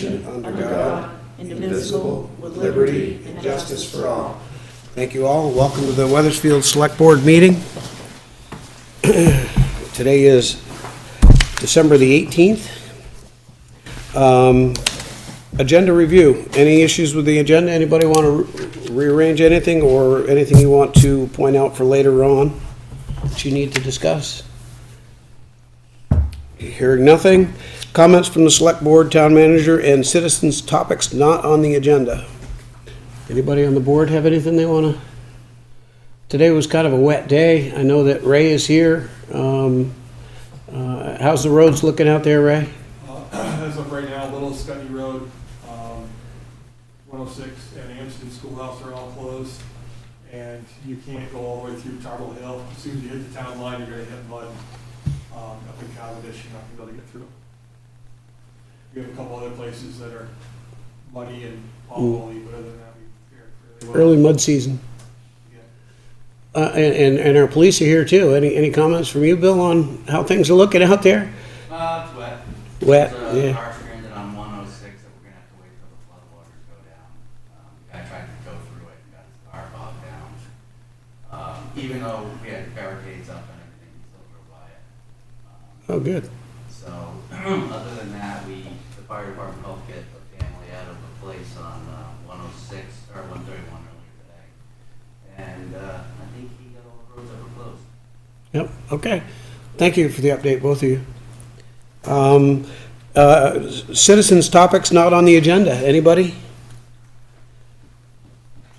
nation, under God, indivisible, with liberty and justice for all. Thank you all. Welcome to the Weathersfield Select Board meeting. Today is December the 18th. Agenda review. Any issues with the agenda? Anybody want to rearrange anything or anything you want to point out for later on that you need to discuss? Hearing nothing. Comments from the Select Board, Town Manager, and citizens, topics not on the agenda. Anybody on the board have anything they want to? Today was kind of a wet day. I know that Ray is here. How's the roads looking out there, Ray? As of right now, Little Scotty Road, 106 and Amston Schoolhouse are all closed, and you can't go all the way through Tartle Hill. As soon as you hit the town line, you're going to hit mud up in Cavendish. You're not going to be able to get through. We have a couple other places that are muddy and potholy, but other than that, we fared fairly well. Early mud season. Yeah. And our police are here too. Any comments from you, Bill, on how things are looking out there? It's wet. Wet, There's a yeah. car stranded on 106 that we're gonna have to wait till the floodwaters go down. The guy tried to go through it and got his car bogged down. Even though we had barricades up and everything, he still drove by it. Oh, good. So, other than that, the fire department helped get the family out of the place on 106 or 131 earlier today. And I think he got all the roads that were closed. Yep, okay. Thank you for the update, both of you. Citizens topics not on the agenda. Anybody?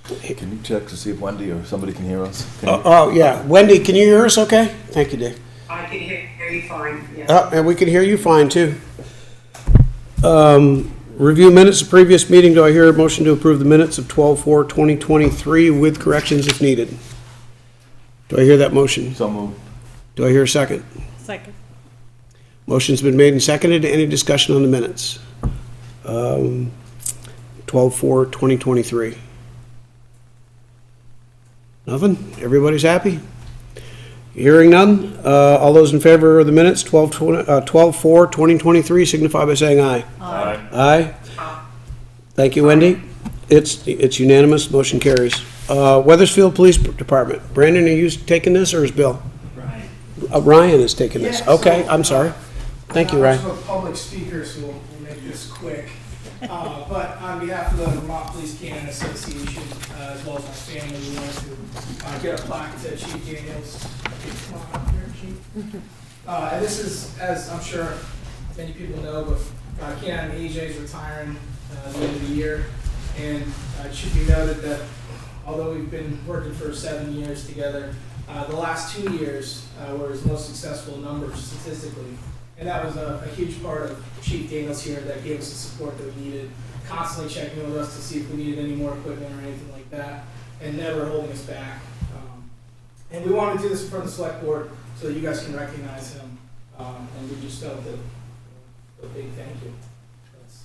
Can you check to see if Wendy or somebody can hear us? Yeah. Wendy, can you hear us okay? Thank you, Dave. I can hear you fine, yeah. And we can hear you fine, too. Review minutes of previous meeting. Do I hear a motion to approve the minutes of 12/4/2023 with corrections if needed? Do I hear that motion? So moved. Do I hear a second? Second. Motion's been made and seconded. Any discussion on the minutes? 12/4/2023. Nothing? Everybody's happy? Hearing none. All those in favor of the minutes, 12/4/2023, signify by saying aye. Aye. Aye. Thank you, Wendy. It's unanimous. Motion carries. Weathersfield Police Department. Brandon, are you taking this or is Bill? Ryan is taking this. Yeah, Okay, so, I'm sorry. Thank you, I'm Ryan. also a public speaker, so we'll make this quick. But on behalf of the Vermont Police Cannon Association, as well as my family, we wanted to get a plaque to Chief Daniels. Come on up here, Chief. And this is, as I'm sure many people know, but Cannon AJ is retiring at the end of the year. And it should be noted that although we've been working for 7 years together, the last 2 years were his most successful numbers statistically. And that was a huge part of Chief Daniels here that gave us the support that we needed, constantly checking with us to see if we needed any more equipment or anything like that, and never holding us back. And we wanted to do this in front of the select board so that you guys can recognize him, and we just felt that a big thank you. That's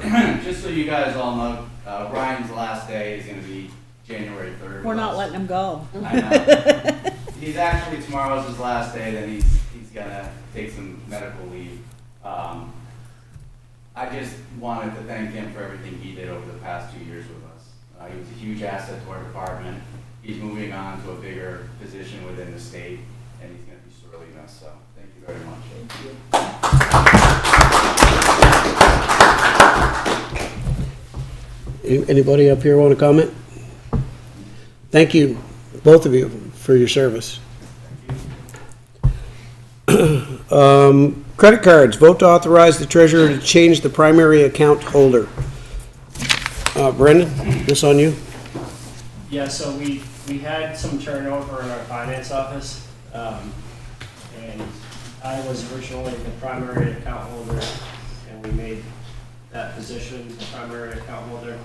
And just so you guys all know, Ryan's last day is going to be January 3rd. We're not letting him go. I know. He's actually, tomorrow's his last day, then he's going to take some medical leave. I just wanted to thank him for everything he did over the past 2 years with us. He was a huge asset to our department. He's moving on to a bigger position within the state, and he's going to be sorely missed, so thank you very much. Thank you. Anybody up here want to comment? Thank you, both of you, for your service. Credit cards. Vote to authorize the treasurer to change the primary account holder. Brendan, this on you? Yeah, so we had some turnover in our finance office, and I was originally the primary account holder, and we made that position the primary account holder.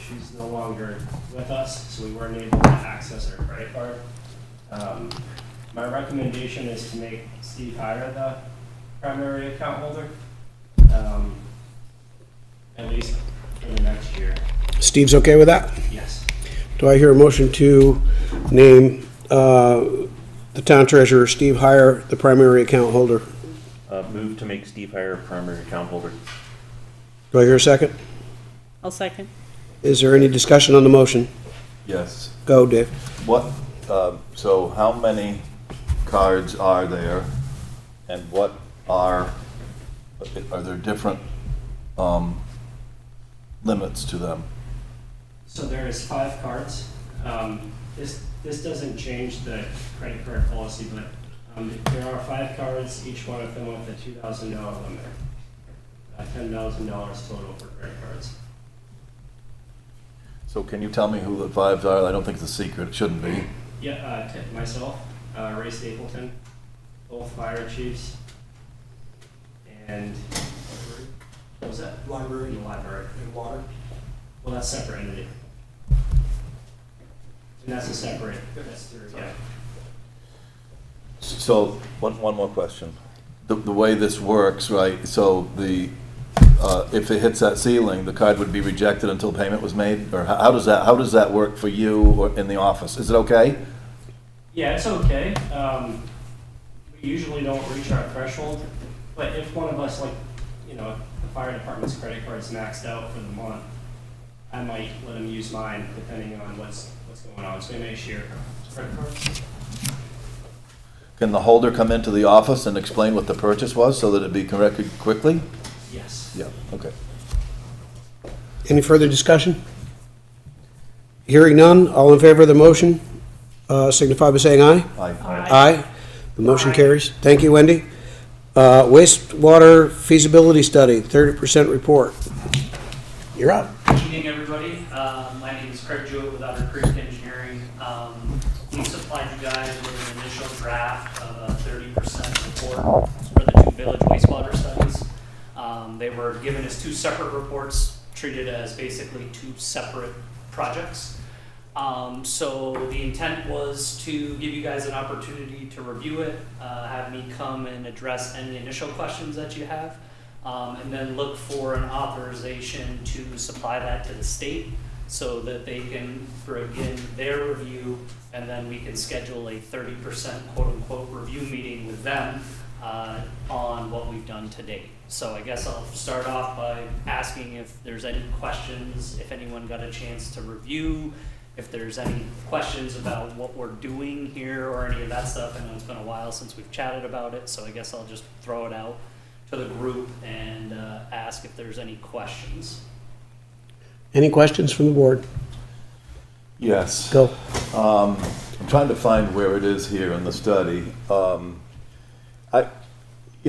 She's no longer with us, so we weren't able to access her credit card. My recommendation is to make Steve Hyra the primary account holder, at least for the next year. Steve's okay with that? Yes. Do I hear a motion to name the town treasurer, Steve Heyer, the primary account holder. Move to make Steve Heyer primary account holder. Do I hear a second? I'll second. Is there any discussion on the motion? Yes. Go, Dave. What, so how many cards are there? And what are there different, limits to them? So there is 5 cards. This doesn't change the credit card policy, but there are 5 cards, each one of them with a $2,000 limit. $10,000 total for credit cards. So can you tell me who the 5s are? I don't think it's a secret, it shouldn't be. Yeah, myself, Ray Stapleton, both fire chiefs, and what was that? Library In the library. and water. Well, that's separate entity. And that's a separate, yeah. So, one more question. The way this works, right, so if it hits that ceiling, the card would be rejected until payment was made? Or how does that work for you or in the office? Is it okay? Yeah, it's okay. We usually don't reach our threshold, but if one of us, like, if the fire department's credit card's maxed out for the month, I might let them use mine depending on what's going on. So we may share credit cards. Can the holder come into the office and explain what the purchase was so that it'd be corrected quickly? Yes. Yeah, okay. Any further discussion? Hearing none, all in favor of the motion, signify by saying aye. Aye. The motion Aye. carries. Thank you, Wendy. Wastewater feasibility study, 30% report. You're up. Good evening, everybody. My name is Craig Jewett with Otter Creek Engineering. We supplied you guys with an initial draft of a 30% report for the 2 village wastewater studies. They were given as 2 separate reports, treated as basically 2 separate projects. So the intent was to give you guys an opportunity to review it, have me come and address any initial questions that you have, and then look for an authorization to supply that to the state so that they can begin their review, and then we can schedule a 30% quote-unquote review meeting with them on what we've done to date. So I guess I'll start off by asking if there's any questions, if anyone got a chance to review, if there's any questions about what we're doing here or any of that stuff. I know it's been a while since we've chatted about it, so I guess I'll just throw it out to the group and ask if there's any questions. Any questions from the board? Yes. Go. I'm trying to find where it is here in the study.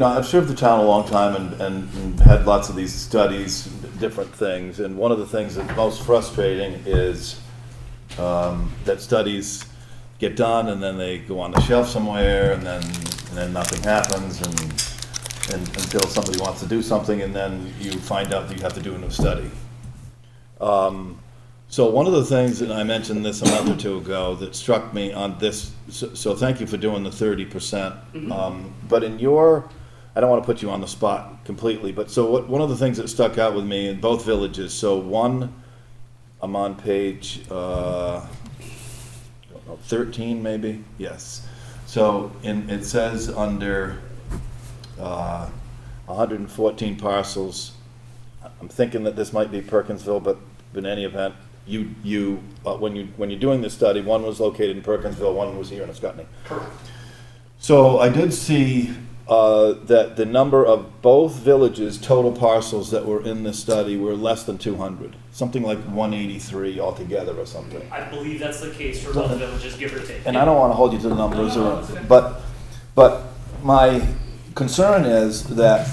I've served the town a long time and had lots of these studies, different things, and one of the things that's most frustrating is that studies get done and then they go on the shelf somewhere and then nothing happens and until somebody wants to do something, and then you find out that you have to do a new study. So one of the things, and I mentioned this a month or 2 ago, that struck me on this, so thank you for doing the 30%. But in your, I don't want to put you on the spot completely, but so one of the things that stuck out with me in both villages, so one, I'm on page 13 maybe, yes. So it says under 114 parcels, I'm thinking that this might be Perkinsville, but in any event, when you're doing this study, one was located in Perkinsville, one was here in Ascutney. Correct. So I did see that the number of both villages' total parcels that were in this study were less than 200, something like 183 altogether or something. I believe that's the case for both villages, give or take. And I don't want to hold you to the numbers, No, okay. but my concern is that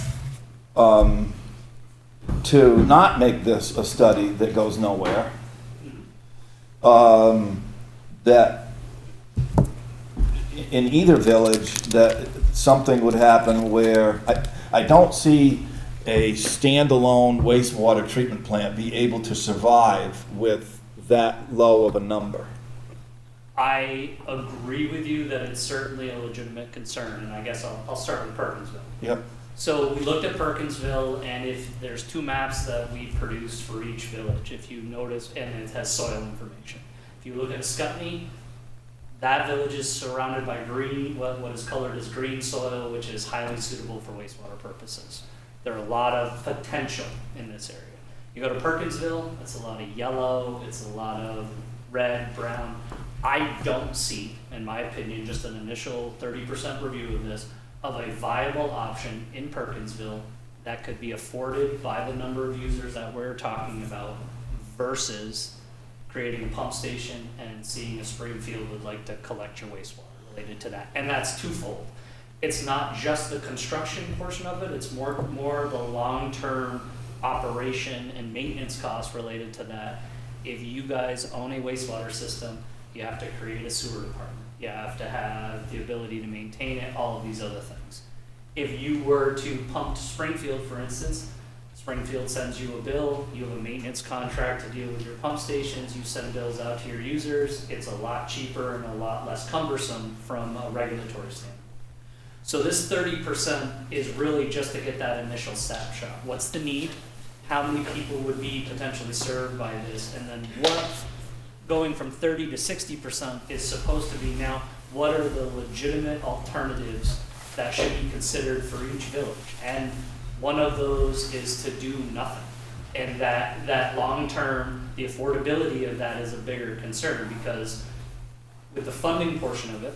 to not make this a study that goes nowhere, that in either village that something would happen where I don't see a standalone wastewater treatment plant be able to survive with that low of a number. I agree with you that it's certainly a legitimate concern, and I guess I'll start with Perkinsville. Yep. So we looked at Perkinsville, and if there's 2 maps that we produced for each village, if you notice, and it has soil information. If you look at Ascutney, That village is surrounded by green, what is colored as green soil, which is highly suitable for wastewater purposes. There are a lot of potential in this area. You go to Perkinsville, it's a lot of yellow, it's a lot of red, brown. I don't see, in my opinion, just an initial 30% review of this, of a viable option in Perkinsville that could be afforded by the number of users that we're talking about versus creating a pump station and seeing if Springfield would like to collect your wastewater related to that. And that's twofold. It's not just the construction portion of it, it's more the long-term operation and maintenance costs related to that. If you guys own a wastewater system, you have to create a sewer department. You have to have the ability to maintain it, all of these other things. If you were to pump to Springfield, for instance, Springfield sends you a bill, you have a maintenance contract to deal with your pump stations, you send bills out to your users, it's a lot cheaper and a lot less cumbersome from a regulatory standpoint. So this 30% is really just to get that initial snapshot. What's the need? How many people would be potentially served by this? And then what, going from 30 to 60% is supposed to be now, what are the legitimate alternatives that should be considered for each village? And one of those is to do nothing. And that long-term, the affordability of that is a bigger concern, because with the funding portion of it,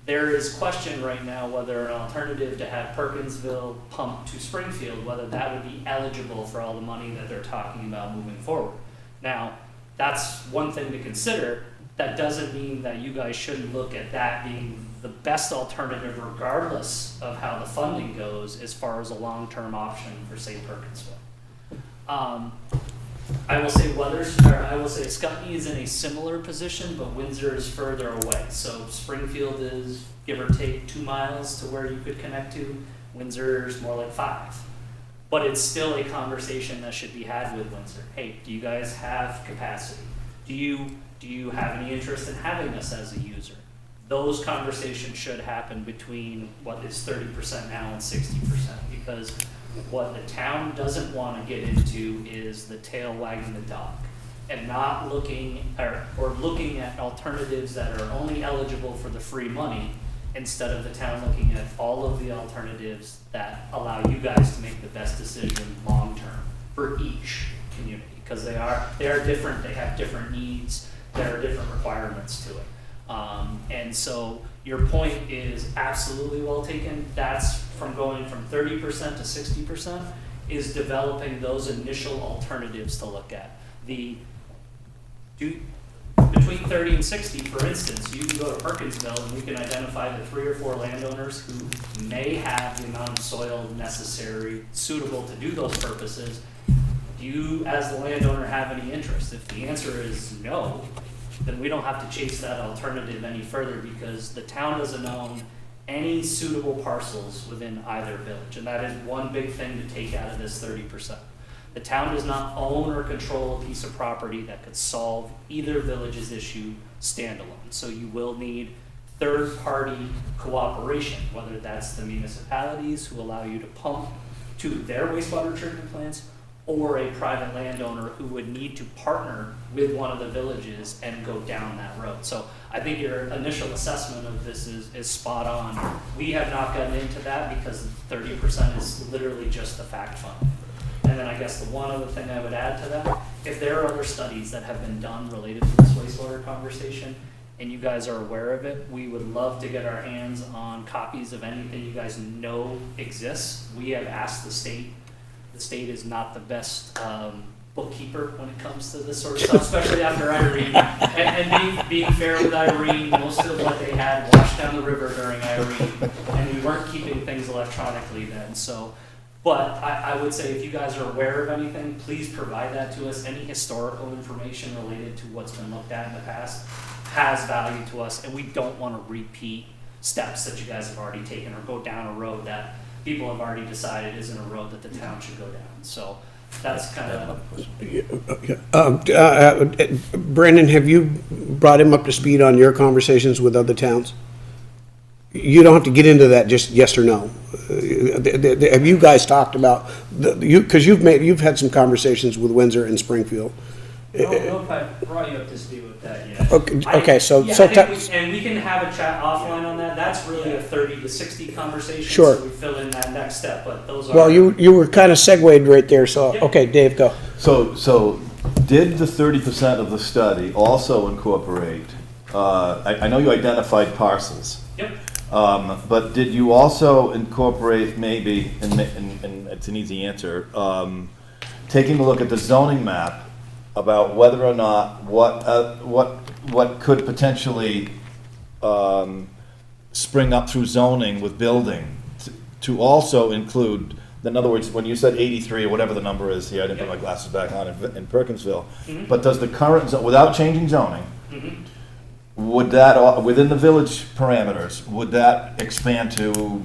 there is question right now whether an alternative to have Perkinsville pump to Springfield, whether that would be eligible for all the money that they're talking about moving forward. Now, that's one thing to consider. That doesn't mean that you guys shouldn't look at that being the best alternative regardless of how the funding goes as far as a long-term option for, say, Perkinsville. I will say Scotty is in a similar position, but Windsor is further away. So Springfield is give or take 2 miles to where you could connect to. Windsor is more like 5. But it's still a conversation that should be had with Windsor. Hey, do you guys have capacity? Do you have any interest in having us as a user? Those conversations should happen between what is 30% now and 60%, because what the town doesn't want to get into is the tail wagging the dog and not looking or looking at alternatives that are only eligible for the free money, instead of the town looking at all of the alternatives that allow you guys to make the best decision long term for each community, because they are different, they have different needs, there are different requirements to it. And so your point is absolutely well taken. That's from going from 30% to 60% is developing those initial alternatives to look at. Between 30 and 60, for instance, you can go to Perkinsville and we can identify the 3 or 4 landowners who may have the amount of soil necessary, suitable to do those purposes. Do you, as the landowner, have any interest? If the answer is no, then we don't have to chase that alternative any further, because the town doesn't own any suitable parcels within either village. And that is one big thing to take out of this 30%. The town does not own or control a piece of property that could solve either village's issue standalone. So you will need third-party cooperation, whether that's the municipalities who allow you to pump to their wastewater treatment plants, or a private landowner who would need to partner with one of the villages and go down that road. So I think your initial assessment of this is spot on. We have not gotten into that because 30% is literally just the fact fund. And then I guess the one other thing I would add to that, if there are other studies that have been done related to this wastewater conversation, and you guys are aware of it, we would love to get our hands on copies of anything you guys know exists. We have asked the state. The state is not the best bookkeeper when it comes to this sort of stuff, especially after Irene. And being fair with Irene, most of what they had washed down the river during Irene, and we weren't keeping things electronically then. So, but I would say if you guys are aware of anything, please provide that to us. Any historical information related to what's been looked at in the past has value to us, and we don't want to repeat steps that you guys have already taken or go down a road that people have already decided isn't a road that the town should go down. So that's kind of... Brandon, have you brought him up to speed on your conversations with other towns? You don't have to get into that, just yes or no. Have you guys talked about, because you've had some conversations with Windsor and Springfield. I don't know if I brought you up to speed with that yet. Okay, so, Yeah, so, I think te- and we can have a chat offline on that. That's really a 30 to 60 conversation. Sure. So we fill in that next step, but those are. well, you were kind of segued right there, so, Yep. okay, Dave, go. So did the 30% of the study also incorporate, I know you identified parcels, Yep. but did you also incorporate maybe, and it's an easy answer, taking a look at the zoning map about whether or not what could potentially spring up through zoning with building to also include, in other words, when you said 83 or whatever the number is here, I didn't put my glasses back on in Perkinsville, but does the current, without changing zoning, would that, within the village parameters, would that expand to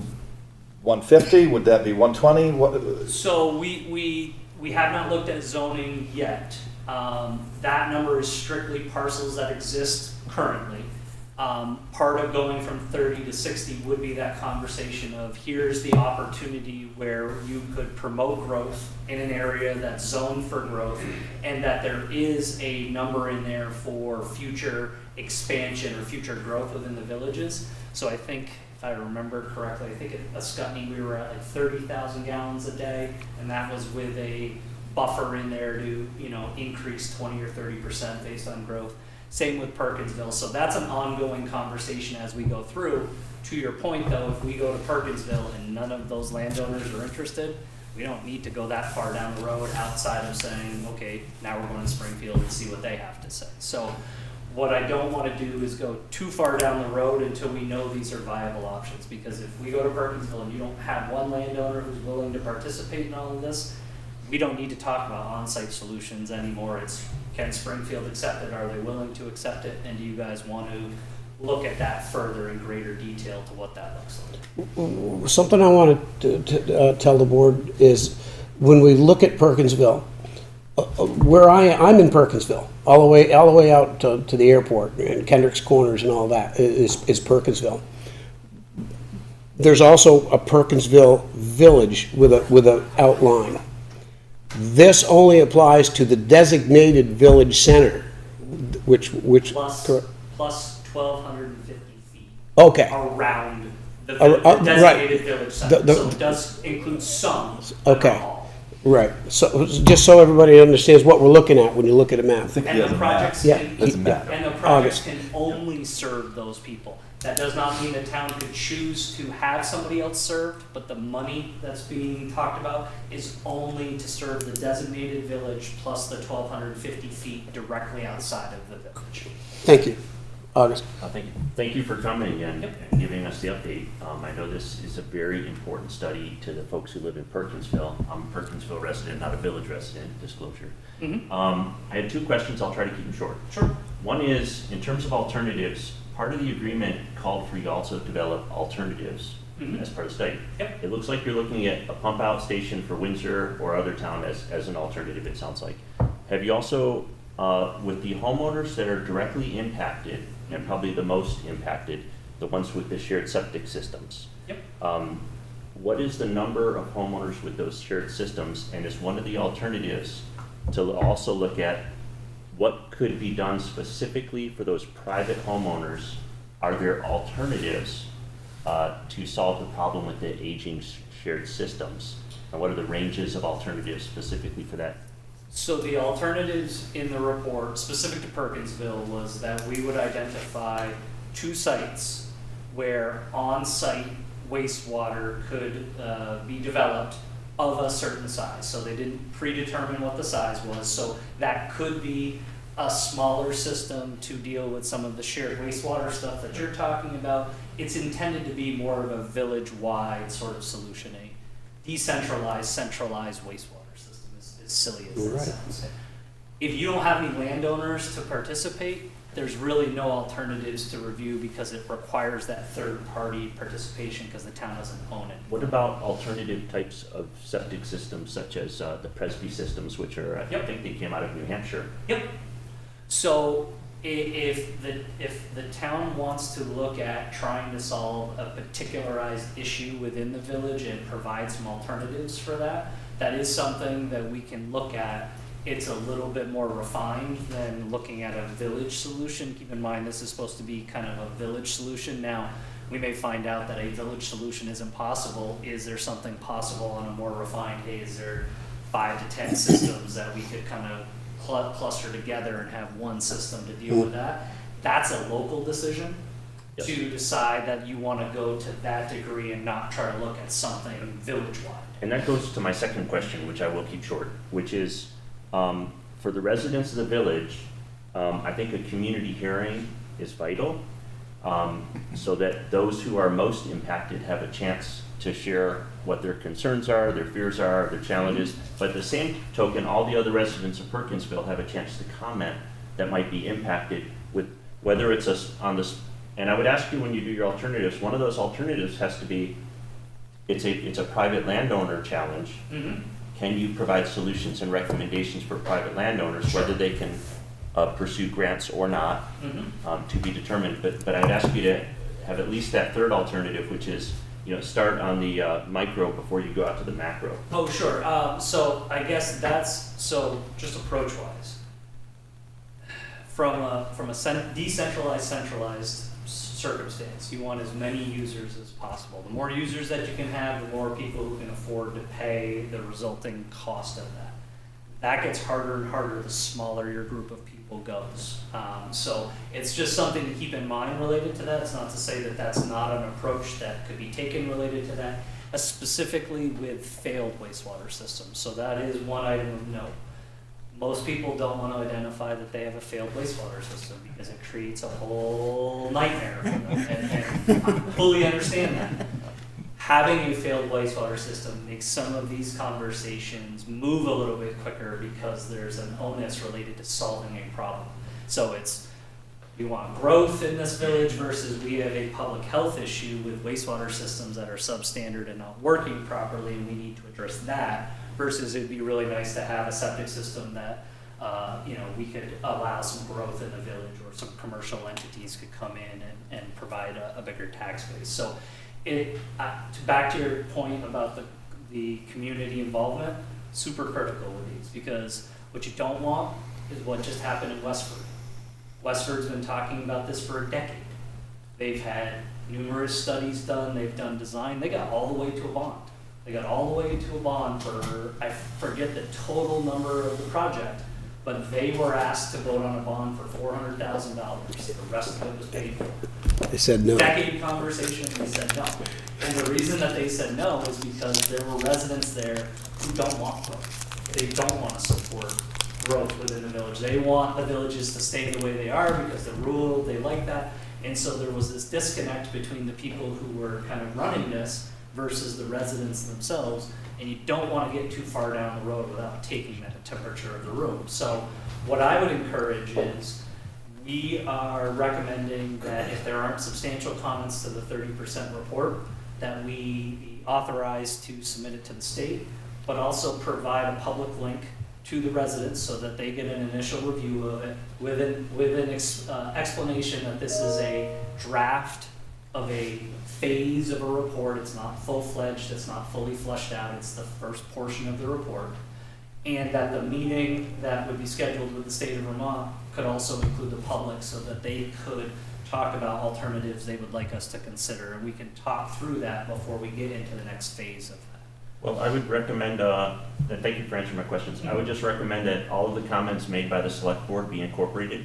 150? Would that be 120? What? So we have not looked at zoning yet. That number is strictly parcels that exist currently. Part of going from 30 to 60 would be that conversation of here's the opportunity where you could promote growth in an area that's zoned for growth, and that there is a number in there for future expansion or future growth within the villages. So I think, if I remember correctly, I think at Ascutney we were at like 30,000 gallons a day, and that was with a buffer in there to, increase 20 or 30% based on growth. Same with Perkinsville. So that's an ongoing conversation as we go through. To your point though, if we go to Perkinsville and none of those landowners are interested, we don't need to go that far down the road outside of saying, okay, now we're going to Springfield and see what they have to say. So what I don't want to do is go too far down the road until we know these are viable options. Because if we go to Perkinsville and you don't have one landowner who's willing to participate in all of this, we don't need to talk about on-site solutions anymore. It's, can Springfield accept it? Are they willing to accept it? And do you guys want to look at that further in greater detail to what that looks like? Something I wanted to tell the board is, when we look at Perkinsville, where I'm in Perkinsville, all the way out to the airport and Kendrick's Corners and all that is Perkinsville. There's also a Perkinsville village with a outline. This only applies to the designated village center, which Plus 1,250 feet okay. around the Right. designated village center. The- So it does include some, but Okay. not all. Right. So just so everybody understands what we're looking at when you look at a map. think he And has the a map. projects Yeah. can, There's a map. and the projects can only serve those people. That does not mean the town could choose to have somebody else served, but the money that's being talked about is only to serve the designated village plus the 1,250 feet directly outside of the village. Thank you. August. Thank you for coming and Yep. and giving us the update. I know this is a very important study to the folks who live in Perkinsville. I'm a Perkinsville resident, not a village resident, disclosure. I had two questions. I'll try to keep them short. Sure. One is, in terms of alternatives, part of the agreement called for you also to develop alternatives as part of the study. Yep. It looks like you're looking at a pump out station for Windsor or other town as an alternative, it sounds like. Have you also, with the homeowners that are directly impacted, and probably the most impacted, the ones with the shared septic systems, Yep. what is the number of homeowners with those shared systems? And is one of the alternatives to also look at what could be done specifically for those private homeowners? Are there alternatives to solve the problem with the aging shared systems? And what are the ranges of alternatives specifically for that? So the alternatives in the report, specific to Perkinsville, was that we would identify 2 sites where on-site wastewater could be developed of a certain size. So they didn't predetermine what the size was. So that could be a smaller system to deal with some of the shared wastewater stuff that you're talking about. It's intended to be more of a village-wide sort of solution, a decentralized, centralized wastewater system, as silly as that Right. sounds. If you don't have any landowners to participate, there's really no alternatives to review because it requires that third-party participation because the town doesn't own it. What about alternative types of septic systems such as the Presby systems, which are, I Yep. think they came out of New Hampshire? Yep. So if the town wants to look at trying to solve a particularized issue within the village and provide some alternatives for that, that is something that we can look at. it's a little bit more refined than looking at a village solution. Keep in mind, this is supposed to be kind of a village solution. Now, we may find out that a village solution isn't possible. Is there something possible on a more refined, hey, is there 5 to 10 systems that we could kind of cluster together and have one system to deal with that? That's a local decision. Yes. To decide that you want to go to that degree and not try to look at something village-wide. And that goes to my second question, which I will keep short, which is, for the residents of the village, I think a community hearing is vital, so that those who are most impacted have a chance to share what their concerns are, their fears are, their challenges. But at the same token, all the other residents of Perkinsville have a chance to comment that might be impacted with whether it's on this. And I would ask you, when you do your alternatives, one of those alternatives has to be, it's a private landowner challenge. Mm-hmm. Can you provide solutions and recommendations for private landowners, whether they can pursue grants or not, to be determined? But I'd ask you to have at least that third alternative, which is, start on the micro before you go out to the macro. Oh, sure. So I guess just approach-wise. From a decentralized, centralized circumstance, you want as many users as possible. The more users that you can have, the more people who can afford to pay the resulting cost of that. That gets harder and harder the smaller your group of people goes. So it's just something to keep in mind related to that. It's not to say that that's not an approach that could be taken related to that, specifically with failed wastewater systems. So that is one item of note. Most people don't want to identify that they have a failed wastewater system because it creates a whole nightmare for them, and I fully understand that. Having a failed wastewater system makes some of these conversations move a little bit quicker because there's an onus related to solving a problem. So we want growth in this village versus we have a public health issue with wastewater systems that are substandard and not working properly, and we need to address that. Versus it'd be really nice to have a septic system that we could allow some growth in the village, or some commercial entities could come in and provide a bigger tax base. So back to your point about the community involvement, super critical with these, because what you don't want is what just happened in Westford. Westford's been talking about this for a decade. They've had numerous studies done, they've done design, they got all the way to a bond. They got all the way to a bond for, I forget the total number of the project, but they were asked to vote on a bond for $400,000. The rest of it was paid for. They said no. Decade conversation, they said no. And the reason that they said no is because there were residents there who don't want growth. They don't want to support growth within the village. They want the villages to stay the way they are because they're rural, they like that. And so there was this disconnect between the people who were kind of running this versus the residents themselves, and you don't want to get too far down the road without taking the temperature of the room. So what I would encourage is, we are recommending that if there aren't substantial comments to the 30% report, that we be authorized to submit it to the state, but also provide a public link to the residents so that they get an initial review of it with an explanation that this is a draft of a phase of a report. It's not full-fledged, it's not fully fleshed out, it's the first portion of the report. And that the meeting that would be scheduled with the state of Vermont could also include the public so that they could talk about alternatives they would like us to consider. And we can talk through that before we get into the next phase of that. Well, I would recommend, and thank you for answering my questions. I would just recommend that all of the comments made by the select board be incorporated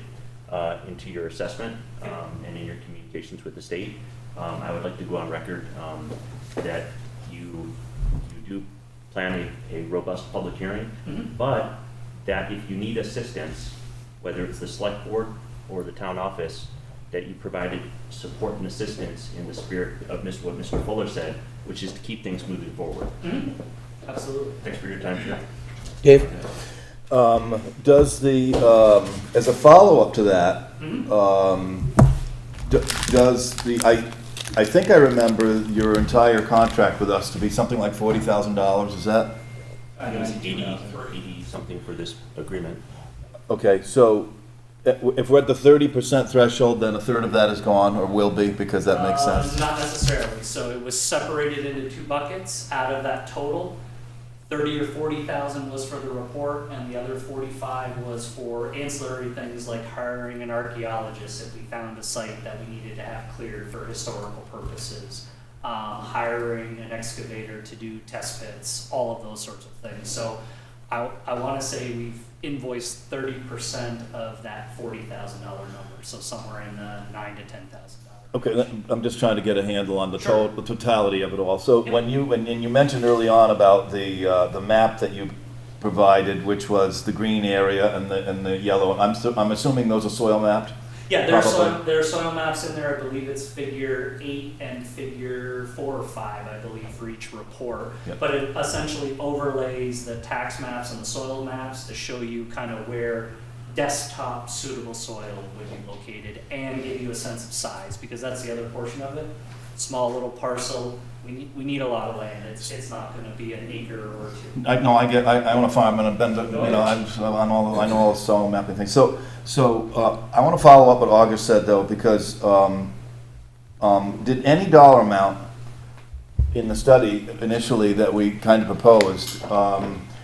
into your assessment and in your communications with the state. I would like to go on record that you do plan a robust public hearing, but that if you need assistance, whether it's the select board or the town office, that you provided support and assistance in the spirit of what Mr. Fuller said, which is to keep things moving forward. Absolutely. Thanks for your time, Chair. Dave? Does the, as a follow-up to that, does the, I think I remember your entire contract with us to be something like $40,000, is that? It was 80 something for this agreement. Okay, so if we're at the 30% threshold, then a third of that is gone, or will be, because that makes sense? Not necessarily. So it was separated into two buckets. Out of that total, 30 or 40,000 was for the report, and the other 45 was for ancillary things like hiring an archaeologist if we found a site that we needed to have cleared for historical purposes, hiring an excavator to do test pits, all of those sorts of things. So I want to say we've invoiced 30% of that $40,000 number, so somewhere in the $9,000 to $10,000. Okay, I'm just trying to get a handle on the Sure. the totality of it all. So Yep. when you mentioned early on about the map that you provided, which was the green area and the yellow, I'm assuming those are soil mapped? Yeah, Probably. there are soil maps in there. I believe it's figure 8 and figure 4 or 5, I believe, for each report. Yep. But it essentially overlays the tax maps and the soil maps to show you kind of where desktop suitable soil would be located and give you a sense of size, because that's the other portion of it. Small little parcel, we need a lot of land. It's not going to be an acre or two. I own a farm and I've been, I know all the soil mapping things. So I want to follow up what August said though, because did any dollar amount in the study initially that we kind of proposed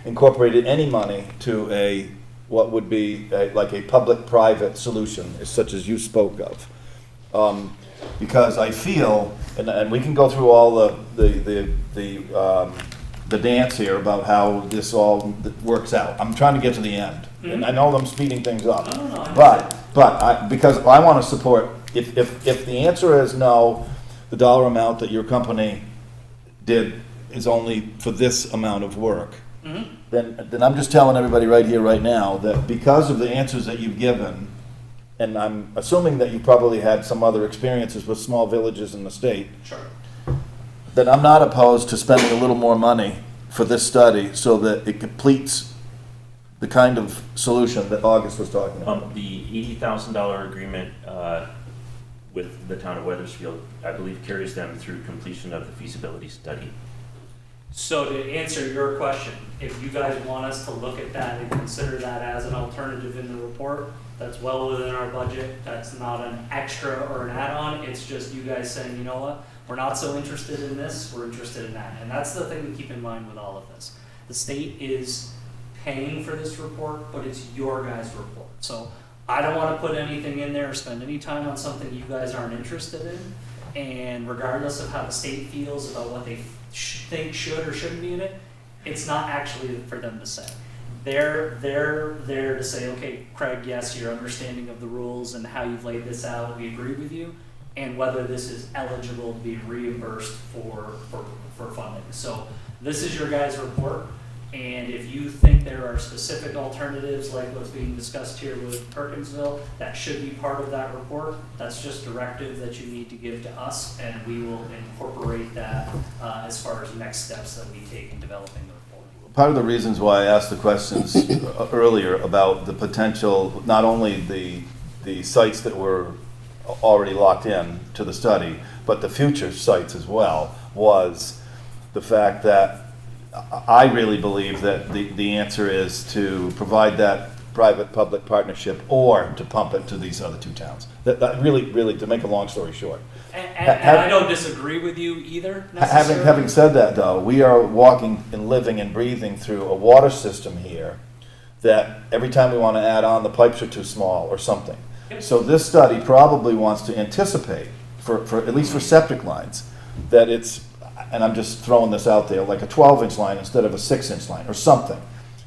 incorporated any money to what would be like a public-private solution, such as you spoke of? Because I feel, and we can go through all the dance here about how this all works out. I'm trying to get to the end, and I know I'm speeding things up. But because I want to support, if the answer is no, the dollar amount that your company did is only for this amount of work, then I'm just telling everybody right here, right now, that because of the answers that you've given, and I'm assuming that you probably had some other experiences with small villages in the state, Sure. that I'm not opposed to spending a little more money for this study so that it completes the kind of solution that August was talking about. The $80,000 agreement with the town of Weathersfield, I believe, carries them through completion of the feasibility study. So to answer your question, if you guys want us to look at that and consider that as an alternative in the report, that's well within our budget. That's not an extra or an add-on. It's just you guys saying, you know what, we're not so interested in this, we're interested in that. And that's the thing to keep in mind with all of this. The state is paying for this report, but it's your guys' report. So I don't want to put anything in there or spend any time on something you guys aren't interested in. And regardless of how the state feels about what they think should or shouldn't be in it, it's not actually for them to say. They're there to say, okay, Craig, yes, your understanding of the rules and how you've laid this out, we agree with you, and whether this is eligible to be reimbursed for funding. So this is your guys' report, and if you think there are specific alternatives like what's being discussed here with Perkinsville that should be part of that report, that's just directive that you need to give to us, and we will incorporate that as far as next steps that we take in developing the report. Part of the reasons why I asked the questions earlier about the potential, not only the sites that were already locked in to the study, but the future sites as well, was the fact that I really believe that the answer is to provide that private-public partnership or to pump it to these other two towns. That really, to make a long story short. And I don't disagree with you either, necessarily. Having said that, though, we are walking and living and breathing through a water system here that every time we want to add on, the pipes are too small or something. Yep. So this study probably wants to anticipate, for at least for septic lines, that it's, and I'm just throwing this out there, like a 12-inch line instead of a 6-inch line or something.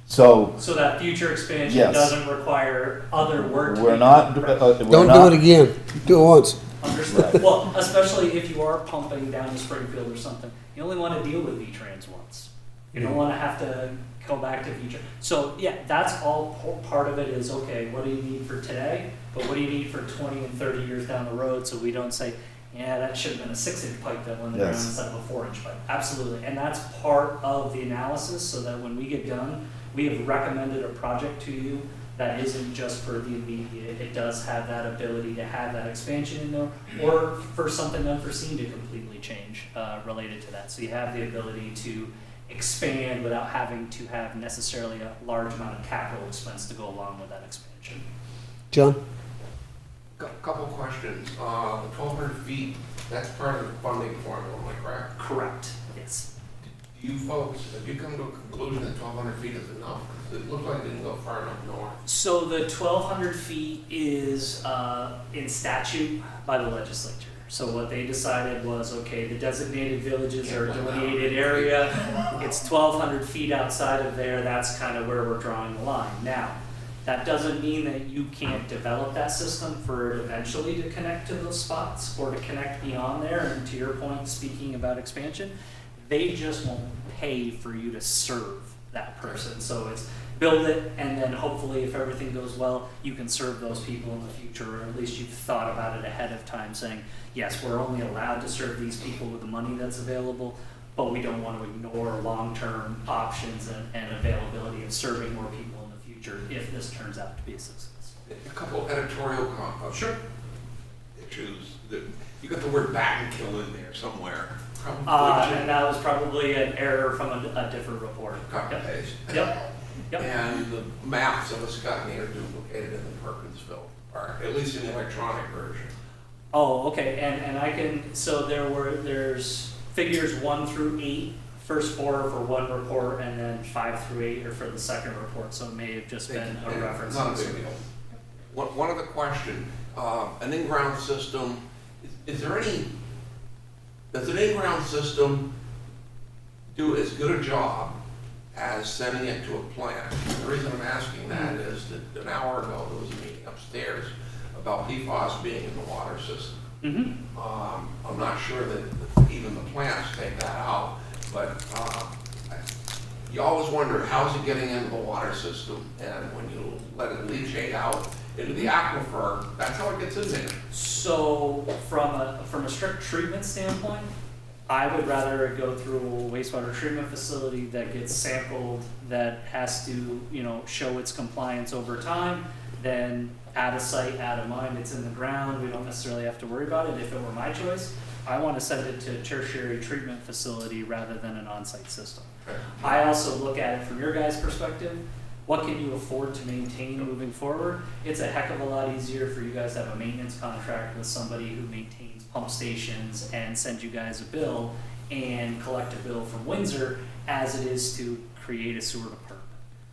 So that future expansion Yes. doesn't require other work. we're not. Don't do it again. Do it once. Understood. Well, especially if you are pumping down to Springfield or something, you only want to deal with V-Trans once. You don't want to have to go back to V-Trans. So yeah, that's all part of it is, okay, what do you need for today? But what do you need for 20 and 30 years down the road, so we don't say, yeah, that should have been a 6-inch pipe that went in the ground Yes. instead of a 4-inch pipe. Absolutely. And that's part of the analysis, so that when we get done, we have recommended a project to you that isn't just for the immediate. It does have that ability to have that expansion in there, or for something unforeseen to completely change related to that. So you have the ability to expand without having to have necessarily a large amount of capital expense to go along with that expansion. John? Couple questions. The 1,200 feet, that's part of the funding formula, am I correct? Correct. Yes. Do you folks, have you come to a conclusion that 1,200 feet is enough? 'Cause it looks like it didn't go far enough north. So the 1,200 feet is in statute by the legislature. So what they decided was, okay, the designated villages are a delineated area. It's 1,200 feet outside of there. That's kind of where we're drawing the line. Now, that doesn't mean that you can't develop that system for it eventually to connect to those spots or to connect beyond there. And to your point, speaking about expansion, they just won't pay for you to serve that person. So it's build it, and then hopefully if everything goes well, you can serve those people in the future, or at least you've thought about it ahead of time, saying, yes, we're only allowed to serve these people with the money that's available, but we don't want to ignore long-term options and availability of serving more people in the future if this turns out to be a success. A couple editorial Sure. issues. You got the word Battenkill in there somewhere. And that was probably an error from a different report. Copy Yep. paste. Yep. Yep. And the maps of Ascutney are duplicated in the Perkinsville, or at least in the electronic version. Oh, okay, and I can, so there's figures 1 through 8, first 4 are for one report, and then 5 through 8 are for the second report, so it may have just been a reference. Not a big deal. One other question, an in-ground system, does an in-ground system do as good a job as sending it to a plant? The reason I'm asking that is that an hour ago, there was a meeting upstairs about PFAS being in the water system. Mm-hmm. I'm not sure that even the plants take that out, but you always wonder, how's it getting into the water system? And when you let it leachate out into the aquifer, that's how it gets in there. So from a strict treatment standpoint, I would rather it go through a wastewater treatment facility that gets sampled, that has to, show its compliance over time, than out of sight, out of mind. It's in the ground. We don't necessarily have to worry about it. If it were my choice, I want to send it to a tertiary treatment facility rather than an on-site system. I also look at it from your guys' perspective. What can you afford to maintain moving forward? It's a heck of a lot easier for you guys to have a maintenance contract with somebody who maintains pump stations and sends you guys a bill and collect a bill from Windsor as it is to create a sewer department,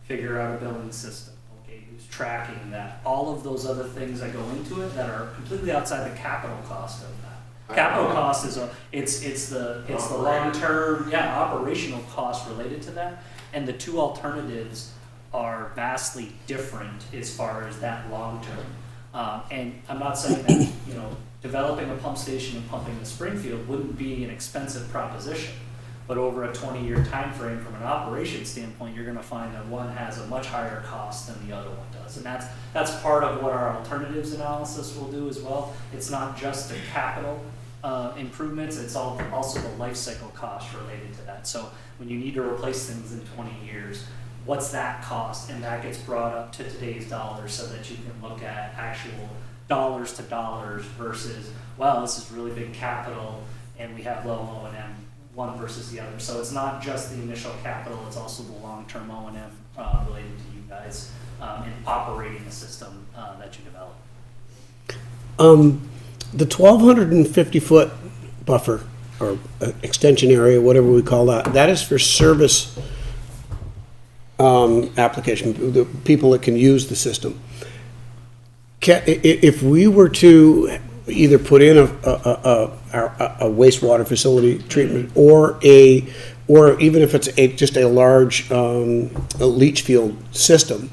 figure out a billing system, okay, who's tracking that, all of those other things that go into it that are completely outside the capital cost of that. Capital cost is it's the long-term, operational cost related to that, and the two alternatives are vastly different as far as that long-term. And I'm not saying that, developing a pump station and pumping to Springfield wouldn't be an expensive proposition, but over a 20-year time frame from an operation standpoint, you're gonna find that one has a much higher cost than the other one does. And that's part of what our alternatives analysis will do as well. It's not just the capital improvements, it's also the life cycle cost related to that. So when you need to replace things in 20 years, what's that cost? And that gets brought up to today's dollars so that you can look at actual dollars to dollars versus, well, this is really big capital and we have low O&M, one versus the other. So it's not just the initial capital, it's also the long-term O&M related to you guys in operating the system that you develop. The 1,250-foot buffer or extension area, whatever we call that, that is for service application, the people that can use the system. If we were to either put in a wastewater facility treatment or even if it's just a large leach field system,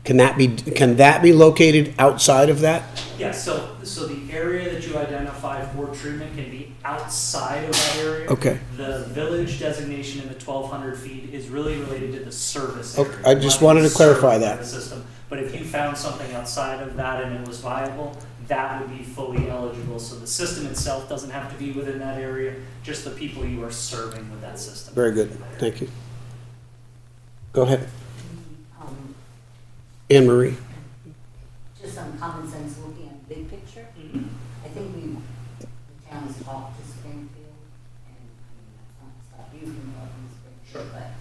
can that be located outside of that? Yeah, so the area that you identify for treatment can be outside of that area. Okay. The village designation in the 1,200 feet is really related to the service Okay, area. I just wanted to clarify Serving that. the system. But if you found something outside of that and it was viable, that would be fully eligible. So the system itself doesn't have to be within that area, just the people you are serving with that system. Very good, thank you. Go ahead. Anne Marie. Just some common sense looking at the big picture. Mhm. I think the town has talked to Springfield, and that's not to stop you from talking to Springfield, Sure. but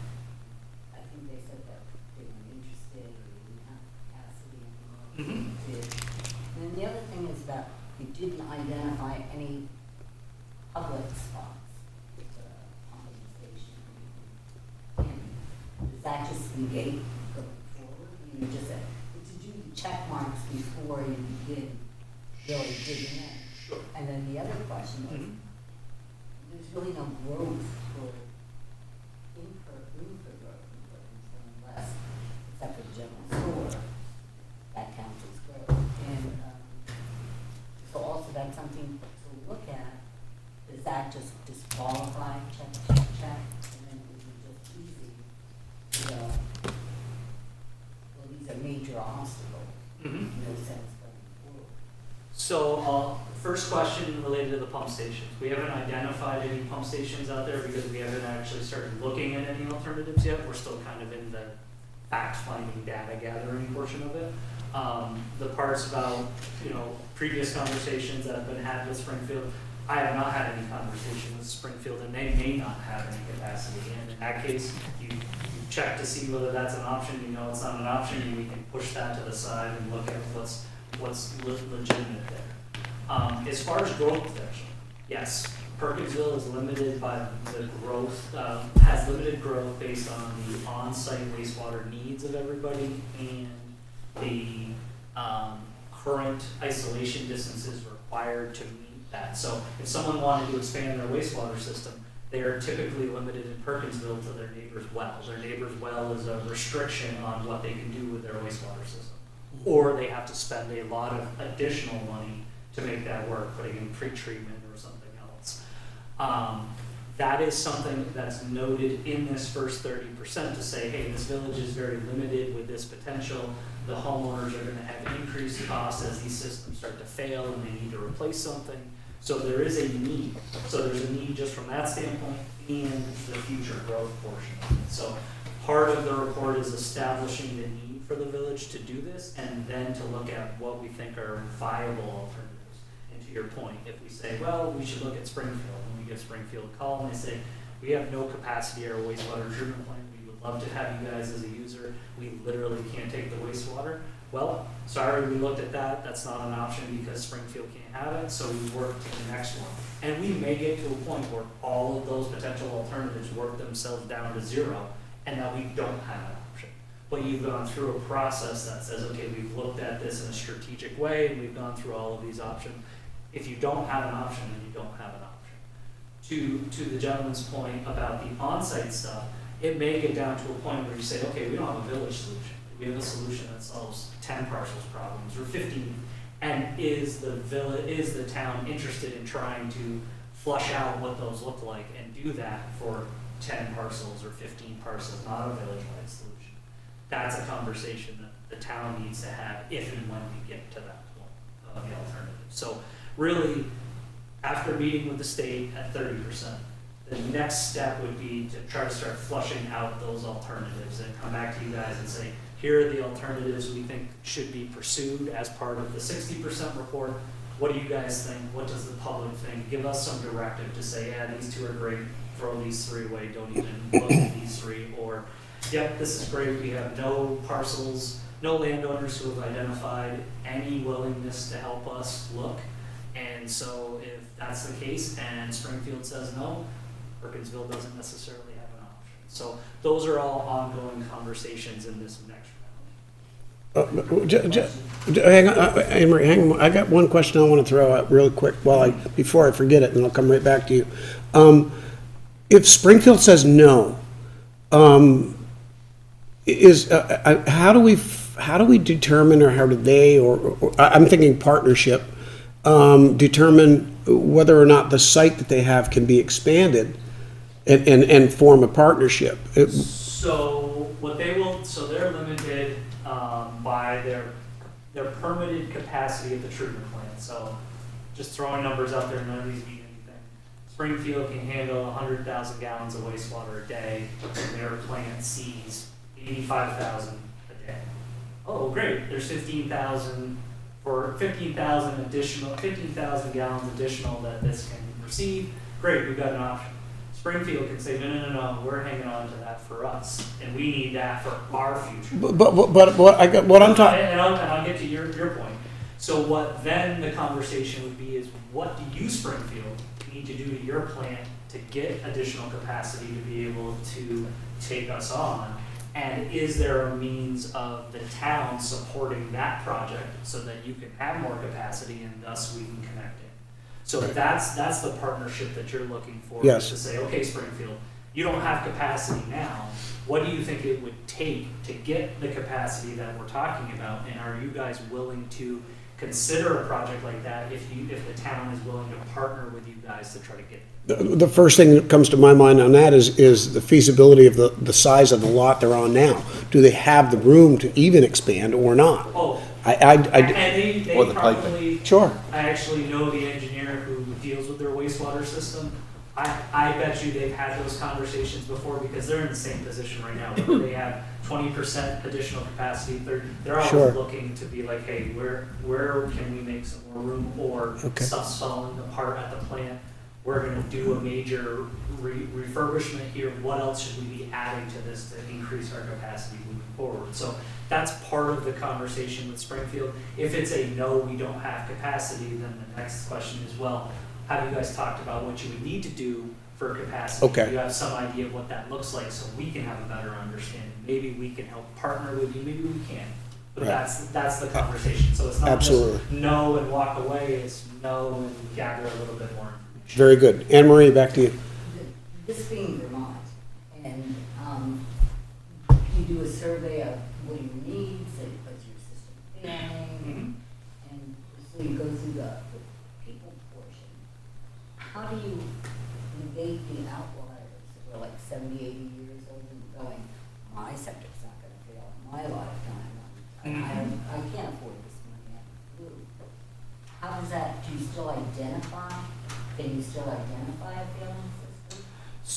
I think they said that they weren't interested or they didn't have capacity anymore. Mhm. And then the other thing is that we didn't identify any public spots with the pumping station. gate going forward? You know, just to do the check marks before you begin really digging in. Sure. And then the other question was, there's really no growth for room for growth in Perkins, unless, except for the general store, that counts as growth. And so also that's something to look at. Does that just disqualify check, and then it would be just easy, you know, well, these are major obstacles, no sense going forward. So, first question related to the pump stations. We haven't identified any pump stations out there because we haven't actually started looking at any alternatives yet. We're still kind of in the fact-finding, data-gathering portion of it. The parts about, previous conversations that have been had with Springfield, I have not had any conversation with Springfield, and they may not have any capacity. And in that case, you check to see whether that's an option. It's not an option, and we can push that to the side and look at what's legitimate there. As far as growth potential, yes, Perkinsville is limited by the growth, has limited growth based on the on-site wastewater needs of everybody and the current isolation distances required to meet that. So if someone wanted to expand their wastewater system, they are typically limited in Perkinsville to their neighbor's well. Their neighbor's well is a restriction on what they can do with their wastewater system. Or they have to spend a lot of additional money to make that work, putting in pre-treatment or something else. That is something that's noted in this first 30% to say, hey, this village is very limited with this potential. The homeowners are going to have increased costs as these systems start to fail and they need to replace something. So there is a need. So there's a need just from that standpoint and the future growth portion of it. So part of the report is establishing the need for the village to do this and then to look at what we think are viable alternatives. And to your point, if we say, well, we should look at Springfield, and we give Springfield a call and they say, we have no capacity at our wastewater treatment plant, we would love to have you guys as a user, we literally can't take the wastewater. Well, sorry, we looked at that, that's not an option because Springfield can't have it, so we work to the next one. And we may get to a point where all of those potential alternatives work themselves down to zero, and that we don't have an option. But you've gone through a process that says, okay, we've looked at this in a strategic way, and we've gone through all of these options. If you don't have an option, then you don't have an option. To the gentleman's point about the on-site stuff, it may get down to a point where you say, okay, we don't have a village solution. We have a solution that solves 10 parcels problems or 15. And is the town interested in trying to flush out what those look like and do that for 10 parcels or 15 parcels, not a village-wide solution? That's a conversation that the town needs to have if and when we get to that point of the alternative. So really, after meeting with the state at 30%, the next step would be to try to start flushing out those alternatives and come back to you guys and say, here are the alternatives we think should be pursued as part of the 60% report. What do you guys think? What does the public think? Give us some directive to say, yeah, these two are great, throw these three away, don't even look at these three, or, yep, this is great, we have no parcels, no landowners who have identified any willingness to help us look. And so if that's the case and Springfield says no, Perkinsville doesn't necessarily have an option. So those are all ongoing conversations in this next round. Hang on, Anne-Marie, hang on. I got one question I want to throw out really quick before I forget it, and I'll come right back to you. If Springfield says no, how do we determine, or how do they, or I'm thinking partnership, determine whether or not the site that they have can be expanded and form a partnership? So they're limited by their permitted capacity of the treatment plant. So just throwing numbers out there, none of these mean anything. Springfield can handle 100,000 gallons of wastewater a day, and their plant sees 85,000 a day. Oh, great, there's 15,000 gallons additional that this can receive. Great, we've got an option. Springfield can say, no, we're hanging on to that for us, and we need that for our future. But what I'm talking. And I'll get to your point. So what then the conversation would be is, what do you, Springfield, need to do to your plant to get additional capacity to be able to take us on? And is there a means of the town supporting that project so that you can have more capacity and thus we can connect it? So that's the partnership that you're looking for. Yes. To say, okay, Springfield, you don't have capacity now. What do you think it would take to get the capacity that we're talking about? And are you guys willing to consider a project like that if the town is willing to partner with you guys to try to get it? The first thing that comes to my mind on that is the feasibility of the size of the lot they're on now. Do they have the room to even expand or not? Oh, And they Or the probably, sure. I actually know the engineer who deals with their wastewater system. I bet you they've had those conversations before because they're in the same position right now. Whether they have 20% additional capacity, they're always Sure. looking to be like, hey, where can we make some more room, or Okay. stuff's falling apart at the plant. We're gonna do a major refurbishment here. What else should we be adding to this to increase our capacity moving forward? So that's part of the conversation with Springfield. If it's a no, we don't have capacity, then the next question is, well, have you guys talked about what you would need to do for capacity? Okay. Do you have some idea of what that looks like so we can have a better understanding? Maybe we can help partner with you, maybe we can't. But Right. that's the conversation. So it's not Absolutely. just no and walk away, it's no and gather a little bit more information. Very good. Anne Marie, back to you. This being Vermont, and you do a survey of what do you need, say, what's your system failing, and so you go through the people portion. How do you negate the outliers who are like 70, 80 years old and going, my septic's not gonna fail in my lifetime, I can't afford this money, I have a clue. How does that, do you still identify, can you still identify a failing system?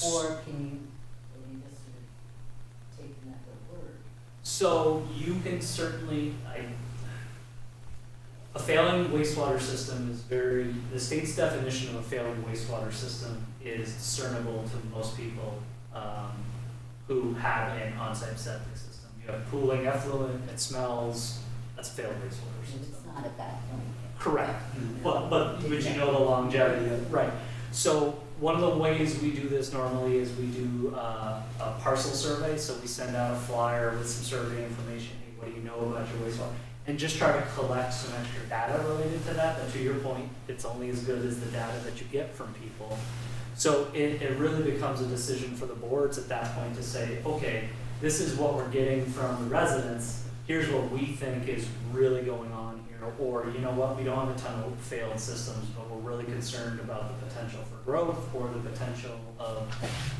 Or can you just sort of take them at their word? So you can certainly, a failing wastewater system is the state's definition of a failing wastewater system is discernible to most people who have an on-site septic system. You have pooling effluent, it smells, that's a failed wastewater If system. it's not at that point yet. Correct, but you know the longevity of, right. So one of the ways we do this normally is we do a parcel survey, so we send out a flyer with some survey information, hey, what do you know about your wastewater? And just try to collect some extra data related to that, but to your point, it's only as good as the data that you get from people. So it really becomes a decision for the boards at that point to say, okay, this is what we're getting from the residents, here's what we think is really going on here, or you know what, we don't have a ton of failed systems, but we're really concerned about the potential for growth or the potential of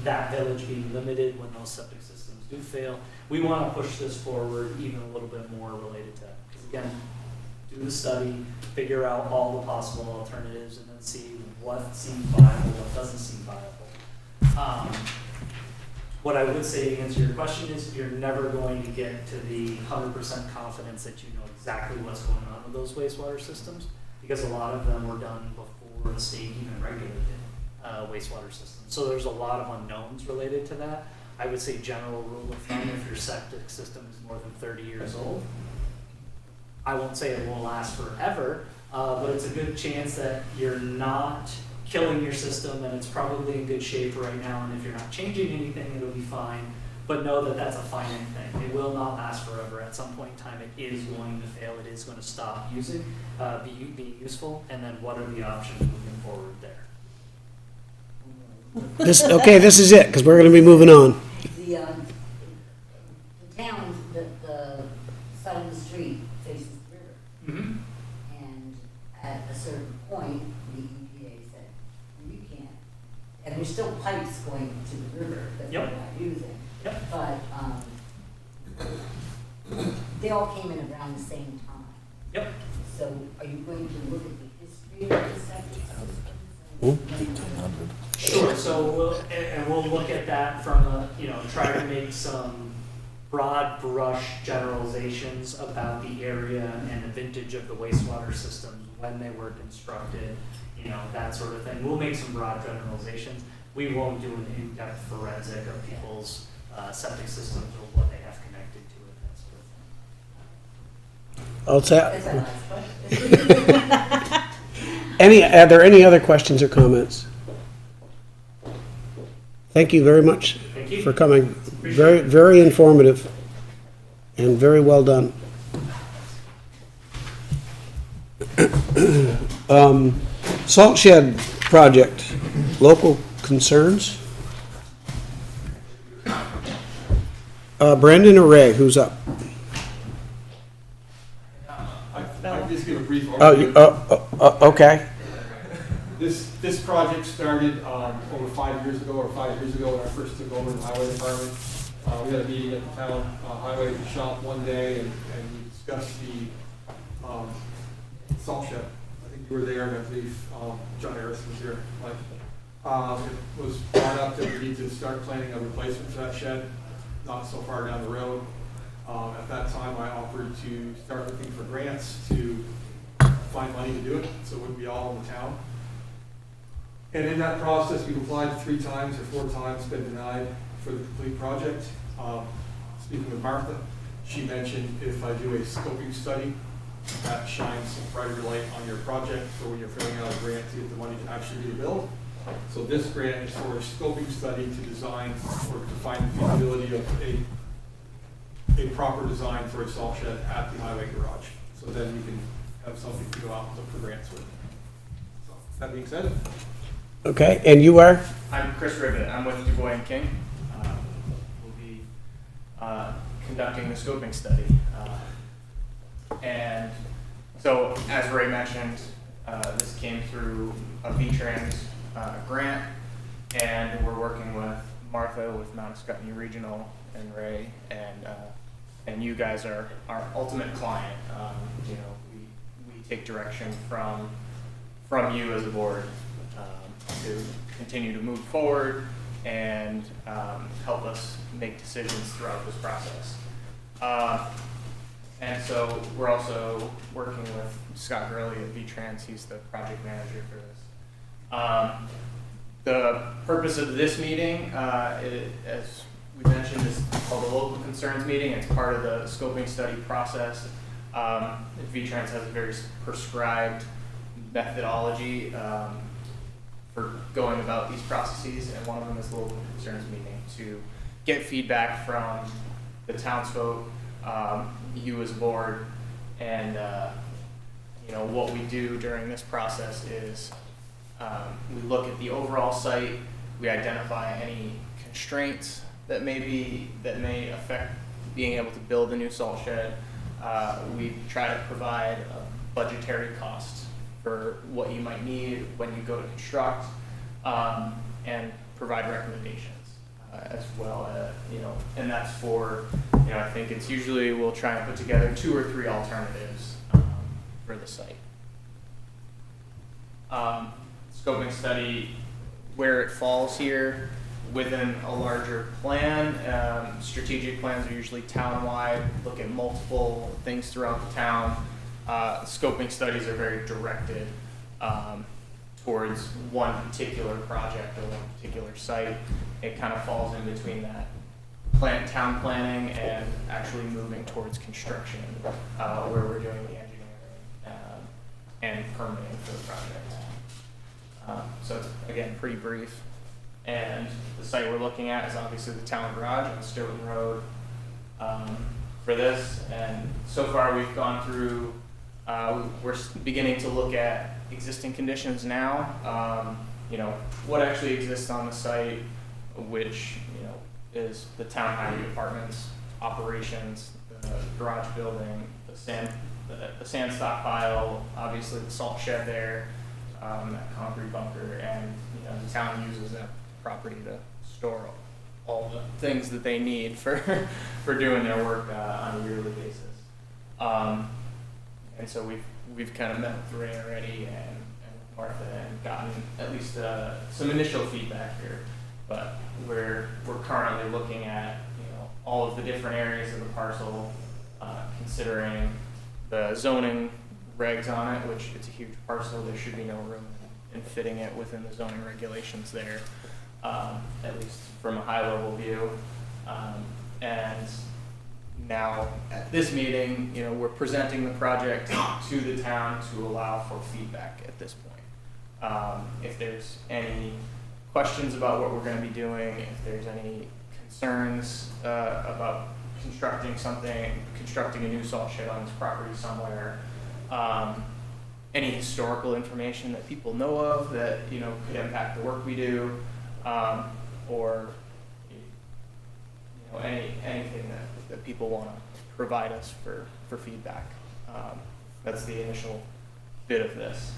that village being limited when those septic systems do fail. We want to push this forward even a little bit more related to that. Because again, do the study, figure out all the possible alternatives, and then see what seems viable, what doesn't seem viable. What I would say to answer your question is you're never going to get to the 100% confidence that you know exactly what's going on with those wastewater systems, because a lot of them were done before the state even regulated wastewater systems. So there's a lot of unknowns related to that. I would say general rule of thumb, if your septic system is more than 30 years old, I won't say it will last forever, but it's a good chance that you're not killing your system and it's probably in good shape right now, and if you're not changing anything, it'll be fine. But know that that's a finite thing. It will not last forever. At some point in time, it is going to fail. It is going to stop being useful. And then what are the options moving forward there? This is it, because we're going to be moving on. The town, the side of the street faces the river. And at a certain point, the EPA said, you can't, and there's still pipes going to the river that we're Yep. not using. Yep. But they all came in around the same time. Yep. So are you going to look at the history of the septic systems? Sure. So we'll look at that from try to make some broad brush generalizations about the area and the vintage of the wastewater systems, when they were constructed, that sort of thing. We'll make some broad generalizations. We won't do an in-depth forensic of people's septic systems or what they have connected to it, that sort of thing. That's my last question. Are there any other questions or comments? Thank you very much. Thank Thank you. for coming. Very, very informative and very well done. Salt shed project, local concerns? Brandon or Ray, who's up? I can just give a brief Oh, overview. okay. This project started over 5 years ago, when I first took over the highway department. We had a meeting at the town highway shop one day, and we discussed the salt shed. I think you were there, and I believe John Harris was here. It was brought up that we need to start planning a replacement for that shed, not so far down the road. At that time, I offered to start looking for grants to find money to do it, so it wouldn't be all in the town. And in that process, we've applied 3 times or 4 times, been denied for the complete project. Speaking with Martha, she mentioned if I do a scoping study, that shines some brighter light on your project for when you're filling out a grant to get the money to actually do the build. So this grant is for a scoping study to design or to find the feasibility of a proper design for a salt shed at the highway garage. So then we can have something to go out and look for grants with. So that being said. Okay, and you are? I'm Chris Ribbett. I'm with DuBois and King. We'll be conducting the scoping study. And so, as Ray mentioned, this came through a VTrans grant, and we're working with Martha with Mount Scottney Regional and Ray, and you guys are our ultimate client. You know, we take direction from you as a board to continue to move forward and help us make decisions throughout this process. And so we're also working with Scott Gurley at VTrans. He's the project manager for this. The purpose of this meeting, as we mentioned, is called the local concerns meeting. It's part of the scoping study process. VTrans has a very prescribed methodology for going about these processes, and one of them is the local concerns meeting to get feedback from the townsfolk, you as a board, and you know, what we do during this process is we look at the overall site, we identify any constraints that may affect being able to build a new salt shed. We try to provide a budgetary cost for what you might need when you go to construct, and provide recommendations as well. You know, and that's for, you know, I think it's usually we'll try and put together 2 or 3 alternatives for the site. Scoping study, where it falls here within a larger plan. Strategic plans are usually town-wide, look at multiple things throughout the town. Scoping studies are very directed towards one particular project or one particular site. It kind of falls in between that town planning and actually moving towards construction, where we're doing the engineering and permitting for the project. So it's, again, pretty brief. And the site we're looking at is obviously the town garage on Stoughton Road for this. And so far we've gone through, we're beginning to look at existing conditions now. You know, what actually exists on the site, which, you know, is the town highway department's operations, the garage building, the sand stockpile, obviously the salt shed there, that concrete bunker, and, you know, the town uses that property to store all the things that they need for for doing their work on a yearly basis. And so we've kind of met with Ray already and Martha and gotten at least some initial feedback here. But we're currently looking at, you know, all of the different areas of the parcel, considering the zoning regs on it, which it's a huge parcel. There should be no room in fitting it within the zoning regulations there, at least from a high level view. And now at this meeting, you know, we're presenting the project to the town to allow for feedback at this point. If there's any questions about what we're going to be doing, if there's any concerns about constructing a new salt shed on his property somewhere. Any historical information that people know of that, you know, could impact the work we do, or, you know, anything that people want to provide us for feedback. That's the initial bit of this.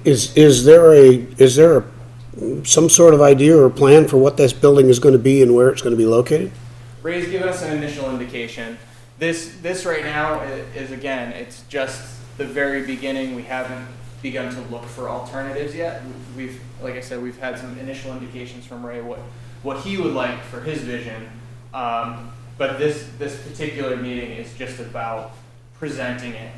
Is there some sort of idea or plan for what this building is going to be and where it's going to be located? Ray's given us an initial indication. This right now is again, it's just the very beginning. We haven't begun to look for alternatives yet. We've, like I said, we've had some initial indications from Ray what he would like for his vision. But this particular meeting is just about presenting it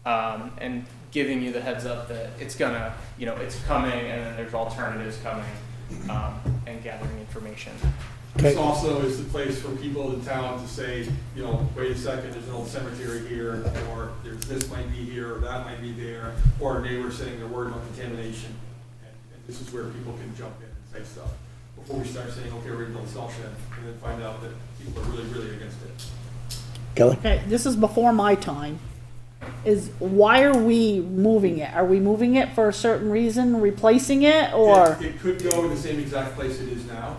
and giving you the heads up that it's gonna, you know, it's coming, and then there's alternatives coming, and gathering information. This also is the place for people in town to say, you know, wait a second, there's an old cemetery here, or there's this might be here, or that might be there, or a neighbor saying they're worried about contamination. And this is where people can jump in and say stuff before we start saying, okay, we're gonna build a salt shed, and then find out that people are really, really against it. Kelly? Okay, this is before my time. Why are we moving it? Are we moving it for a certain reason, replacing it, or? It could go in the same exact place it is now.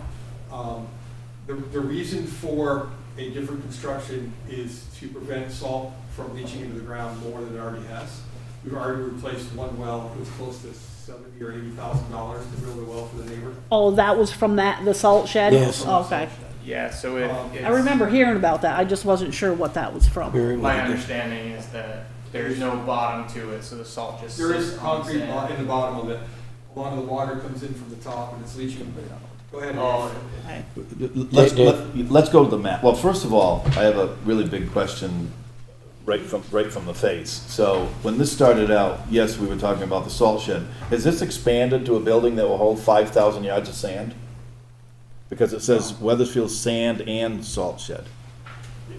The reason for a different construction is to prevent salt from leaching into the ground more than it already has. We've already replaced one well. It was close to $70,000 or $80,000 to drill the well for the neighbor. Oh, that was from the salt shed? Yes. Okay. Yeah, so I remember hearing about that. I just wasn't sure what that was from. My understanding is that there's no bottom to it, so the salt just There sits is on concrete sand. in the bottom of it. A lot of the water comes in from the top and it's leaching. Go ahead. Oh, Let's go to the map. Well, first of all, I have a really big question right from the face. So when this started out, yes, we were talking about the salt shed. Has this expanded to a building that will hold 5,000 yards of sand? Because it says Weathersfield Sand and Salt Shed.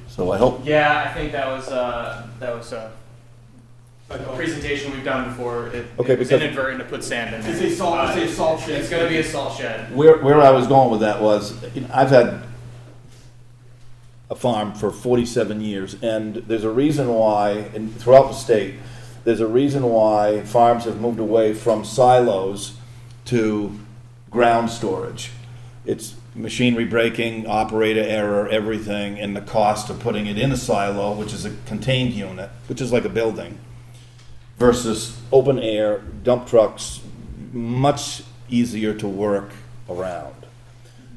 So I hope. yeah, I think that was a presentation we've done before. It was because inadvertent to put sand in there. It's a salt shed. It's going to be a salt shed. Where I was going with that was, I've had a farm for 47 years, and there's a reason why, and throughout the state, there's a reason why farms have moved away from silos to ground storage. It's machinery breaking, operator error, everything, and the cost of putting it in a silo, which is a contained unit, which is like a building, versus open air, dump trucks, much easier to work around.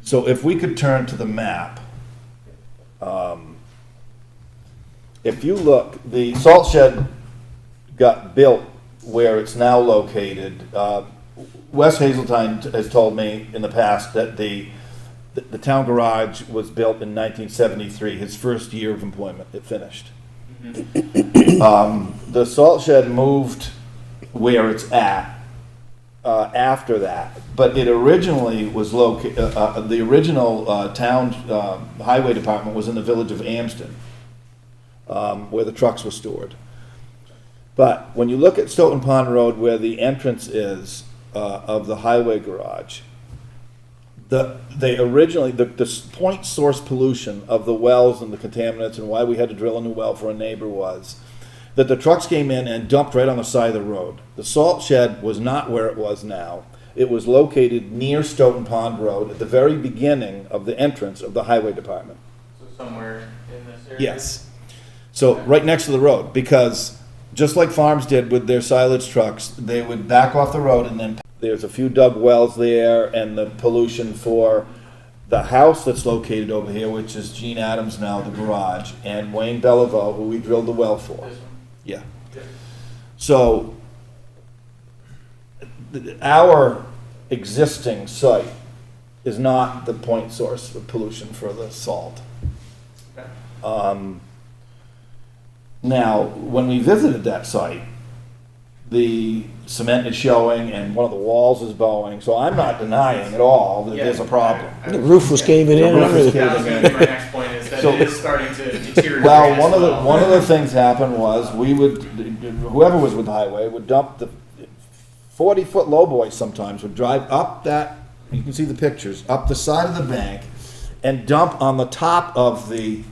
So if we could turn to the map, if you look, the salt shed got built where it's now located. Wes Hazeltine has told me in the past that the town garage was built in 1973, his first year of employment, it finished. The salt shed moved where it's at after that, but it originally was located, the original town highway department was in the village of Amsden, where the trucks were stored. But when you look at Stoughton Pond Road, where the entrance is of the highway garage, the point source pollution of the wells and the contaminants, and why we had to drill a new well for a neighbor, was that the trucks came in and dumped right on the side of the road. The salt shed was not where it was now. It was located near Stoughton Pond Road at the very beginning of the entrance of the highway department. So somewhere in this area? Yes. So right next to the road, because just like farms did with their silage trucks, they would back off the road, and then there's a few dug wells there, and the pollution for the house that's located over here, which is Gene Adams now, the garage, and Wayne Bellevaux, who we drilled the well for. This one? Yeah. So our existing site is not the point source of pollution for the salt. Okay. Now, when we visited that site, the cement is showing and one of the walls is bowing, so I'm not denying at all that there's a problem. The roof was caving in. The roof was That was caving going to in. be my next point, is that So- it is starting to deteriorate. Well, as one of the things happened was whoever was with the highway would dump the 40-foot lowboys sometimes would drive up that you can see the pictures, up the side of the bank and dump on the top of the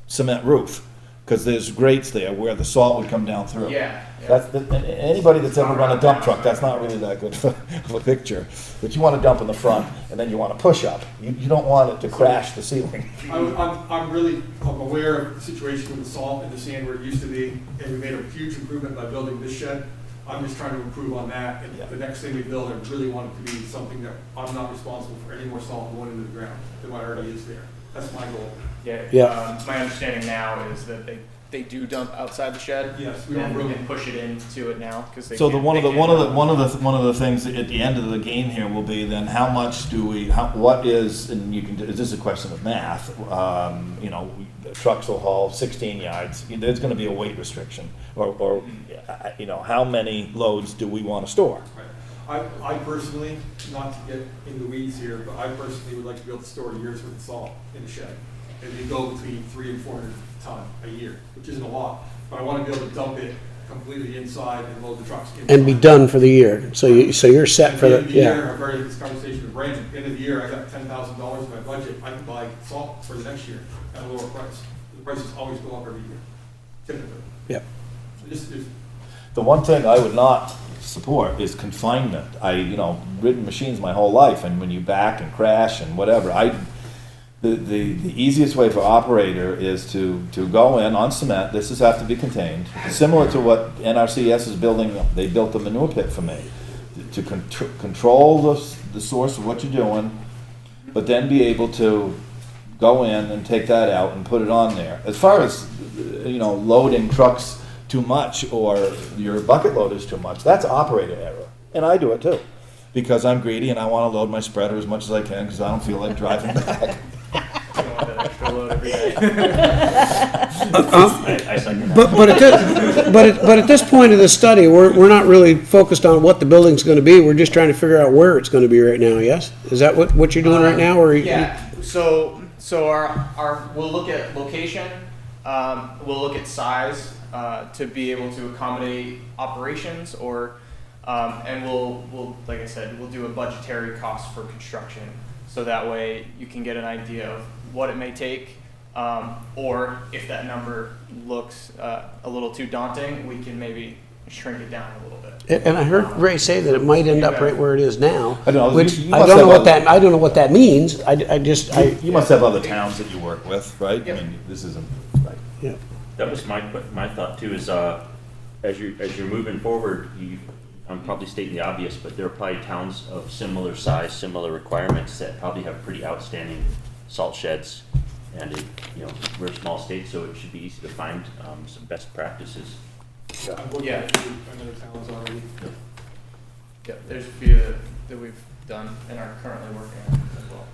cement roof, because there's grates there where the salt would come down through. Yeah. Anybody that's ever run a dump truck, that's not really that good of a picture. But you want to dump in the front, and then you want to push up. You don't want it to crash the ceiling. I'm aware of the situation with the salt and the sand where it used to be, and we made a huge improvement by building this shed. I'm just trying to improve on that, and the next thing we build, I really want it to be something that I'm not responsible for any more salt going into the ground than what already is there. That's my goal. Yeah. My understanding now is that they do dump outside the shed. Yes, we and, don't really and push it into it now because they. So can't- one they of the things at the end of the game here will be then how much do we, what is, and you can, this is a question of math, you know, trucks will haul 16 yards, there's gonna be a weight restriction, or you know, how many loads do we wanna store? I personally, not to get in the weeds here, but I personally would like to be able to store a year's worth of salt in the shed. And we go between 300 and 400 ton a year, which isn't a lot, but I want to be able to dump it completely inside and load the trucks inside. And be done for the year, so you're set for At the the, end of the year, yeah. I've already had this conversation with Brandon, at the end of the year, I got $10,000 in my budget, I can buy salt for the next year at a lower price. The prices always go up every year, typically. Yep. The one thing I would not support is confinement. Ridden machines my whole life, and when you back and crash and whatever, the easiest way for operator is to go in on cement. This has have to be contained, similar to what NRCS is building. They built the manure pit for me to control the source of what you're doing, but then be able to go in and take that out and put it on there. As far as loading trucks too much or your bucket load is too much, that's operator error, and I do it too, because I'm greedy and I want to load my spreader as much as I can because I don't feel like driving back. I second that. But at this point of the study, we're not really focused on what the building's gonna be, we're just trying to figure out where it's gonna be right now, yes? Is that what you're doing right now, or? Yeah. So our we'll look at location. We'll look at size to be able to accommodate operations, or and we'll like I said, we'll do a budgetary cost for construction, so that way you can get an idea of what it may take, or if that number looks a little too daunting, we can maybe shrink it down a little bit. And I heard Ray say that it might end up right where it is now. I know, Which you I must don't know have what that, I don't know what that means, You must have other towns that you work with, right? Yep. I mean, this isn't, right? Yeah. That was my thought too, is as you're moving forward, I'm probably stating the obvious, but there are probably towns of similar size, similar requirements that probably have pretty outstanding salt sheds. And we're a small state, so it should be easy to find some best practices. I've looked Yeah. at a few other towns already. Yeah, there's a few that we've done and are currently working on as well.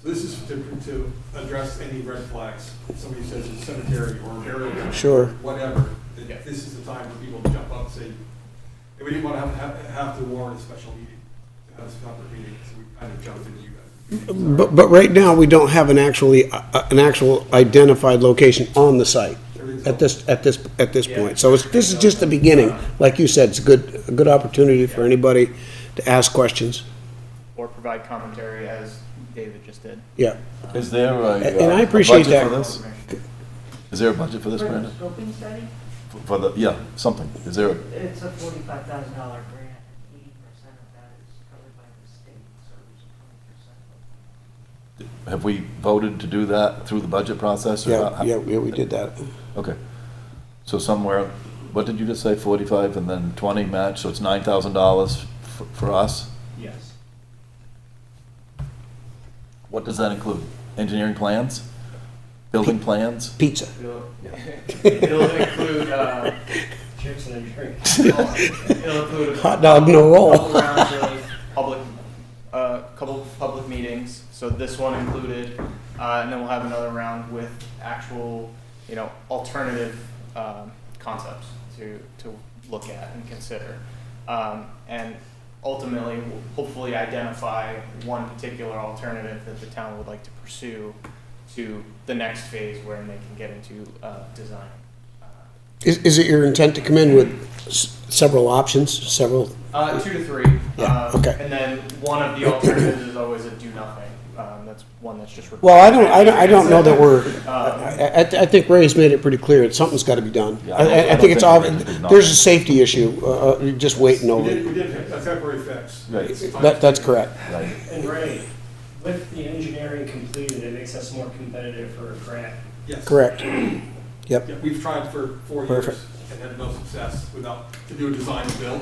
So this is to address any red flags. Somebody says it's a cemetery or a burial ground. Sure. Whatever. Yeah. This is the time for people to jump up and say, and we didn't want to have to warn a special meeting, to have a separate meeting, so we kind of jumped into you guys. But right now, we don't have an actual identified location on the site at this point. So this is just the beginning. Like you said, it's a good opportunity for anybody to ask questions. Or provide commentary, as David just did. Yeah. Is there And I appreciate budget that. for this? Is there a budget for this, For the Brandon? scoping study, Something. Is there? it's a $45,000 grant, and 80% of that is covered by the state, so there's 20%. Have we voted to do that through the budget process? Or Yeah, we did that. Okay. So somewhere, what did you just say, 45 and then 20 match, so it's $9,000 for us? Yes. What does that include? Engineering plans? Building plans? Pizza. It'll include chips and a drink. It'll include Hot dog, no roll. couple rounds of couple public meetings. So this one included, and then we'll have another round with actual, alternative concepts to look at and consider, and ultimately, we'll hopefully identify one particular alternative that the town would like to pursue to the next phase, where they can get into design Is it your intent to come in with several options, several? 2 to 3. Yeah, okay. And then one of the alternatives is always a do nothing. That's one that's just. Well, I don't know that we're, I think Ray's made it pretty clear that something's gotta be done. Yeah, I don't think it's think obvious, we can do there's a safety issue, just waiting We over. did a temporary fix. Right. That's correct. Right. And Ray, with the engineering completed, it makes us more competitive for a grant. Yes. Correct. Yep, Yeah, we've tried for 4 years Perfect. and had no success to do a design and build.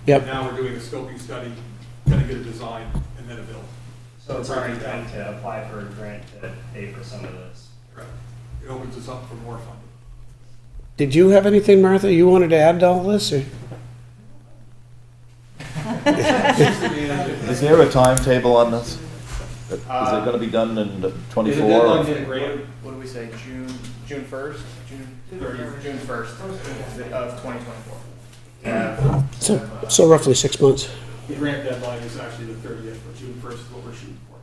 Yep. Now we're doing a scoping study, gonna get a design and then a build. So it's our intent to apply for a grant to pay for some of this. Correct. It opens us up for more funding. Did you have anything, Martha, you wanted to add to all this, or? Is there a timetable on this? Is it gonna be done in The 24? deadline for the grant, What do we say, June 1st? June 1st of 2024. So roughly 6 months. the grant deadline is actually the 30th, but June 1st is what we're shooting for.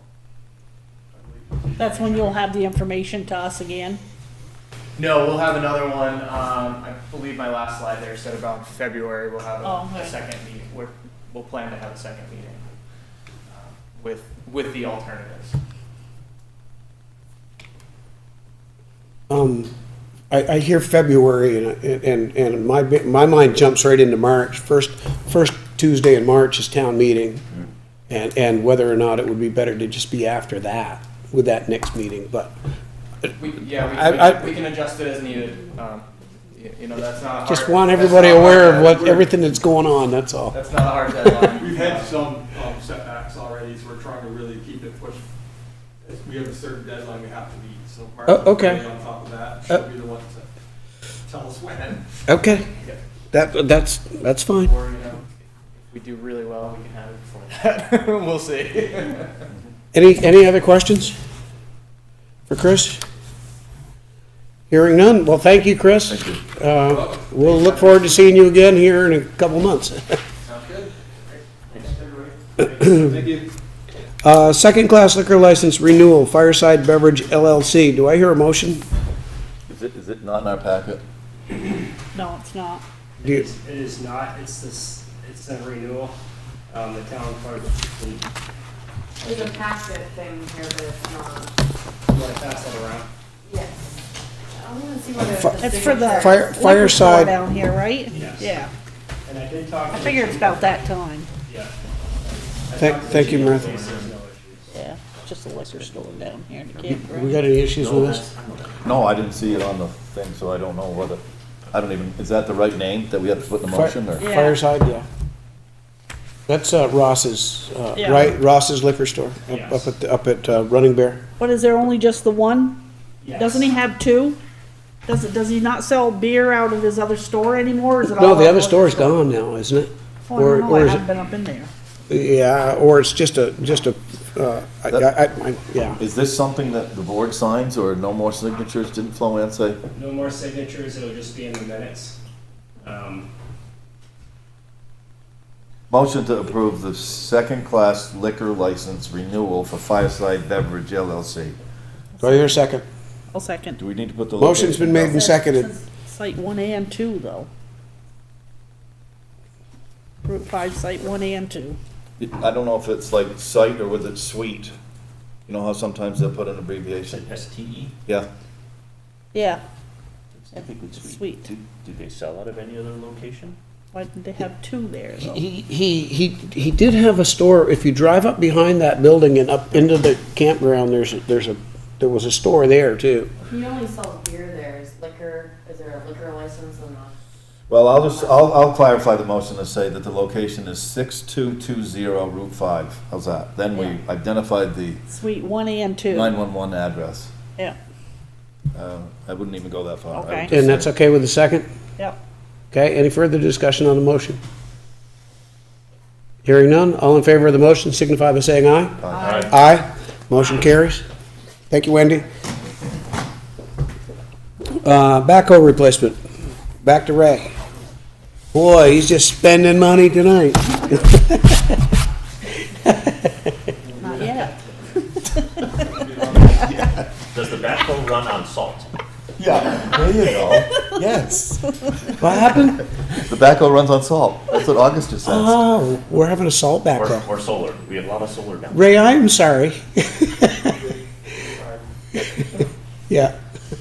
I believe. That's when you'll have the information to us again. No, we'll have another one. I believe my last slide there said about February we'll have Oh, okay. a second meeting. We'll plan to have a second meeting with the alternatives. I hear February and my mind jumps right into March. First Tuesday in March is town meeting. And whether or not it would be better to just be after that, with that next meeting, but. We can adjust it as needed. That's not a hard. Just want everybody aware of everything that's going on, that's all. That's not a hard deadline. We've had some setbacks already, so we're trying to really keep it pushed. We have a certain deadline we have to meet, so Martha's okay. really on top of that. She'll be the one to tell us when. Okay, that's fine. Or, if we do really well, we can have it before that. We'll see. Any other questions for Chris? Hearing none, well, thank you, Chris. Thank you. We'll look forward to seeing you again here in a couple months. Sounds good? Thank you. Second-class liquor license renewal, Fireside Beverage LLC. Do I hear a motion? Is it not in our packet? No, it's not. Do you- It is not, it's a renewal. The town clerk, you There's a packet thing here, but it's not. want to pass that around? Yes. I want to see what It's for the Fire- liquor store Fireside- down here, right? Yes. Yeah. And I did talk. I to- figured it's about that time. Yeah. Thank you, Martha. There's no issues. Yeah, just a liquor store down here in the We campground. got any issues with this? No, I didn't see it on the thing, so I don't know whether, is that the right name that we have to put in the motion, or? Yeah. Fireside, yeah. That's Ross's, Yeah. right? Ross's Liquor Store Yes. up at Running Bear. What, is there only just the one? Yes. Doesn't he have two? Does he not sell beer out of his other store anymore, or is it all? No, the out other of store's gone now, isn't it? Oh, I don't know, I is haven't it? been up in there. Yeah, or it's just a, yeah. Is this something that the board signs, or no more signatures, didn't Flo Ann say? No more signatures, it'll just be in the minutes. Motion to approve the second-class liquor license renewal for Fireside Beverage LLC. Do I hear a second? I'll second. Do we need to put the Motion's been made location and seconded. Site 1 and 2, though. Route 5, Site 1 and 2. down? I don't know if it's like site or was it suite. You know how sometimes they'll put an abbreviation? STE? Yeah. Yeah, It's typically sweet. sweet. Do they sell out of any other location? Why didn't they have two there, though? He did have a store, if you drive up behind that building and up into the campground, there was a store there too. He only sells beer there. Is there a liquor license and a? Well, I'll clarify the motion to say that the location is 6220 Route 5. How's that? Then we Yeah. identified the Suite 1 and 2. 911 address. Yeah, I wouldn't even go that far. I would Okay. just And say- that's okay with the second? yep. Okay, any further discussion on the motion? Hearing none, all in favor of the motion signify by saying aye. Aye. Aye, motion carries. Thank you, Wendy. Backhoe replacement, back to Ray. Boy, he's just spending money tonight. Not yet. Does the backhoe run on salt? Yeah, there you go. Yes. What happened? The backhoe runs on salt. That's what August just said. Oh, we're having a salt backhoe. Or solar. We have a lot of solar down there. Ray, I'm sorry. Yeah,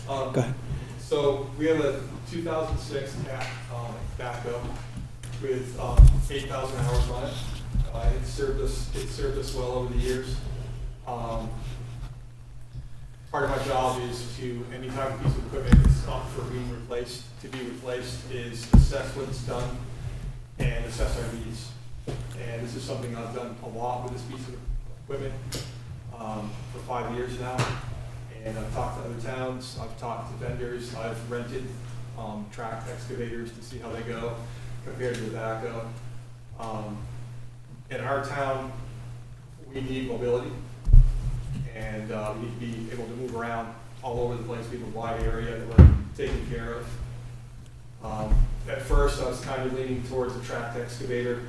Um, go ahead. So we have a 2006 Cat backhoe with 8,000 hours on it. It served us well over the years. Part of my job is to, anytime a piece of equipment is up for being replaced, is assess what it's done and assess our needs. And this is something I've done a lot with this piece of equipment for 5 years now. And I've talked to other towns, I've talked to vendors, I've rented tracked excavators to see how they go compared to the backhoe. In our town, we need mobility, and we need to be able to move around all over the place. We have a wide area that we're taking care of. At first, I was kind of leaning towards a tracked excavator,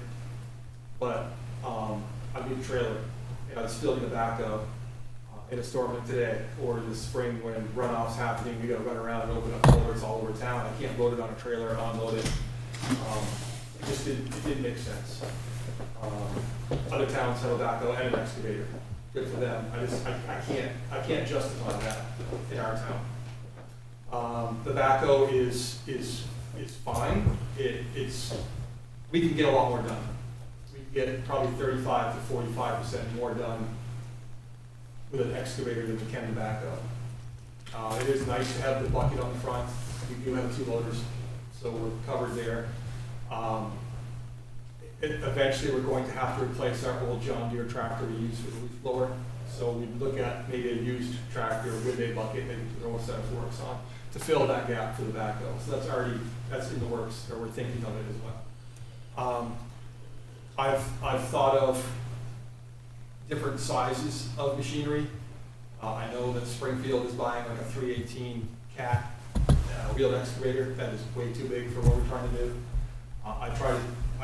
but I need a trailer, and I'd still need a backhoe in a storm like today, or this spring when runoff's happening. We gotta run around and open up culverts all over town. I can't load it on a trailer and unload it. It didn't make sense. Other towns have a backhoe and an excavator. Good for them. I can't justify that in our town. The backhoe is fine. We can get a lot more done. We can get probably 35 to 45% more done with an excavator than we can the backhoe. It is nice to have the bucket on the front. We do have 2 loaders, so we're covered there. Eventually, we're going to have to replace our old John Deere tractor we use for the leaf blower. So we look at maybe a used tractor with a bucket that we can throw a set of forks on to fill that gap for the backhoe. So that's in the works, or we're thinking of it as well. I've thought of different sizes of machinery. I know that Springfield is buying like a 318 Cat wheeled excavator. That is way too big for what we're trying to do. I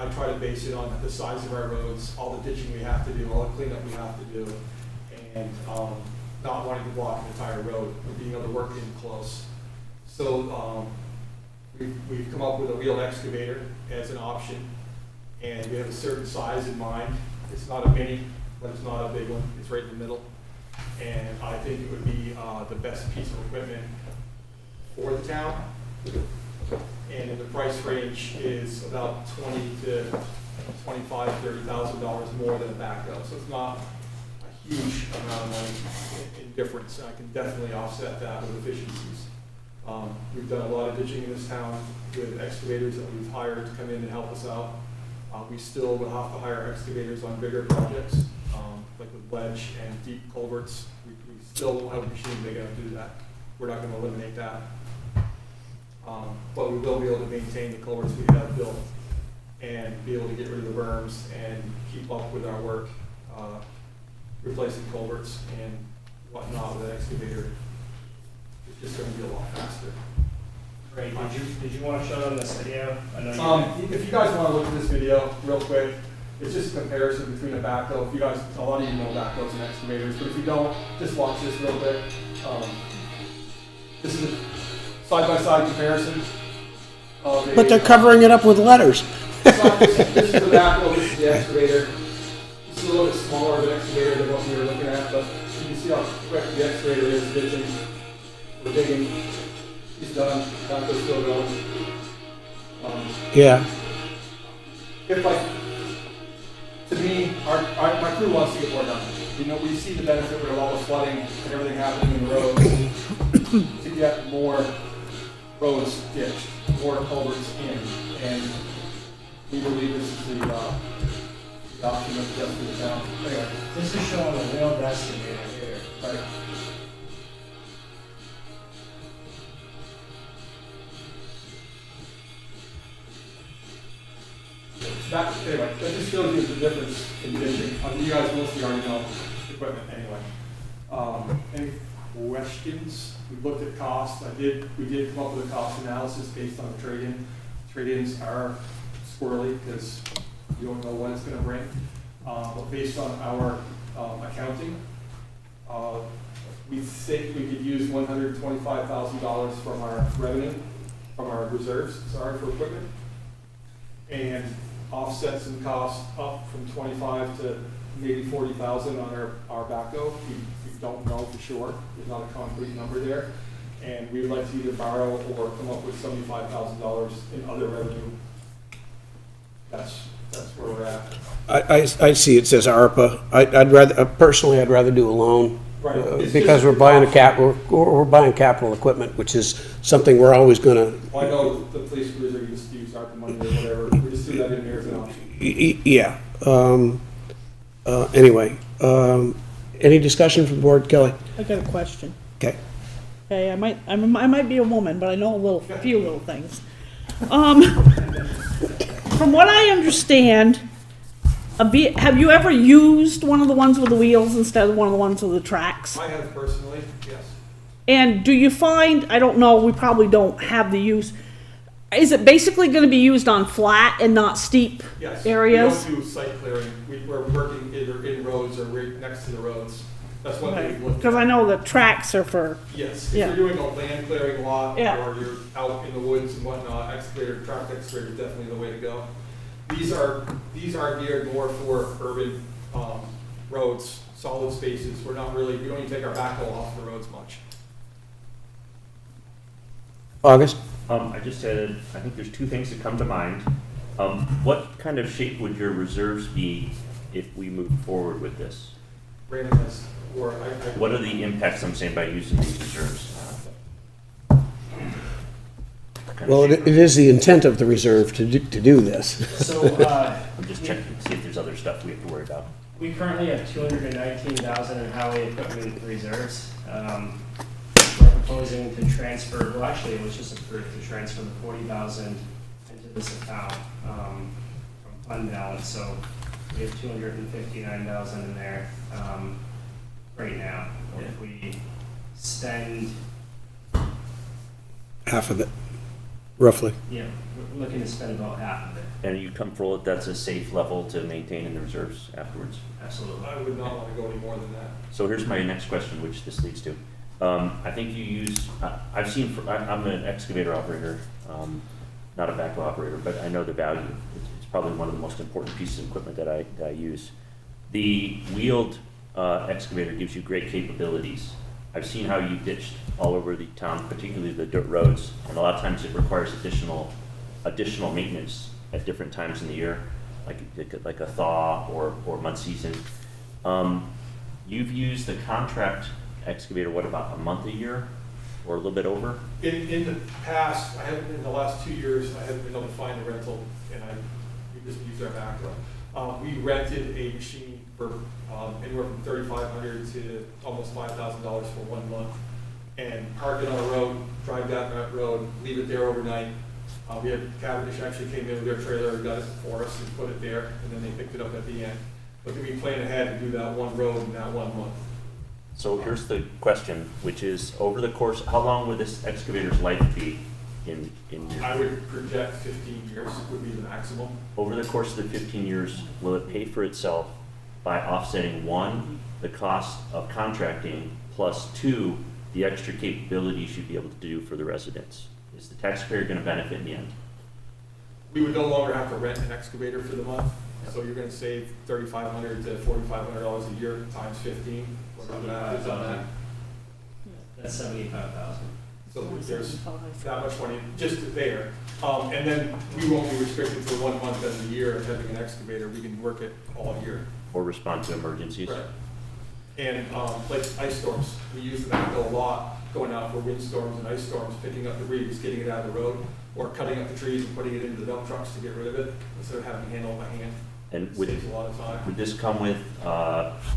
try to base it on the size of our roads, all the ditching we have to do, all the cleanup we have to do, and not wanting to block an entire road, but being able to work in close. So we've come up with a wheeled excavator as an option, and we have a certain size in mind. It's not a mini, but it's not a big one. It's right in the middle. And I think it would be the best piece of equipment for the town. And in the price range is about $20,000 to $25,000, $30,000 more than a backhoe. So it's not a huge amount of money in difference. I can definitely offset that with efficiencies. We've done a lot of ditching in this town with excavators that we've hired to come in and help us out. We still will have to hire excavators on bigger projects, like with ledge and deep culverts. We still won't have a machine big enough to do that. We're not going to eliminate that. But we will be able to maintain the culverts we have built and be able to get rid of the berms and keep up with our work, replacing culverts and whatnot with an excavator. It's just going to be a lot faster. Great. Did you want to show them this video? I know If you guys want to look at this video real quick, it's just a comparison between a backhoe. If you guys, a lot of you know backhoes and excavators, but if you don't, just watch this real quick. This is a side-by-side comparison. But they're covering it up with letters. This is the backhoe, this is the excavator. This is a little bit smaller of an excavator than what we were looking at, but you can see how quick the excavator is ditching. We're digging. He's done. Backhoe's still going. Yeah. To me, my crew wants to get more done. You know, we see the benefit with all the flooding and everything happening in the roads to get more roads ditched, more culverts in, and we believe this is the option that's best for the town. Anyway, this is showing a real excavator here. right. Anyway, that just shows you the difference in ditching. You guys mostly already know equipment anyway. Any questions? We looked at costs. We did come up with a cost analysis based on the trade-in. Trade-ins are squirrely because you don't know what it's going to bring. But based on our accounting, we think we could use $125,000 from our revenue, from our reserves, sorry, for equipment, and offset some costs up from 25 to maybe 40,000 on our backhoe. We don't know for sure. There's not a concrete number there. And we would like to either borrow or come up with $75,000 in other revenue. That's where we're at. I see it says ARPA. I'd rather, personally, I'd rather do a loan. Right. It's Because just- we're buying we're buying capital equipment, which is something we're always gonna, Well, I know the police cruiser used to use ARPA money or whatever. We just threw that in there as an option. yeah. Anyway, any discussion from the board, Kelly? I got a question. Okay. Okay, I might be a woman, but I know a few little things. From what I understand, have you ever used one of the ones with the wheels instead of one of the ones with the tracks? I have personally, yes. And do you find, I don't know, we probably don't have the use, is it basically gonna be used on flat and not steep Yes. areas? We don't do site clearing. We're working either in roads or right next to the roads. That's one thing we've looked at. Because I know the tracks are for, Yes, if Yeah. you're doing a land clearing lot, Yeah. or you're out in the woods and whatnot, track excavator is definitely the way to go. These are geared more for urban, roads, solid spaces. We don't even take our backhoe off the roads much. August? I just said, I think there's two things that come to mind. What kind of shape would your reserves be if we move forward with this? Brandon has, or What are the impacts, I'm saying, by using these reserves? Kind of Well, shape. it is the intent of the reserve to do this. So, I'm just checking to see if there's other stuff we have to worry about. we currently have 219,000 in highway equipment reserves. We're proposing to transfer, well, actually, it was just approved to transfer the 40,000 into this account, from fund balance, so we have 259,000 in there, right now. If we spend, Half of it, roughly. yeah, we're looking to spend about half of it, And are you comfortable that that's a safe level to maintain in the reserves afterwards? absolutely. I would not want to go any more than that. So here's my next question, which this leads to. I think you use, I've seen, I'm an excavator operator, not a backhoe operator, but I know the value. It's probably one of the most important pieces of equipment that I use. The wheeled excavator gives you great capabilities. I've seen how you ditched all over the town, particularly the dirt roads, and a lot of times it requires additional maintenance at different times in the year, like a thaw or mud season. You've used the contract excavator, what, about a month a year or a little bit over? In the past, in the last 2 years, I haven't been able to find a rental, and we just used our backhoe. We rented a machine for anywhere from $3,500 to almost $5,000 for 1 month, and park it on a road, drive down that road, leave it there overnight. We had Cavendish actually came in with their trailer and got it for us and put it there, and then they picked it up at the end. But then we planned ahead to do that one road in that 1 month. So here's the question, which is, over the course, how long would this excavator's life be in your? I would project 15 years would be the maximum. Over the course of the 15 years, will it pay for itself by offsetting, one, the cost of contracting, plus two, the extra capabilities you'd be able to do for the residents? Is the taxpayer going to benefit in the end? We would no longer have to rent an excavator for the month, so you're gonna save $3,500 to $4,500 a year times 15, whatever that is on that. That's 75,000. So there's that much money just there. And then we won't be restricted to 1 month of the year of having an excavator. We can work it all year. Or respond to emergencies? Right. And like ice storms, we use the backhoe a lot, going out for windstorms and ice storms, picking up debris, just getting it out of the road, or cutting up the trees and putting it into the dump trucks to get rid of it, instead of having to handle it by hand. And Saves a lot of time. would this come with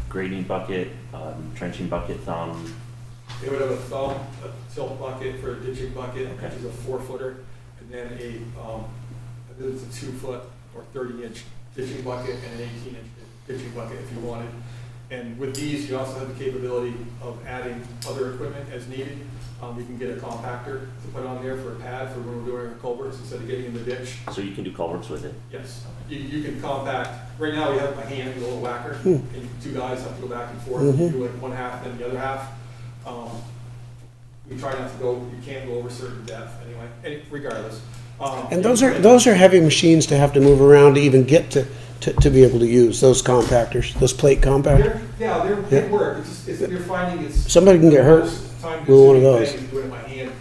grading bucket, trenching bucket, thumb? They would have a thumb, a tilt bucket for a ditching bucket, Okay. which is a 4-footer, and then I believe it's a 2-foot or 30-inch ditching bucket and an 18-inch ditching bucket if you wanted. And with these, you also have the capability of adding other equipment as needed. We can get a compactor to put on there for a pad for when we're doing our culverts instead of getting in the ditch. So you can do culverts with it? Yes, you can compact. Right now, we have a hand, a little whacker, and 2 guys have to go back and forth. You do it one half, then the other half. We try not to go, you can't go over certain depth anyway, regardless. And those are heavy machines to have to move around to even get to be able to use those compactors, those plate compactors. They work, it's just, you're finding it's. Somebody can get hurt with one of those. Doing it by hand.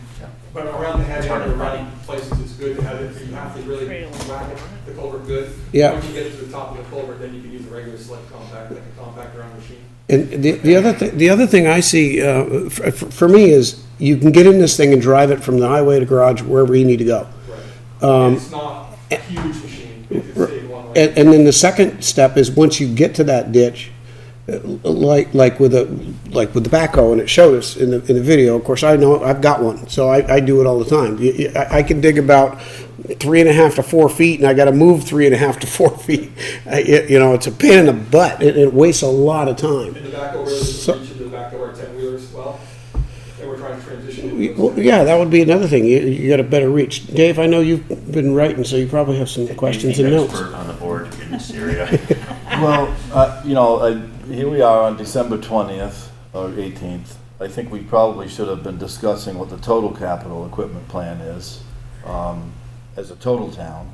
But around the head end, around places, it's good to have it, you have to really whack it, the culvert good. Yeah. Once you get to the top of the culvert, then you can use a regular select compact, like a compactor on a machine. And the other thing I see, for me is you can get in this thing and drive it from the highway to garage, wherever you need to go. Right. It's not a huge machine, it can stay one way. And then the second step is once you get to that ditch, like with the backhoe, and it showed us in the video. Of course, I know I've got one, so I do it all the time. I can dig about 3.5 to 4 feet, and I got to move 3.5 to 4 feet. It's a pain in the butt. It wastes a lot of time. And the backhoe really doesn't reach into the back of our 10-wheelers as well, and we're trying to transition. Well, yeah, that would be another thing. You got a better reach. Dave, I know you've been writing, so you probably have some questions and notes. Expert on the board in this area. Well, here we are on December 20th or 18th. I think we probably should have been discussing what the total capital equipment plan is as a total town,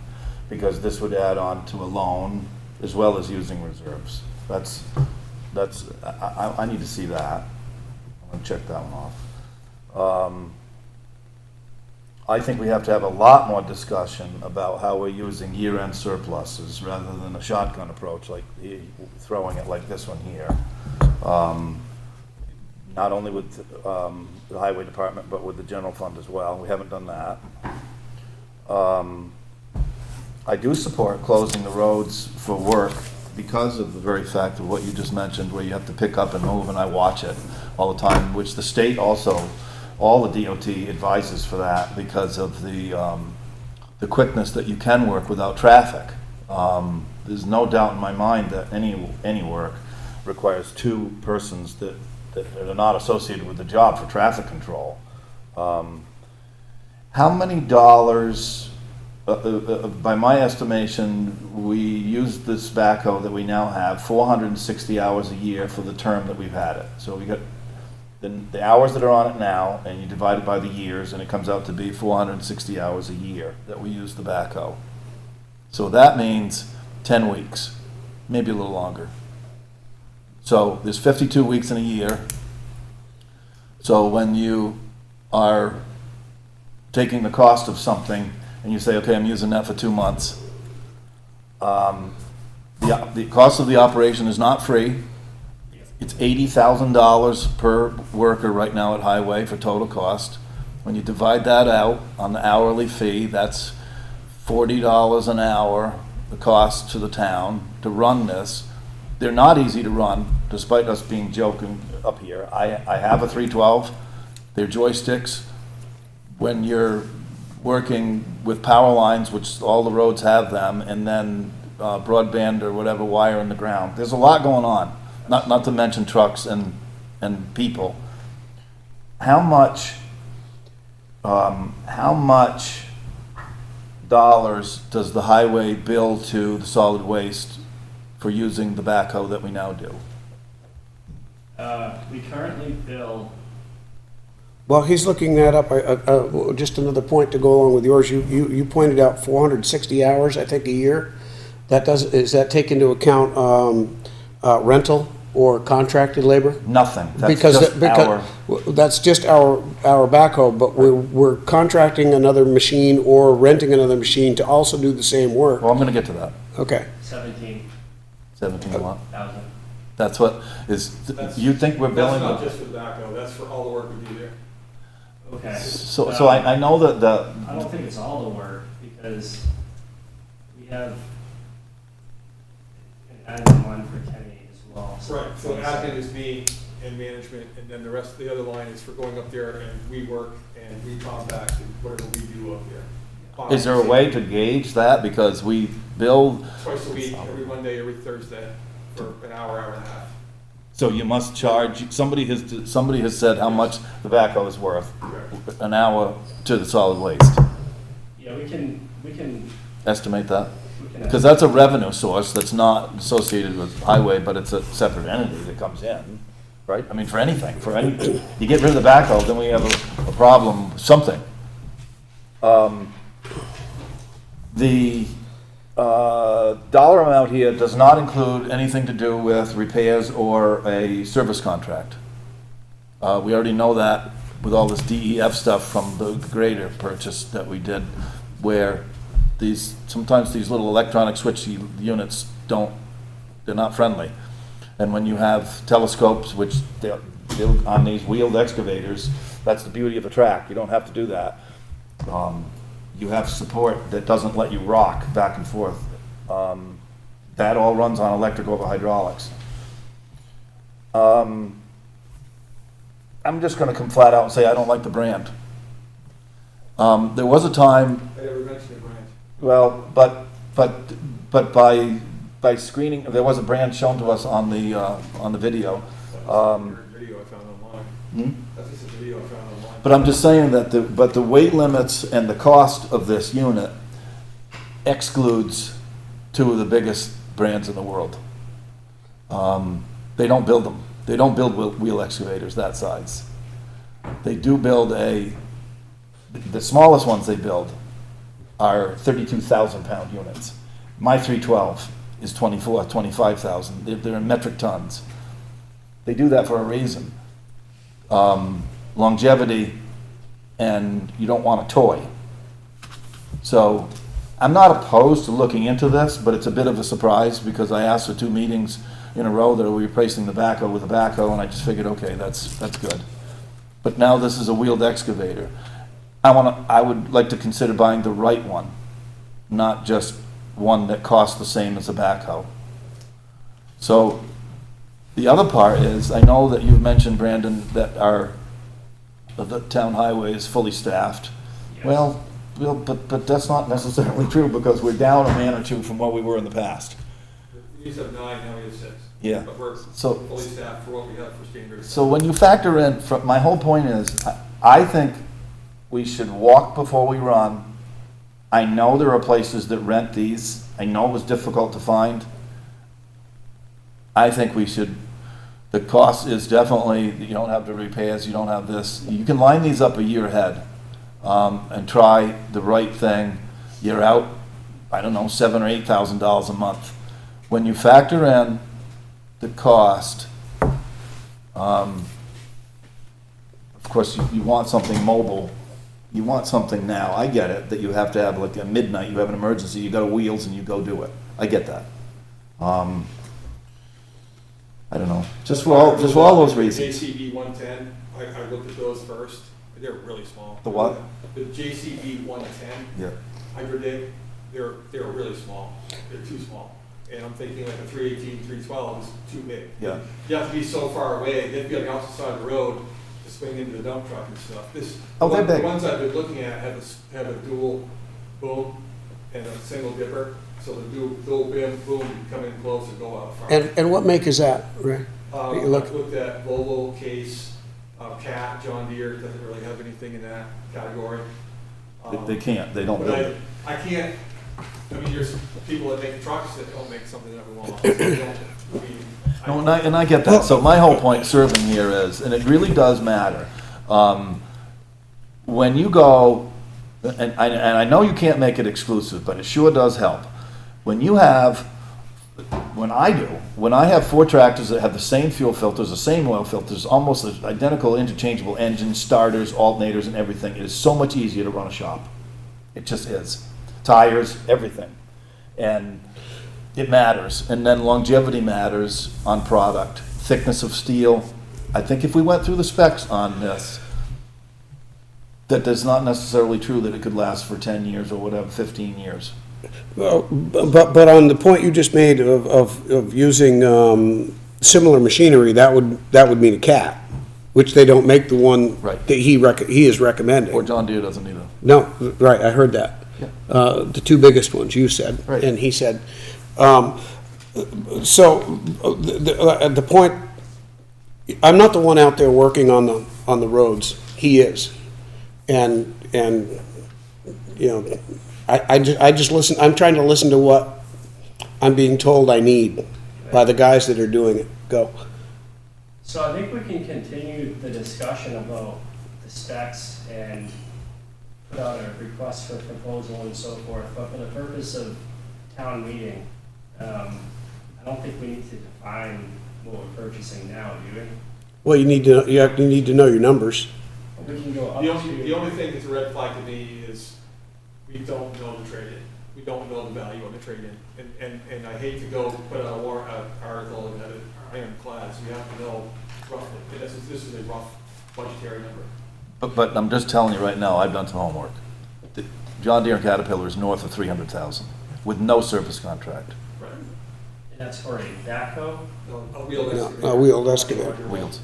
because this would add on to a loan as well as using reserves. I need to see that. I'm gonna check that one off. I think we have to have a lot more discussion about how we're using year-end surpluses rather than a shotgun approach, like throwing it like this one here. Not only with the highway department, but with the general fund as well. We haven't done that. I do support closing the roads for work because of the very fact of what you just mentioned, where you have to pick up and move, and I watch it all the time, which the state also, all the DOT advises for that because of the quickness that you can work without traffic. There's no doubt in my mind that any work requires two persons that are not associated with the job for traffic control. How many dollars, by my estimation, we used this backhoe that we now have 460 hours a year for the term that we've had it. So we got the hours that are on it now, and you divide it by the years, and it comes out to be 460 hours a year that we use the backhoe. So that means 10 weeks, maybe a little longer. So there's 52 weeks in a year. So when you are taking the cost of something and you say, okay, I'm using that for 2 months, the cost of the operation is not free. It's $80,000 per worker right now at highway for total cost. When you divide that out on the hourly fee, that's $40 an hour, the cost to the town to run this. They're not easy to run, despite us being joking up here. I have a 312. They're joysticks. When you're working with power lines, which all the roads have them, and then broadband or whatever wire in the ground, there's a lot going on. Not to mention trucks and people. How much dollars does the highway bill to the solid waste for using the backhoe that we now do? We currently bill, Well, he's looking that up. Just another point to go along with yours. You pointed out 460 hours, I think, a year. Does that take into account rental or contracted labor? Nothing. That's Because just that's just our backhoe, but we're contracting another machine or renting another machine to also do the same work. Well, I'm going to get to that. Okay. 17 what? 17,000. That's what is. You think we're billing? That's not just for the backhoe, that's for all the work we do there. Okay. So I know that I don't think it's all the work, because we have an admin line for Kenny as well. Right, so admin is me and management, and then the other line is for going up there and we work and we compact and whatever we do up there. Is there a way to gauge that? Because we bill. Twice a week, every Monday, every Thursday, for an hour and a half. So you must charge, somebody has said how much the backhoe is worth, an hour to the solid waste. Yeah, we can. Estimate that? Because that's a revenue source that's not associated with highway, but it's a separate entity that comes in. right? I mean, for anything, you get rid of the backhoe, then we have a problem, something. The dollar amount here does not include anything to do with repairs or a service contract. We already know that with all this DEF stuff from the grader purchase that we did, where sometimes these little electronic switch units they're not friendly. And when you have telescopes, which they're on these wheeled excavators, that's the beauty of a track, you don't have to do that. You have support that doesn't let you rock back and forth. That all runs on electric over hydraulics. I'm just gonna come flat out and say I don't like the brand. There was a time, I never mentioned a brand. well, but by screening, there was a brand shown to us on the video. Video I found online. Hmm? That's just a video I found online. But I'm just saying that the weight limits and the cost of this unit excludes two of the biggest brands in the world. They don't build them. They don't build wheel excavators that size. They do build the smallest ones they build are 32,000 pound units. My 312 is 25,000. They're in metric tons. They do that for a reason. Longevity, and you don't want a toy. So I'm not opposed to looking into this, but it's a bit of a surprise because I asked for 2 meetings in a row that are replacing the backhoe with a backhoe, and I just figured, okay, that's good. But now this is a wheeled excavator. I would like to consider buying the right one, not just one that costs the same as a backhoe. So the other part is, I know that you've mentioned, Brandon, that the town highway is fully staffed. Yes. Well, but that's not necessarily true because we're down a man or two from what we were in the past. We used to have 9, now we have 6. Yeah. But we're So- fully staffed for what we have for standard. So when you factor in, my whole point is, I think we should walk before we run. I know there are places that rent these. I know it was difficult to find. I think we should, the cost is definitely, you don't have the repairs, you don't have this. You can line these up a year ahead and try the right thing. You're out, I don't know, $7,000 or $8,000 a month. When you factor in the cost, of course, you want something mobile. You want something now. I get it, that you have to have, like at midnight, you have an emergency, you got wheels and you go do it. I get that. I don't know, just for all those reasons. JCB 110, I looked at those first. They're really small. The what? The JCB 110 Yeah. hybrid dig, they're really small. They're too small. And I'm thinking like a 318, 312 is too big. Yeah. You have to be so far away. They have to be like outside the road to swing into the dump truck and stuff. They're big. The ones I've been looking at have a dual boom and a single dipper. So the dual boom, you come in close and go out front. And what make is that, Ray? I You look- looked at Volvo, Case, Cat, John Deere, doesn't really have anything in that category. They can't, they don't But build it. I can't, I mean, there's people that make trucks that don't make something that we want. They don't- I mean, No, and I get that. So my whole point serving here is, and it really does matter, when you go, and I know you can't make it exclusive, but it sure does help. When I have 4 tractors that have the same fuel filters, the same oil filters, almost identical interchangeable engines, starters, alternators, and everything, it is so much easier to run a shop. It just is. Tires, everything. And it matters. And then longevity matters on product. Thickness of steel. I think if we went through the specs on this, that is not necessarily true that it could last for 10 years or whatever, 15 years. Well, but on the point you just made of using similar machinery, that would mean a Cat, which they don't make the one Right. that he is recommending. Or John Deere doesn't either. No, right, I heard that. Yeah. The 2 biggest ones, you said, Right. and he said. So, the point, I'm not the one out there working on the roads, he is. And, you know, I just listen, I'm trying to listen to what I'm being told I need by the guys that are doing it. Go. So I think we can continue the discussion about the specs and put out a request for proposal and so forth, but for the purpose of town meeting, I don't think we need to define what we're purchasing now, do we? Well, you need to know your numbers. We can go up The only to, thing that's a red flag to me is we don't know the trade-in. We don't know the value of the trade-in. And I hate to go put out a article and have it ironclad, so you have to know roughly. This is a rough budgetary number. But I'm just telling you right now, I've done some homework. The John Deere and Caterpillar is north of 300,000 with no service contract. Right. and that's for a backhoe? No, a wheeled No, excavator. a wheeled excavator. Wheels.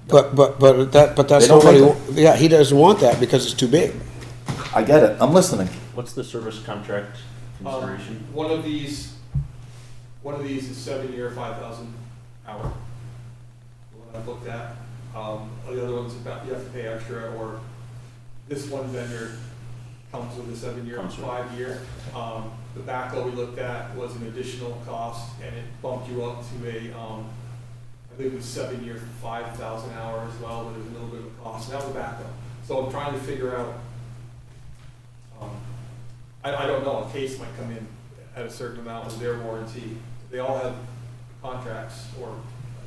But that's They don't not make what yeah, he doesn't want that because it's too big. I get it. I'm listening. What's the service contract consideration? One of these is 7-year, 5,000 hour. The one I've looked at. The other one's about, you have to pay extra, or this one vendor comes with a 7-year, Comes with- 5-year. The backhoe we looked at was an additional cost, and it bumped you up to I believe it was 7-year, 5,000 hour as well, but there's a little bit of a cost. That was a backhoe. So I'm trying to figure out, I don't know, a case might come in at a certain amount with their warranty. They all have contracts, or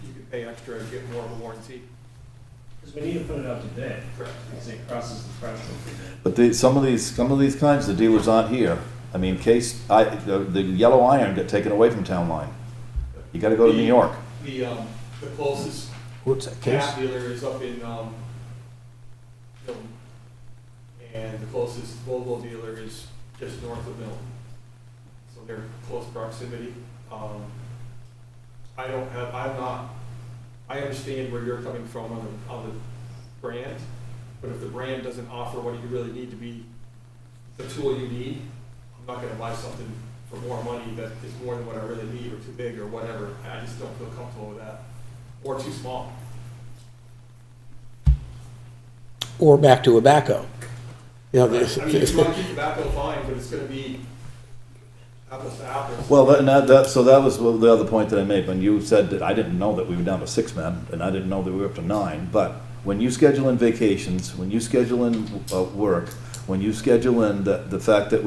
you can pay extra and get more of a warranty. Because we need to put it out to bid, Correct. because it crosses the threshold for bid. But some of these kinds, the dealers aren't here. I mean, the yellow iron got taken away from Town Line. You gotta go to New York. The closest What's that case? cat dealer is up in, Milton. And the closest Volvo dealer is just north of Milton. So they're close proximity. I understand where you're coming from on the brand, but if the brand doesn't offer what you really need to be the tool you need, I'm not gonna buy something for more money that is more than what I really need, or too big, or whatever. I just don't feel comfortable with that, or too small. Or back to a backhoe. You know, I mean, if you want to keep tobacco, fine, but it's gonna be apples to apples. Well, so that was the other point that I made, when you said that I didn't know that we were down to 6 men, and I didn't know that we were up to 9, but when you schedule in vacations, when you schedule in work, when you schedule in the fact that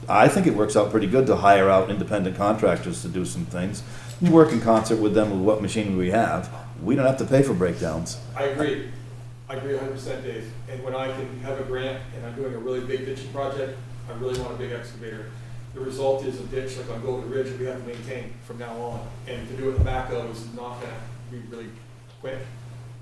I think it works out pretty good to hire out independent contractors to do some things. You work in concert with them with what machinery we have. We don't have to pay for breakdowns. I agree 100%, Dave. And when I can have a grant and I'm doing a really big ditching project, I really want a big excavator. The result is a ditch like on Golden Ridge that we have to maintain from now on. And to do it with a backhoe is not gonna be really quick.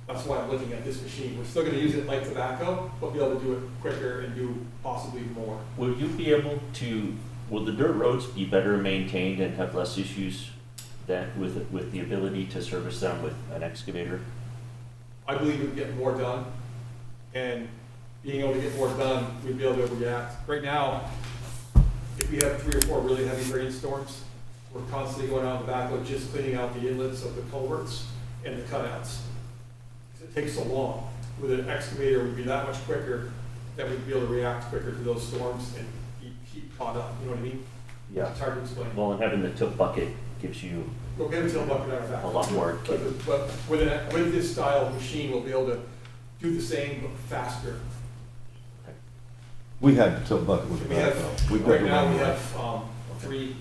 That's why I'm looking at this machine. We're still gonna use it like the backhoe, but be able to do it quicker and do possibly more. Will you be able to, will the dirt roads be better maintained and have less issues with the ability to service them with an excavator? I believe we'd get more done, and being able to get more done, we'd be able to react. Right now, if we have 3 or 4 really heavy rainstorms, we're constantly going out the backhoe just cleaning out the inlets of the culverts and the cutouts. It takes so long. With an excavator, we'd be that much quicker, that we'd be able to react quicker to those storms and keep caught up, you know what I mean? Yeah. It's hard to explain. Well, and having the tip bucket gives you We'll get a tilt bucket out of that. a lot more. But with this style of machine, we'll be able to do the same but faster. We had the tilt bucket with the We have, backhoe. We've got right the now, one we right. have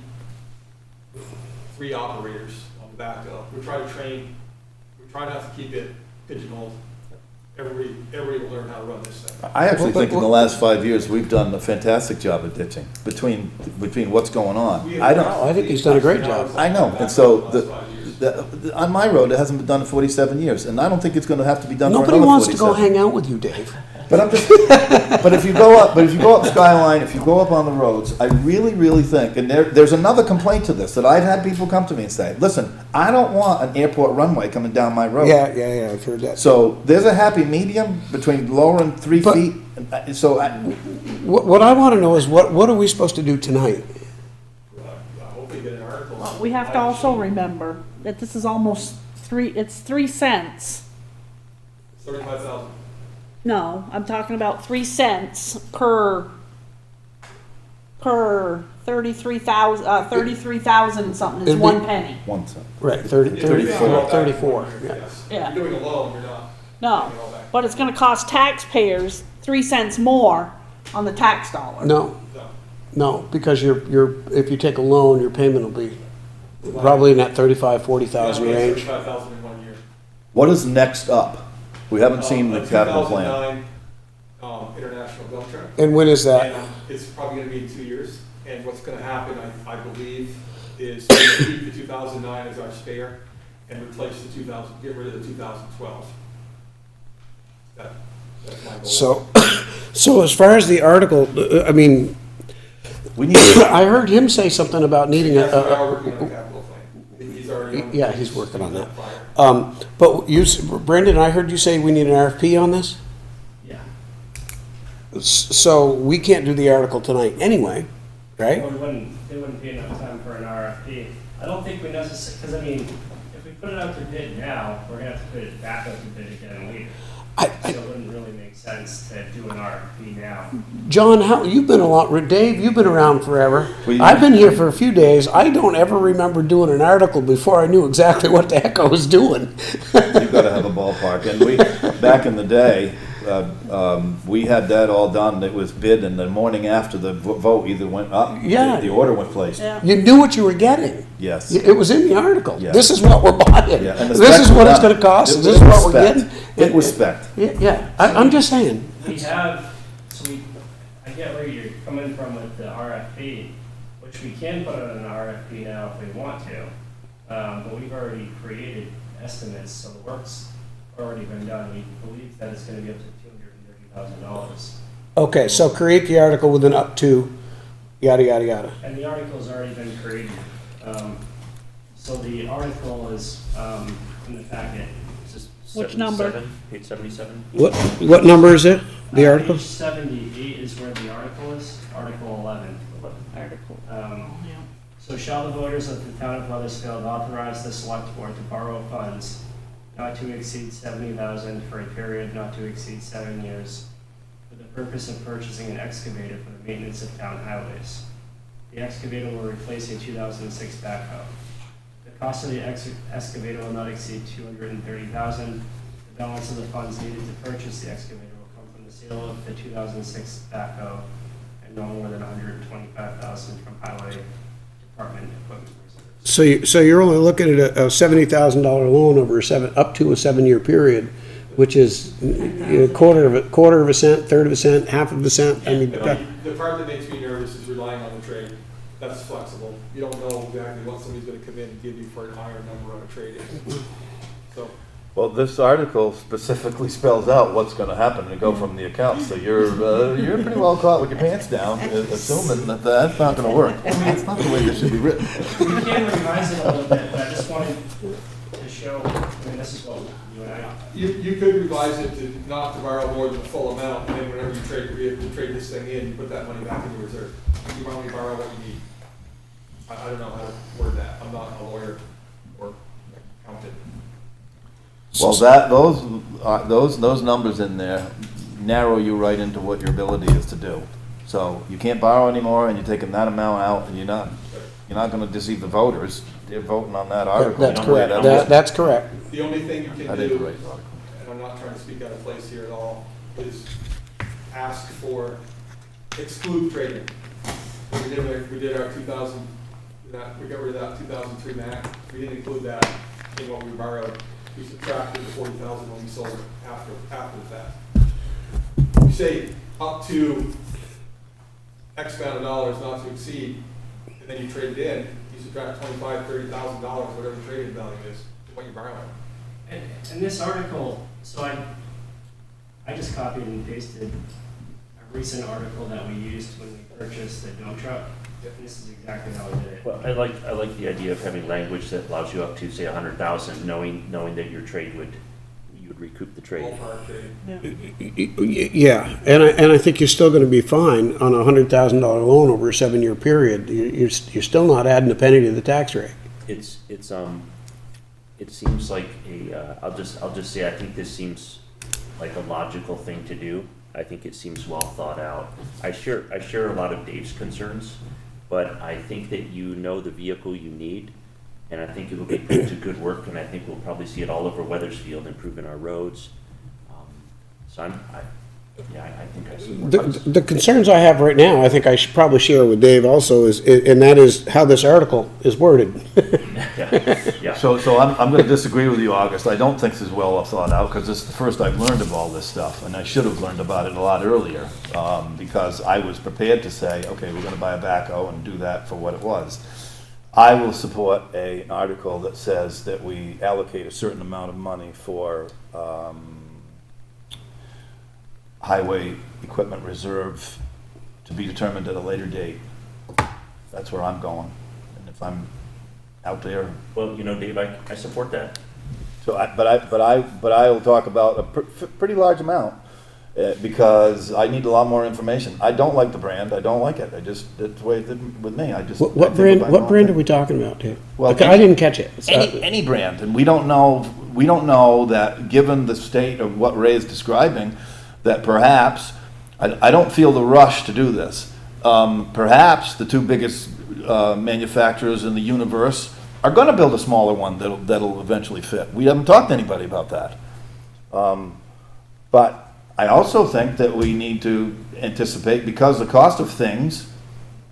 three operators on the backhoe. We try not to keep it pigeonholed. Everybody will learn how to run this thing. I actually Well, think in the last 5 years, we've done a fantastic job of ditching between what's going on. We I have- don't, I think he's done a great job. I know, and so Backhoe the last 5 years. on my road, it hasn't been done in 47 years, and I don't think it's gonna have to be done for Nobody another wants to go 47. hang out with you, Dave. But I'm just, but if you go up Skyline, if you go up on the roads, I really think, and there's another complaint to this, that I've had people come to me and say, listen, I don't want an airport runway coming down my road. Yeah, I've heard that. So there's a happy medium between lowering 3 But- feet, so What I want to know is what are we supposed to do tonight? I hope we get an article. Well, we have to also remember that this is almost it's 3 cents. 35,000. No, I'm talking about 3 cents per 33,000 something is It'd be- 1 penny. 1 cent. Right, 34, yeah. Yeah. If you're doing a loan, you're not. No, paying it all back. but it's gonna cost taxpayers 3 cents more on the tax dollar. No, No. no, because if you take a loan, your payment will be probably in that 40,000 range. 35,000 in 1 year. What is next up? We haven't seen the capital plan. 2009 international dump truck. And when is that? And it's probably gonna be in 2 years. And what's gonna happen, I believe, is we're gonna keep the 2009 as our spare and replace the 2000, get rid of the 2012. That's my goal. So as far as the article, I mean, We need, I heard him say something about needing Yes, we are a, working on a capital plan. He's already on. yeah, he's working on that. But Brendan, I heard you say we need an RFP on this? Yeah. So we can't do the article tonight anyway, right? Well, there wouldn't be enough time for an RFP. I don't think we necessarily, because I mean, if we put it out to bid now, we're gonna have to put it back out to bid again later. So it wouldn't really make sense to do an RFP now. John, you've been Dave, you've been around forever. We- I've been here for a few days. I don't ever remember doing an article before I knew exactly what the heck I was doing. you've got to have a ballpark. And back in the day, we had that all done. It was bid, and the morning after the vote either went up, Yeah. the order went placed. Yeah. You knew what you were getting. Yes. It was in the article. Yeah. This is what we're buying. Yeah, and the This spec is what was it's done. gonna cost, It and this was is what we're spec. getting. It was spec. Yeah, I'm just saying. We have, I get where you're coming from with the RFP, which we can put on an RFP now if we want to. But we've already created estimates, so the work's already been done. We believe that it's gonna be up to $230,000. Okay, so create the article with an up to, yada, yada, yada. And the article's already been created. So the article is, in the packet. Which number? Page 77? What number is it, the article? Page 78 is where the article is, Article 11. Article. So shall the voters of the town of Weathersfield authorize the select board to borrow funds not to exceed $70,000 for a period not to exceed 7 years for the purpose of purchasing an excavator for the maintenance of town highways. The excavator will replace a 2006 backhoe. The cost of the excavator will not exceed $230,000. The balance of the funds needed to purchase the excavator will come from the sale of the 2006 backhoe and no more than $125,000 from highway department equipment reserves. So you're only looking at a $70,000 loan over up to a 7-year period, which is quarter of a cent, third of a cent, half of a cent. I mean, The part that makes me nervous is relying on the trade. That's flexible. You don't know exactly what somebody's gonna come in and give you for a higher number on a trade. So, Well, this article specifically spells out what's going to happen and go from the account. So you're pretty well caught with your pants down, assuming that that's not going to work. That's not the way this should be written. We can revise it a little bit, but I just wanted to show, I mean, this is what you and I. you could revise it to not to borrow more than the full amount, and then whenever you trade this thing in, you put that money back into reserve. You only borrow what you need. I don't know how to word that. I'm not a lawyer or accountant. Well, those numbers in there narrow you right into what your ability is to do. So you can't borrow anymore, and you're taking that amount out, and you're not going to deceive the voters. They're voting on that article. That's correct. That's correct. The only thing you can I didn't do, write the article. and I'm not trying to speak out of place here at all, is ask for exclude trading. We did our 2000, we got rid of that 2003 Mac. We didn't include that in what we borrowed. We subtracted the 40,000 when we sold it after the fact. We say up to X amount of dollars not to exceed, and then you trade it in, you subtract $25,000, $30,000, whatever the trading value is, what you're borrowing. And this article, so I just copied and pasted a recent article that we used when we purchased the dump truck. And this is exactly how we did it. Well, I like the idea of having language that allows you up to, say, 100,000, knowing that your trade you would recoup the trade. Ballpark trade. Yeah, and I think you're still going to be fine on a $100,000 loan over a 7-year period. You're still not adding a penny to the tax rate. It seems like I'll just say I think this seems like a logical thing to do. I think it seems well thought out. I share a lot of Dave's concerns. but I think that you know the vehicle you need, and I think it will be put to good work, and I think we'll probably see it all over Weathersfield, improving our roads. So I think I support The concerns I have right now, I think I should probably share with Dave also, and that is how this article is worded. Yeah. So I'm gonna disagree with you, August. I don't think this is well thought out, because this is the first I've learned of all this stuff, and I should have learned about it a lot earlier, because I was prepared to say, okay, we're gonna buy a backhoe and do that for what it was. I will support an article that says that we allocate a certain amount of money for, highway equipment reserve to be determined at a later date. That's where I'm going. And if I'm out there, Well, Dave, I support that. so but I'll talk about a pretty large amount, because I need a lot more information. I don't like the brand. I don't like it. That's the way it did with me. I just. I What think brand, about what brand are it. we talking about, Dave? Well, Okay, I didn't catch it. Any brand, and we don't know that, given the state of what Ray is describing, that perhaps, I don't feel the rush to do this. Perhaps the two biggest manufacturers in the universe are gonna build a smaller one that'll eventually fit. We haven't talked to anybody about that. But I also think that we need to anticipate, because the cost of things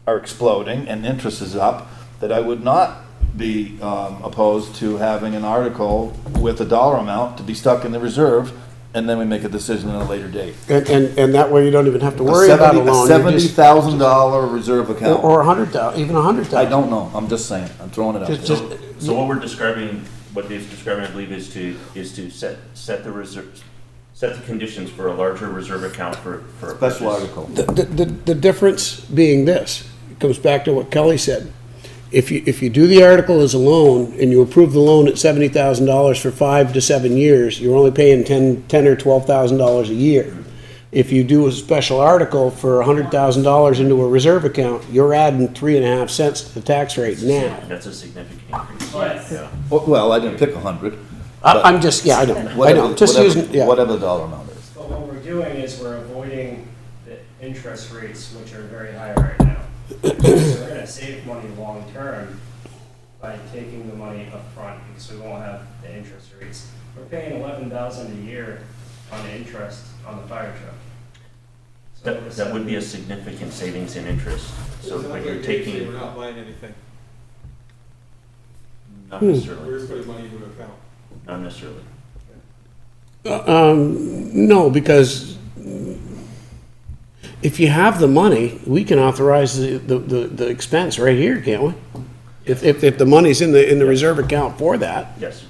are exploding and interest is up, that I would not be opposed to having an article with a dollar amount to be stuck in the reserve, and then we make a decision at a later date. And that way you don't even have to worry about a loan. A $70,000 reserve account. Or 100,000, even 100,000. I don't know, I'm just saying, I'm throwing it out Just- there. just- So what we're describing, what Dave's describing, I believe, is to set the reserve, set the conditions for a larger reserve account for a Special purchase. article. The difference being this, it comes back to what Kelly said. If you do the article as a loan and you approve the loan at $70,000 for 5 to 7 years, you're only paying $10 or $12,000 a year. If you do a special article for $100,000 into a reserve account, you're adding 3.5 cents to the tax rate now. That's a significant increase. But- Yeah. Well, I didn't pick 100. I'm just, yeah, I know, just using, yeah. Whatever the dollar amount is. But what we're doing is we're avoiding the interest rates, which are very high right now. So we're gonna save money long-term by taking the money up front, because we won't have the interest rates. We're paying $11,000 a year on interest on the fire truck. So That would be a significant savings in interest. So when you're taking, We're not buying anything. not We're necessarily, just putting money into an account. not necessarily. No, because if you have the money, we can authorize the expense right here, can't we? If the money's in the reserve account for that, Yes.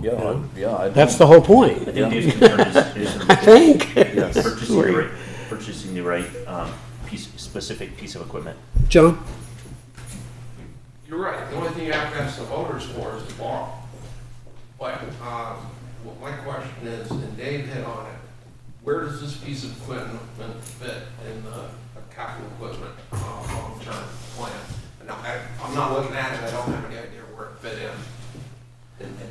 Yeah. that's the whole point. I think Dave's concern is I think. Yes. purchasing the right specific piece of equipment. John? You're right, the only thing you have to ask the voters for is to borrow. But, what my question is, and Dave hit on it, where does this piece of equipment fit in the capital equipment, long-term plan? And I'm not looking at it, I don't have any idea where it fit in.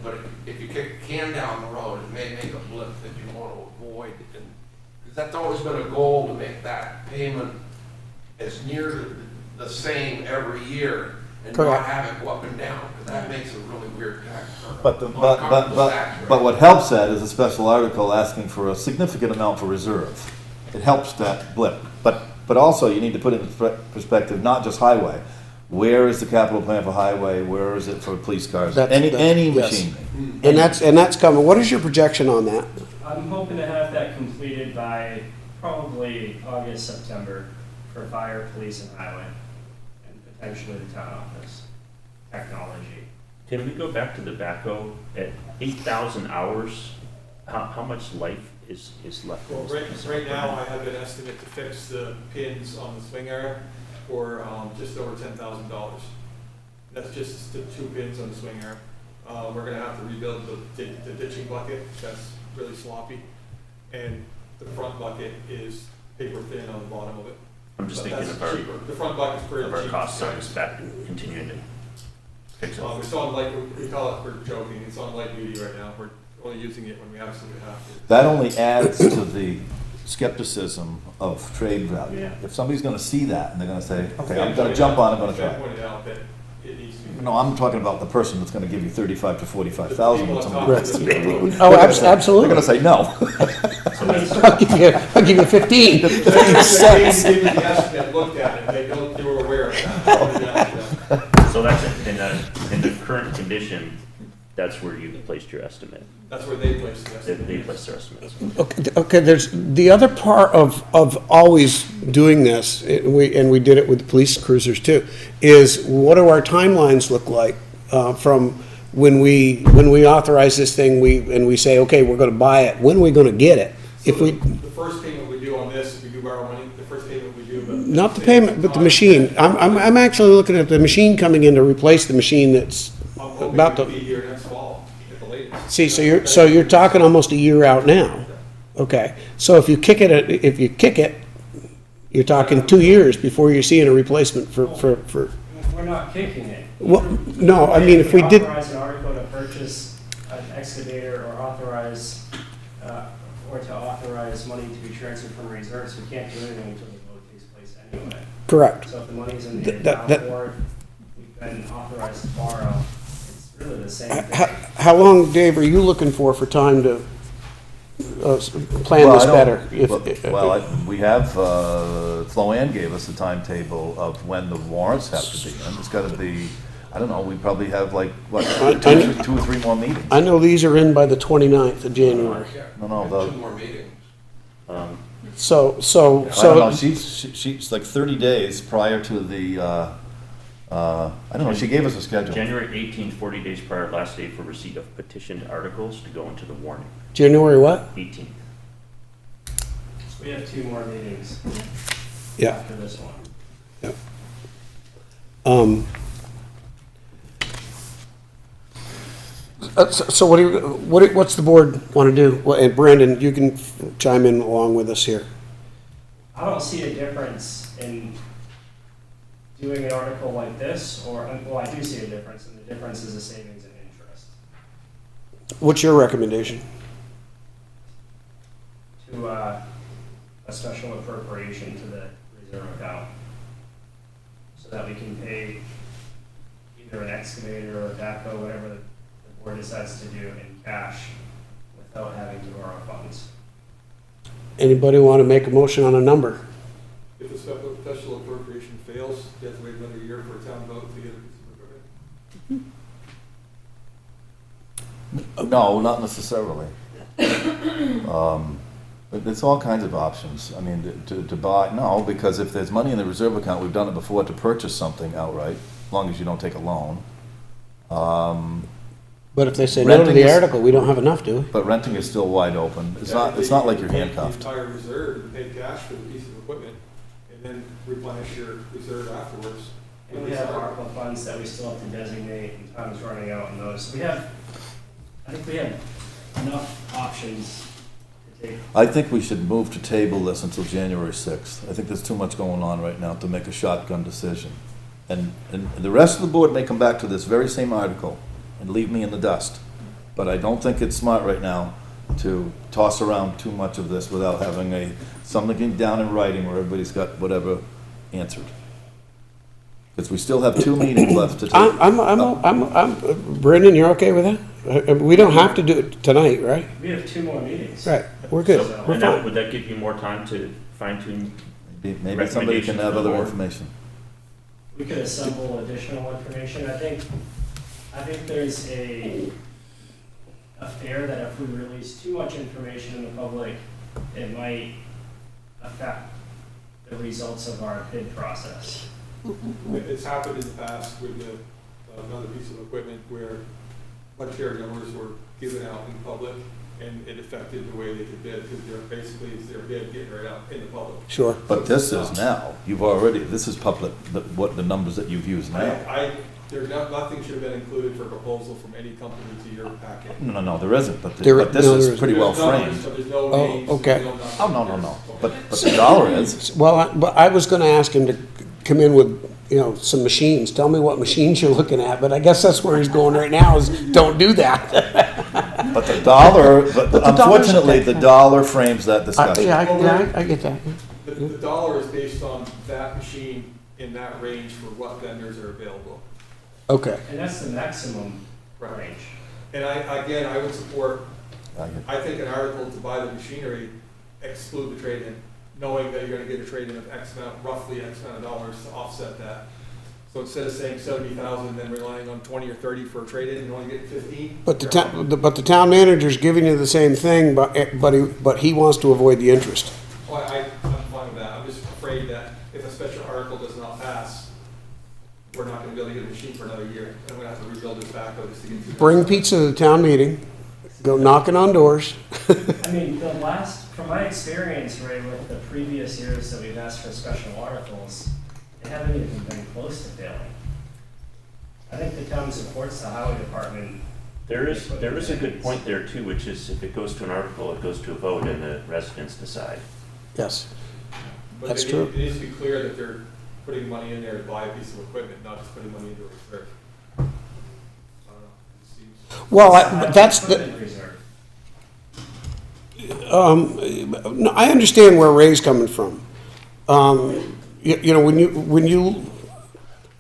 But if you kick a can down the road, it may make a blip that you want to avoid. Because that's always been a goal, to make that payment as near the same every year and not Correct. have it go up and down, because that makes a really weird tax. But what helps that is a special article asking for a significant amount for reserve. It helps that blip. But also, you need to put it in perspective, not just highway. Where is the capital plan for highway? Where is it for police cars? Any yes. machinery. And that's coming. What is your projection on that? I'm hoping to have that completed by probably August, September for fire, police, and highway, and potentially the town office, technology. Can we go back to the backhoe at 8,000 hours? How much life is left? Well, in this piece of right now, equipment? I have an estimate to fix the pins on the swing arm for just over $10,000. That's just the 2 pins on the swing arm. We're gonna have to rebuild the ditching bucket, that's really sloppy. And the front bucket is paper thin on the bottom of it. I'm just But thinking that's of our, cheaper. The front bucket's pretty of our cheap. cost savings back, continuing to fix it. It's on light, we call it, we're joking, it's on light duty right now. We're only using it when we absolutely have to. That only adds to the skepticism of trade value. Yeah. If somebody's gonna see that and they're gonna say, okay, Stan I'm gonna pointed jump out- on, I'm gonna Stan try. pointed out that it needs to be. No, I'm talking about the person that's gonna give you 35 to 45,000 when somebody Right. wants to be. Oh, They're gonna say- absolutely. They're gonna say no. I'll give you 15. 15 cents. They did the estimate, looked at it, they were aware of that. So that's it. In the current condition, that's where you placed your estimate. That's where they placed the estimate. They placed their estimates. Okay, there's, the other part of always doing this, and we did it with the police cruisers too, is what do our timelines look like, from when we authorize this thing, we say, okay, we're gonna buy it, when are we gonna get it? So If we, the first payment we do on this, if we do borrow money, the first payment we do, but. not the payment, but the machine, I'm actually looking at the machine coming in to replace the machine that's I'm hoping about to to. be here next fall at the latest. See, so you're talking almost a year out now. Okay, so if you kick it, you're talking 2 years before you're seeing a replacement for, We're not kicking it. well, no, I mean, if we did, Authorize an article to purchase an excavator or authorize, or to authorize money to be transferred from reserves, we can't do anything until the vote takes place anyway. correct. So if the money's in the That- account or we've been authorized to borrow, it's really the same How, thing. how long, Dave, are you looking for time to plan Well, this I don't- better? We have, Floanne gave us a timetable of when the warrants have to be in. It's gotta be, I don't know, we probably have like, what, two or three more meetings? I know these are in by the 29th of January. No, Two more meetings. So, I don't know, she's like 30 days prior to the, I don't know, she gave us a schedule. January 18th, 40 days prior, last day for receipt of petitioned articles to go into the warning. January what? 18th. We have 2 more meetings Yeah. after this one. So what's the board want to do? Well, and Brandon, you can chime in along with us here. I don't see a difference in doing an article like this, or, well, I do see a difference, and the difference is the savings in interest. What's your recommendation? To, a special appropriation to the reserve account, so that we can pay either an excavator or a backhoe, whatever the board decides to do, in cash, without having to borrow funds. Anybody want to make a motion on a number? If the special appropriation fails, you have to wait another year for a town vote to get a piece of equipment. No, not necessarily. But there's all kinds of options. I mean, to buy, no, because if there's money in the reserve account, we've done it before to purchase something outright, as long as you don't take a loan. But if they say no to Renting the is- article, we don't have enough, do we? But renting is still wide open. It's Yeah, not like you're you take handcuffed. The entire reserve and pay cash for the piece of equipment, and then replenish your reserve afterwards. And we have ARPA funds that we still have to designate, and time's running out on those. So I think we have enough options to take. I think we should move to table this until January 6th. I think there's too much going on right now to make a shotgun decision. And the rest of the board may come back to this very same article and leave me in the dust. But I don't think it's smart right now to toss around too much of this without having something down in writing where everybody's got whatever answered. Because we still have 2 meetings left to take. Brendan, you're okay with that? We don't have to do it tonight, right? We have 2 more meetings. Right, we're good. So, We're and fine. would that give you more time to fine tune? Maybe somebody can have other information. We could assemble additional information. I think there's a fear that if we release too much information in the public, it might affect the results of our bid process. It's happened in the past with another piece of equipment where budgetary numbers were given out in public, and it affected the way they could bid, because it's their bid getting right out in the public. Sure. But this is now, this is public, what the numbers that you've used now. Nothing should have been included for proposal from any company to your packet. No, there isn't, but There this no, there is isn't. pretty well There's numbers, framed. but there's no Oh, names, okay. there's nothing. Oh, no. But the dollar is. Well, but I was gonna ask him to come in with, some machines. Tell me what machines you're looking at, but I guess that's where he's going right now, is don't do that. But the dollar, but the dollar's unfortunately, the okay. dollar frames that discussion. I get that. The dollar is based on that machine in that range for what vendors are available. Okay. And that's the maximum Right. range. And I would support, I get- I think an article to buy the machinery, exclude the trade-in, knowing that you're gonna get a trade-in of X amount, roughly X amount of dollars to offset that. So instead of saying 70,000 and then relying on 20 or 30 for a trade-in, you only get 15. But the town manager's giving you the same thing, but he wants to avoid the interest. Well, I'm fine with that. I'm just afraid that if a special article does not pass, we're not gonna be able to get a machine for another year. And we're gonna have to rebuild this back just to get through. Bring pizza to the town meeting, go knocking on doors. I mean, from my experience, right, with the previous years that we've asked for special articles, they haven't even been close to failing. I think the town supports the highway department. There is a good point there too, which is if it goes to an article, it goes to a vote and the residents decide. Yes. But That's it true. It needs to be clear that they're putting money in there to buy a piece of equipment, not just putting money into a reserve. I don't know. It seems. Well, that's the, Equipment reserve. no, I understand where Ray's coming from. You know, when you,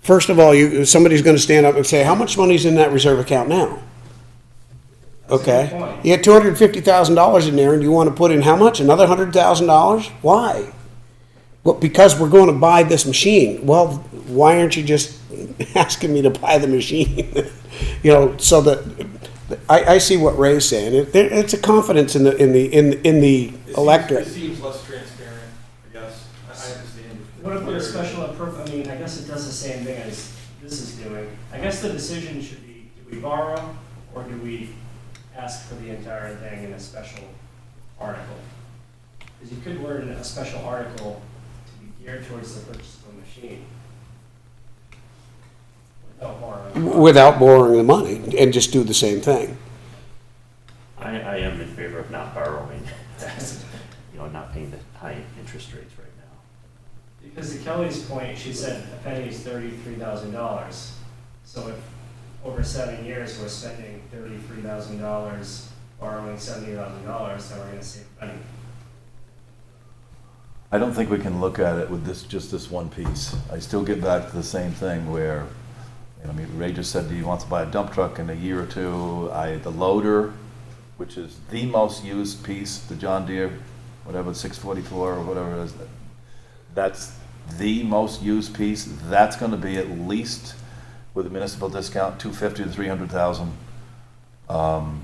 first of all, somebody's gonna stand up and say, how much money's in that reserve account now? That's a good Okay, point. you had $250,000 in there, and you want to put in how much? Another $100,000? Why? Well, because we're going to buy this machine. Well, why aren't you just asking me to buy the machine? You know, so that I see what Ray's saying. It's a confidence in the electorate. It seems less transparent, I guess. I understand. What about a special I mean, I guess it does the same thing as this is doing. I guess the decision should be, do we borrow or do we ask for the entire thing in a special article? Because you could word a special article to be geared towards the purchase of a machine without borrowing. Without borrowing the money and just do the same thing. I am in favor of not borrowing, you know, not paying the high interest rates right now. Because to Kelly's point, she said a penny is $33,000. So if over 7 years we're spending $33,000, borrowing $70,000, then we're going to save a penny. I don't think we can look at it with just this one piece. I still get back to the same thing where, I mean, Ray just said he wants to buy a dump truck in a year or two. The loader, which is the most used piece, the John Deere, whatever, 644 or whatever it is, that's the most used piece. That's going to be at least, with a municipal discount, $250,000 to $300,000. I'm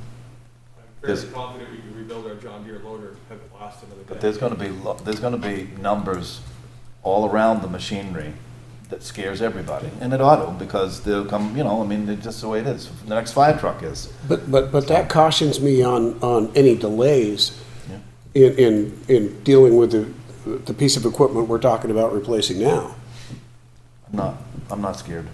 There's- fairly confident we can rebuild our John Deere loader, have it last another day. But there's going to be numbers all around the machinery that scares everybody, and it ought to, because they'll come, you know, I mean, it's just the way it is. The next fire truck is. But that cautions me on any delays in dealing with the piece of equipment we're talking about replacing now. I'm not scared.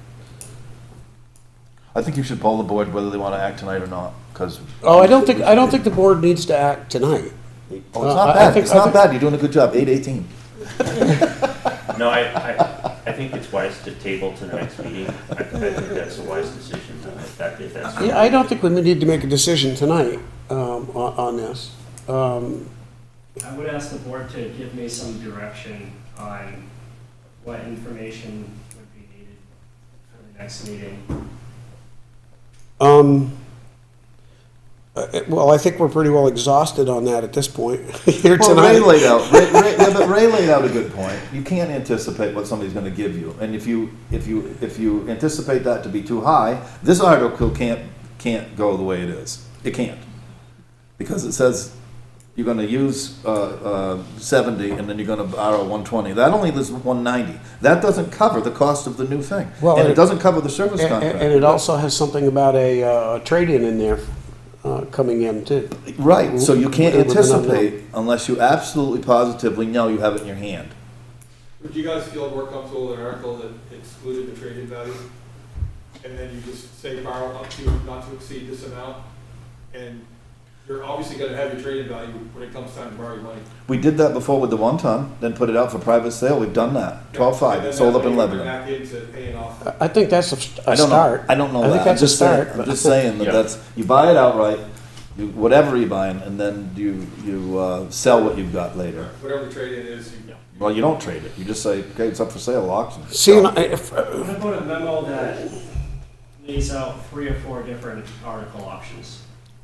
I think you should poll the board whether they want to act tonight or not, because. Oh, I don't think the board needs to act tonight. Oh, it's not bad, it's not bad, you're doing a good job, 8:18. No, I think it's wise to table to the next meeting. I think that's a wise decision. If that's Yeah, I don't think we need to make a decision tonight on this. I would ask the board to give me some direction on what information would be needed for the next meeting. Well, I think we're pretty well exhausted on that at this point here Well, tonight. Ray laid out a good point. You can't anticipate what somebody's gonna give you, and if you anticipate that to be too high, this article can't go the way it is. It can't. Because it says you're gonna use 70 and then you're gonna borrow 120. That only leaves 190. That doesn't cover the cost of the new thing. Well, And it doesn't cover the service And contract. it also has something about a trade-in in there coming in too. Right, so you can't With an anticipate unless you absolutely positively know you have it in your hand. Would you guys feel more comfortable with an article that excluded the trade-in value? And then you just say borrow up to, not to exceed this amount? And you're obviously gonna have your trade-in value when it comes time to borrow your money. We did that before with the 1-ton, then put it out for private sale. We've done that. 12.5, it sold up in Lebanon. Back into paying off. I think that's a I don't know. start. I don't know I that. think that's I'm a just saying- start. I'm but- just saying that Yeah. that's, you buy it outright, whatever you're buying, and then you sell what you've got later. Whatever the trade-in is, Well, you don't trade it. You just say, okay, it's up for sale, auction. See, and What about a memo that lays out 3 or 4 different article options?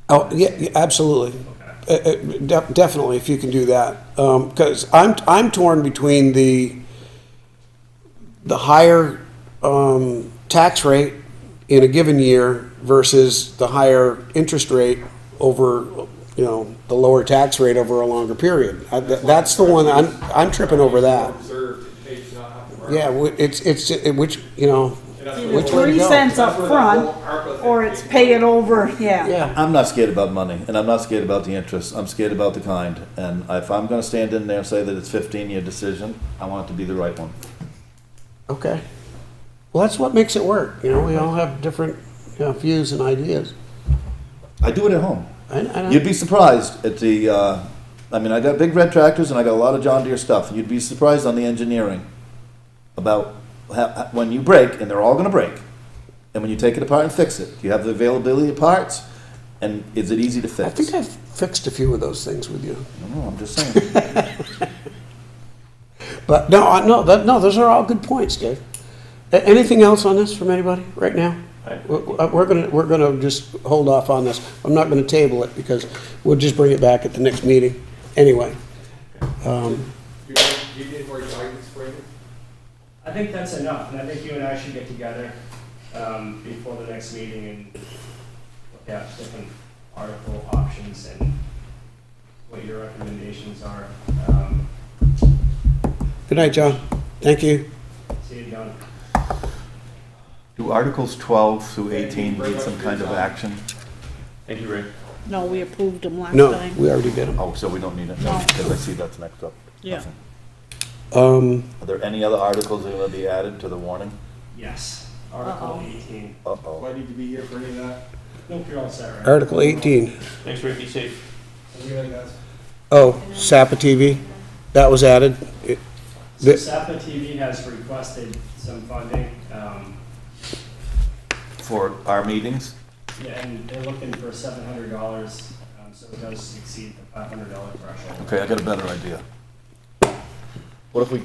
oh, yeah, absolutely. Okay. Definitely, if you can do that. Because I'm torn between the higher tax rate in a given year versus the higher interest rate over, the lower tax rate over a longer period. That's the one, I'm tripping over that. reserved in case you not have to borrow. Yeah, which, And that's which what- way to Three go? cents that's up where that front, whole ARPA thing or it's came pay from. it over, yeah. Yeah, I'm not scared about money, and I'm not scared about the interest. I'm scared about the kind. And if I'm gonna stand in there and say that it's 15-year decision, I want it to be the right one. okay. Well, that's what makes it work, we all have different views and ideas. I do it at home. I You'd be surprised at the, I got big red tractors and I got a lot of John Deere stuff. You'd be surprised on the engineering about when you break, and they're all gonna break. And when you take it apart and fix it, do you have the availability of parts? And is it easy to fix? I think I've fixed a few of those things with you. I don't know, I'm just saying. But no, those are all good points, Dave. Anything else on this from anybody right now? We're gonna just hold off on this. I'm not gonna table it because we'll just bring it back at the next meeting anyway. Do you need more guidance, Brandon? I think that's enough, and I think you and I should get together before the next meeting and look at different article options and what your recommendations are. Good night, John. Thank you. See you, John. Do Articles 12 through 18 need some kind of action? Thank you, Rick. No, we approved them last No, time. we already did them. Oh, so we don't need it? No. Because I see that's next up. Yeah. Nothing. Are there any other articles that will be added to the warning? Yes, Article Uh-oh. 18. Do Uh-oh. I need to be here for any of that? Nope, you're all set, right? Article 18. Thanks, Rick. Be safe. What do you think, guys? Oh, SAPA TV. That was added. So The- SAPA TV has requested some funding, For our meetings? yeah, and they're looking for $700, so it does exceed the $500 threshold. Okay, I got a better idea. What if we,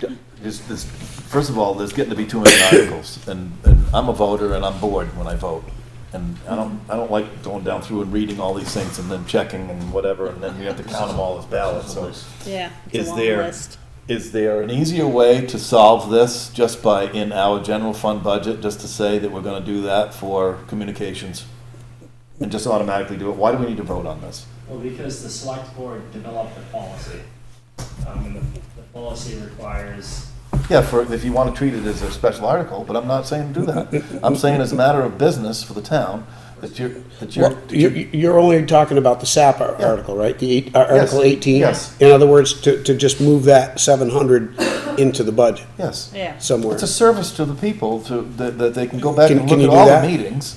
first of all, there's getting to be too many articles, and I'm a voter and I'm bored when I vote. And I don't like going down through and reading all these things and then checking and whatever, and then you have to count them all as ballots, so. Yeah, it's Is a long there, list. is there an easier way to solve this just by, in our general fund budget, just to say that we're gonna do that for communications? And just automatically do it? Why do we need to vote on this? Well, because the select board developed the policy, and the policy requires, Yeah, if you want to treat it as a special article, but I'm not saying do that. I'm saying as a matter of business for the town, Well, you're only talking about the SAPA Yeah. article, right? Article 18? Yes. In other words, to just move that 700 into the budget Yes. Yeah. somewhere. It's a service to the people that they can go back Can- and can look you at do all that? the meetings.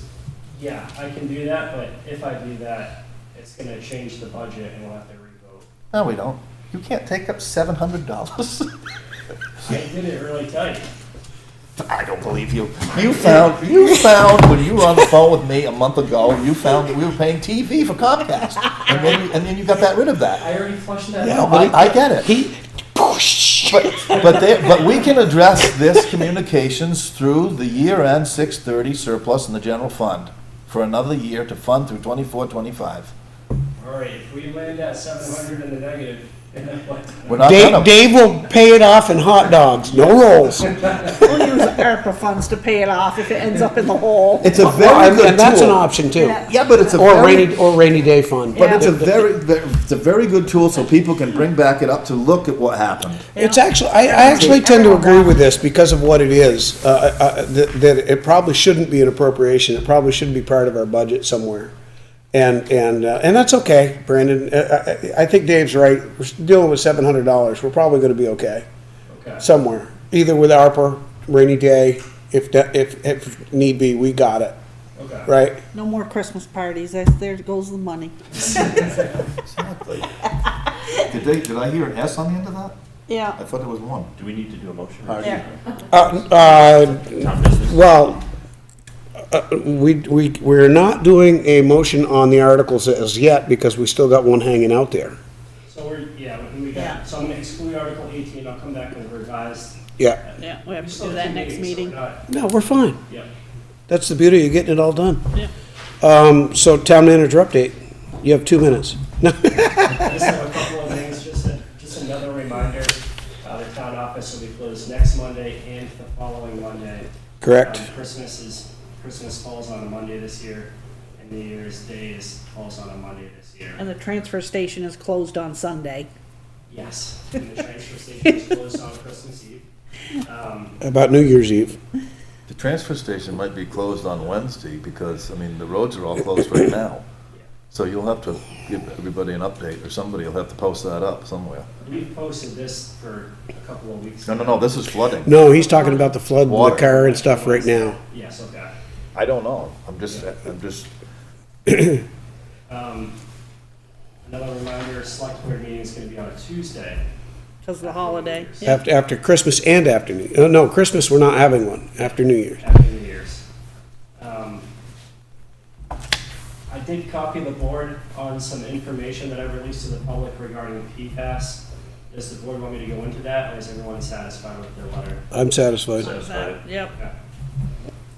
yeah, I can do that, but if I do that, it's gonna change the budget and we'll have to revote. No, we don't. You can't take up $700. I didn't really tell you. I don't believe you. You found when you were on the phone with me a month ago, you found that we were paying TV for Comcast. And then you got rid of that. I already flushed that Yeah, out. but I get it. But we can address this communications through the year-end 630 surplus in the general fund for another year to fund through 24-25. All right, if we land at 700 in the negative, then what? We're not gonna. Dave will pay it off in hot dogs, no rolls. We'll use ARPA funds to pay it off if it ends up in the hole. It's a Well, very good and that's an tool. option too. Yeah. Yeah, but it's a Or very, rainy day fund. but it's a Yeah. it's a very good tool so people can bring back it up to look at what happened. It's actually, I actually tend to agree with this because of what it is, that it probably shouldn't be an appropriation. It probably should be part of our budget somewhere. And that's okay, Brandon. I think Dave's right. We're dealing with $700. We're probably gonna be okay Okay. somewhere. Either with ARPA, rainy day, if need be, we got it, Okay. right? No more Christmas parties, there goes the money. Exactly. Did I hear an S on the end of that? Yeah, I thought there was one. Do we need to do a motion? yeah. Town business? Well, We're not doing a motion on the articles as yet because we still got one hanging out there. So so I'm gonna exclude Article 18, I'll come back with a revised. Yeah. Yeah, we have We to still do have that 2 next meetings, so meeting. we're not- No, we're fine. Yep. That's the beauty of getting it all done. Yeah. So town manager update. You have 2 minutes. I just have a couple of things, just another reminder, the town office will be closed next Monday and the following Monday. Correct. Christmas falls on a Monday this year, and New Year's Day falls on a Monday this year. And the transfer station is closed on Sunday. Yes, and the transfer station is closed on Christmas Eve. About New Year's Eve. The transfer station might be closed on Wednesday because, I mean, the roads are all closed right now. So you'll have to give everybody an update, or somebody will have to post that up somewhere. We've posted this for a couple of weeks. No, this is flooding. No, he's talking about the flood, the Water. car and stuff right now. Yes, okay. I don't know, I'm just, Another reminder, select board meeting is gonna be on a Tuesday. Because of the holiday. After Christmas and after New, no, Christmas, we're not having one, after New Year's. After New Year's. I did copy the board on some information that I released to the public regarding PFAS. Does the board want me to go into that, or is everyone satisfied with their letter? I'm satisfied. Yep.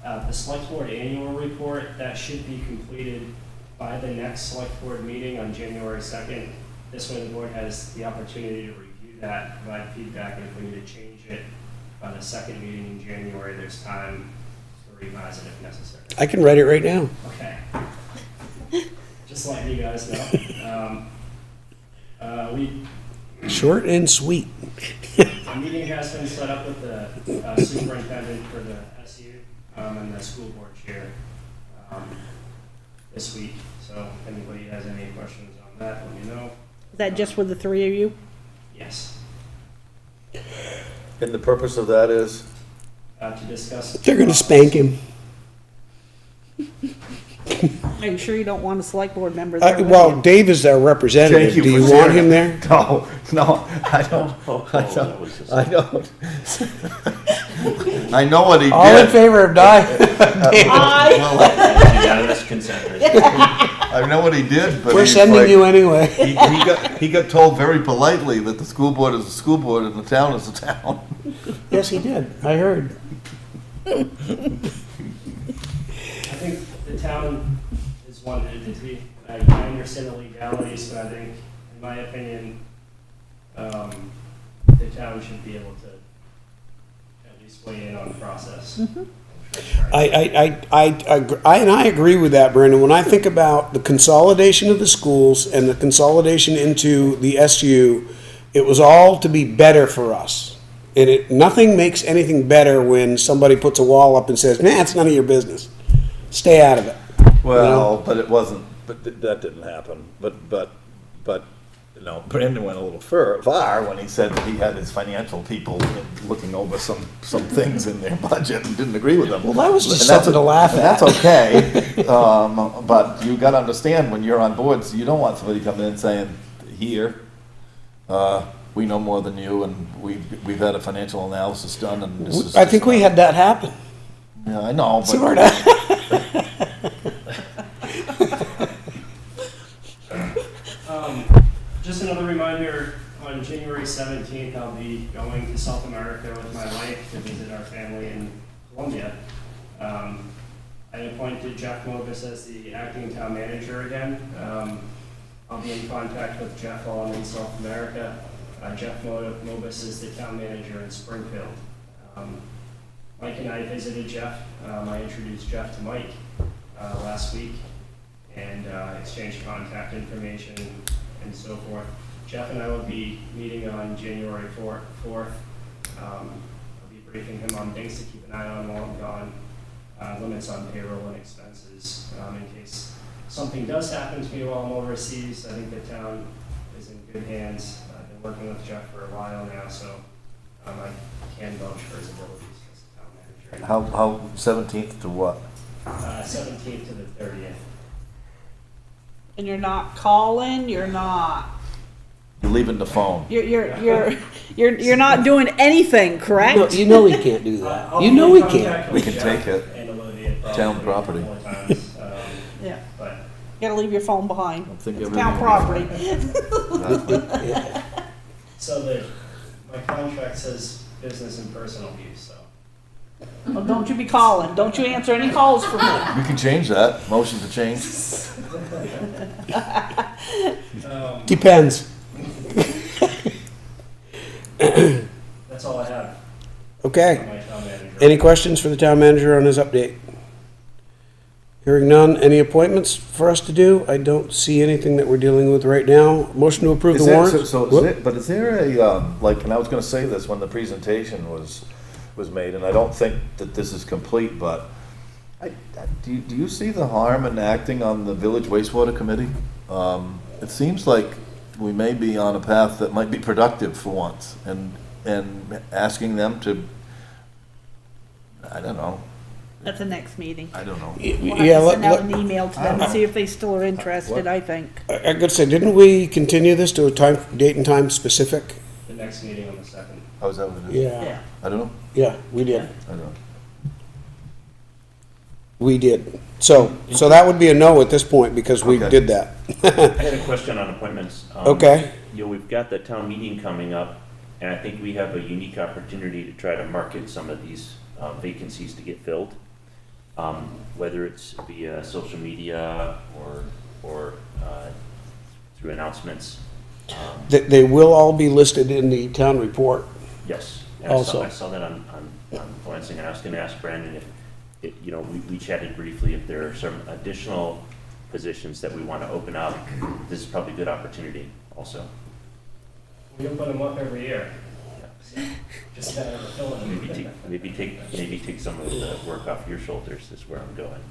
The select board annual report, that should be completed by the next select board meeting on January 2nd. This way the board has the opportunity to review that, provide feedback, and if we need to change it by the second meeting in January, there's time to revise it if necessary. I can write it right now. Okay. Just letting you guys know. Short and sweet. A meeting has been set up with the superintendent for the SU and the school board chair this week. So if anybody has any questions on that, let me know. Is that just with the three of you? Yes. and the purpose of that is? To discuss. They're gonna spank him. Are you sure you don't want a select board member there? with Well, you? Dave is our representative. Thank Do you you for want sharing him there? No, I don't, that was just- I don't. I know what he All in did. favor of die? Unanimous consent. I know what he did, but We're he's sending like- you anyway. He got told very politely that the school board is a school board and the town is a town. Yes, he did. I heard. I think the town is one entity. I understand the legalities, but I think, in my opinion, the town should be able to at least weigh in on the process. I agree with that, Brandon. When I think about the consolidation of the schools and the consolidation into the SU, it was all to be better for us. And nothing makes anything better when somebody puts a wall up and says, nah, it's none of your business. Stay out of it. Well, but it wasn't, but that didn't happen. But, you know, Brandon went a little far when he said that he had his financial people looking over some things in their budget and didn't agree with them. Well, that was just And that's- something to laugh at. That's okay, but you gotta understand, when you're on boards, you don't want somebody coming in saying, here, we know more than you, and we've had a financial analysis done, and this is. I think we had that happen. Yeah, I know, but. Sort of. Just another reminder, on January 17th, I'll be going to South America with my wife to visit our family in Colombia. I appointed Jeff Mobus as the acting town manager again. I'll be in contact with Jeff while I'm in South America. Jeff Mobus is the town manager in Springfield. Mike and I visited Jeff. I introduced Jeff to Mike last week and exchanged contact information and so forth. Jeff and I will be meeting on January 4th. I'll be briefing him on things to keep an eye on while I'm gone, limits on payroll and expenses. In case something does happen to me while I'm overseas, I think the town is in good hands. I've been working with Jeff for a while now, so I can vouch for his abilities as a town manager. How 17th to what? 17th to the 30th. And you're not calling, you're not, You're leaving the phone. you're not doing anything, correct? No, you know he can't do that. I'll You be know in he contact can't. with We can Jeff take it. and Olivia, town property. More times, Yeah, but gotta leave your phone behind. think It's everyone town will be property. so my contract says business and personal use, so. Well, don't you be calling, don't you answer any calls from me. We can change that, motion to change. Depends. That's all I have Okay. for my town manager. Any questions for the town manager on his update? Hearing none, any appointments for us to do? I don't see anything that we're dealing with right now. Motion to approve the warrants? But is there a, like, and I was gonna say this when the presentation was made, and I don't think that this is complete, but do you see the harm in acting on the village wastewater committee? It seems like we may be on a path that might be productive for once, and asking them to, I don't know, At the next meeting. I don't know. We'll Yeah, have to send out let- an email to them and see if they still are interested, I think. I gotta say, didn't we continue this to a time, date and time specific? The next meeting on the 2nd. How is that what it is? Yeah. I don't know. Yeah, we did. I don't know. We did. So that would be a no at this point because we Okay. did that. I had a question on appointments. Okay. You know, we've got the town meeting coming up, and I think we have a unique opportunity to try to market some of these vacancies to get filled. Whether it's via social media or through announcements. They will all be listed in the town report. Yes. And Also. I saw that on Lansing, and I was gonna ask Brandon if, you know, we chatted briefly, if there are some additional positions that we wanna open up, this is probably a good opportunity also. We open them up every year. Just that of filling. Maybe take some of the work off your shoulders is where I'm going.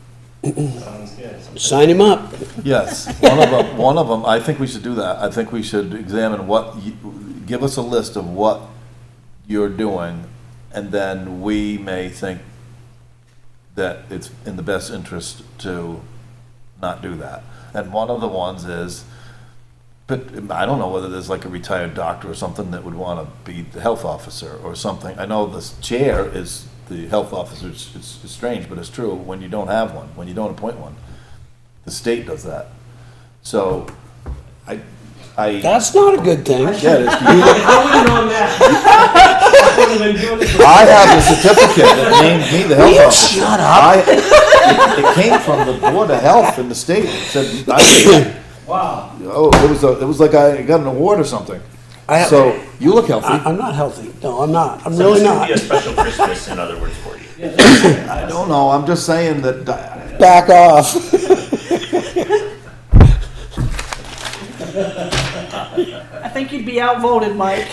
Sounds good. Sign him up. Yes, one of them, I think we should do that. I think we should examine give us a list of what you're doing, and then we may think that it's in the best interest to not do that. And one of the ones is, but I don't know whether there's like a retired doctor or something that would want to be the health officer or something. I know the chair is the health officer. It's strange, but it's true. When you don't have one, when you don't appoint one, the state does that. So, I That's not a good thing. yeah, it is. I wouldn't on that. I wouldn't have been doing this. I have the certificate that named me the health Will you officer. shut up? It came from the Board of Health in the state. It said, Wow. it was like I got an award or something. So, you look healthy. I'm not healthy. No, I'm not. I'm really So not. this would be a special Christmas, in other words, for you. I don't know, I'm just saying that, Back off. I think you'd be outvoted, Mike.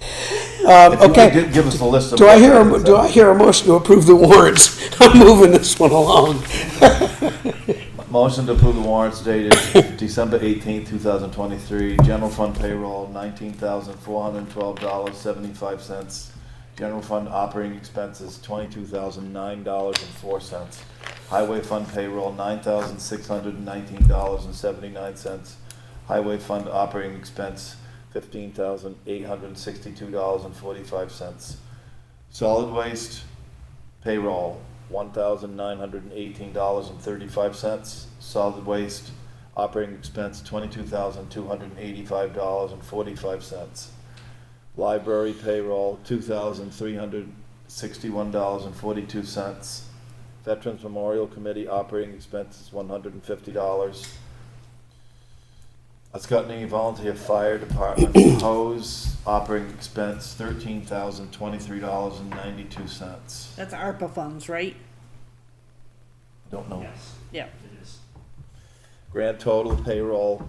if you Okay. could give us a list of. Do I hear a motion to approve the warrants? I'm moving this one along. Motion to approve the warrants dated December 18th, 2023. General fund payroll, $19,412.75. General fund operating expenses, $22,009.04. Highway fund payroll, $9,619.79. Highway fund operating expense, $15,862.45. Solid waste payroll, $1,918.35. Solid waste operating expense, $22,285.45. Library payroll, $2,361.42. Veterans Memorial Committee operating expenses, $150. Ascutney Volunteer Fire Department hose operating expense, $13,023.92. That's ARPA funds, right? Don't know. Yes, Yeah. it is. Grand total payroll,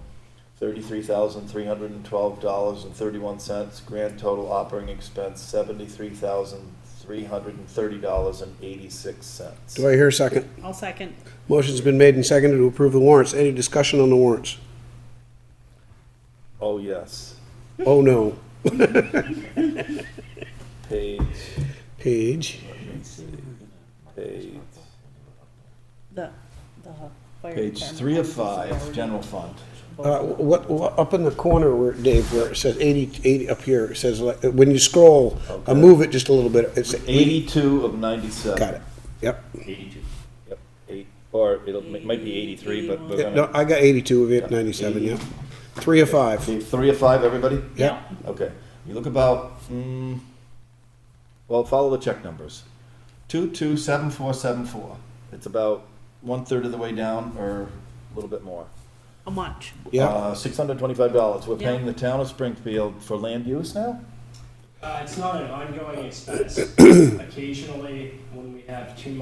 $33,312.31. Grand total operating expense, $73,330.86. Do I hear a second? I'll second. Motion's been made and seconded to approve the warrants. Any discussion on the warrants? Oh, yes. Oh, no. Page, Page. page. The fire Page department 3 of is 5, already- general fund. What, up in the corner where, Dave, where it says 80 up here, it says, like, when you scroll, move it just a little bit, it's 82 of 97. Got it, yep. 82. Yep, 8, or it might be 83, but we're Yeah, gonna. no, I got 82 of it, 97, yeah. 3 of 5, Okay, 3 of 5, everybody? yep. Okay, you look about, well, follow the check numbers. 227474. It's about 1/3 of the way down, or a little bit more. How much? Yeah. $625. We're Yeah. paying the town of Springfield for land use now? It's not an ongoing expense. Occasionally, when we have too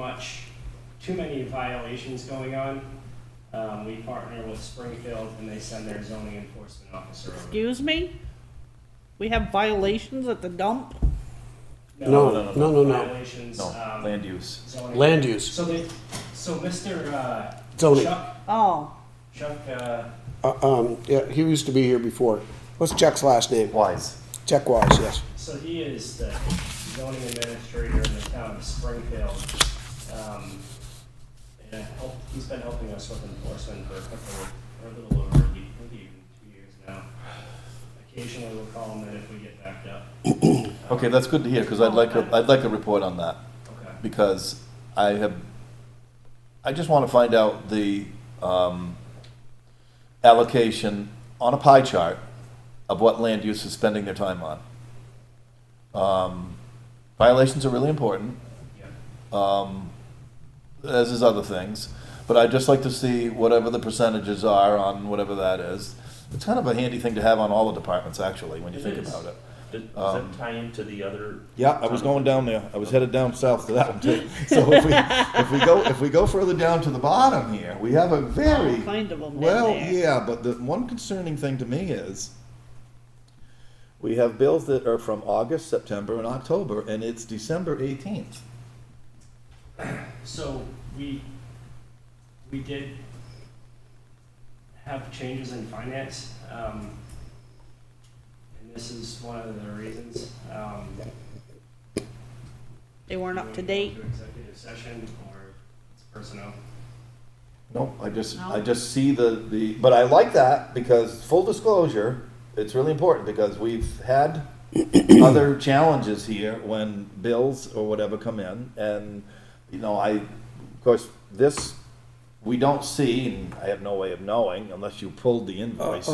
many violations going on, we partner with Springfield and they send their zoning enforcement officer over. Excuse me? We have violations at the dump? No. Violations, No, land use. zoning. Land use, So Mr. zoning. Oh, Chuck, Yeah, he used to be here before. What's Chuck's last name? Wise. Chuck Wise, yes. so he is the zoning administrator in the town of Springfield. And he's been helping us with enforcement for a little over maybe even 2 years now. Occasionally we'll call him in if we get backed up. Okay, that's good to hear, because I'd like a report on that. Okay. Because I just want to find out the allocation on a pie chart of what land use is spending their time on. Violations are really important, Yeah. as is other things, but I'd just like to see whatever the percentages are on whatever that is. It's kind of a handy thing to have on all the departments, actually, when you It think is. about it. Does that tie into the other? Yeah, I was going down there. I was headed down south to that one too. So if we go further down to the bottom here, we have a very all kind of them down well, there. yeah. But the one concerning thing to me is we have bills that are from August, September, and October, and it's December 18th. So we did have changes in finance, and this is one of the reasons. They weren't up to Do date. you want to go into executive session or it's personnel? No, I just No. see the but I like that because full disclosure, it's really important because we've had other challenges here when bills or whatever come in, and of course this we don't see, and I have no way of knowing unless you pulled the invoice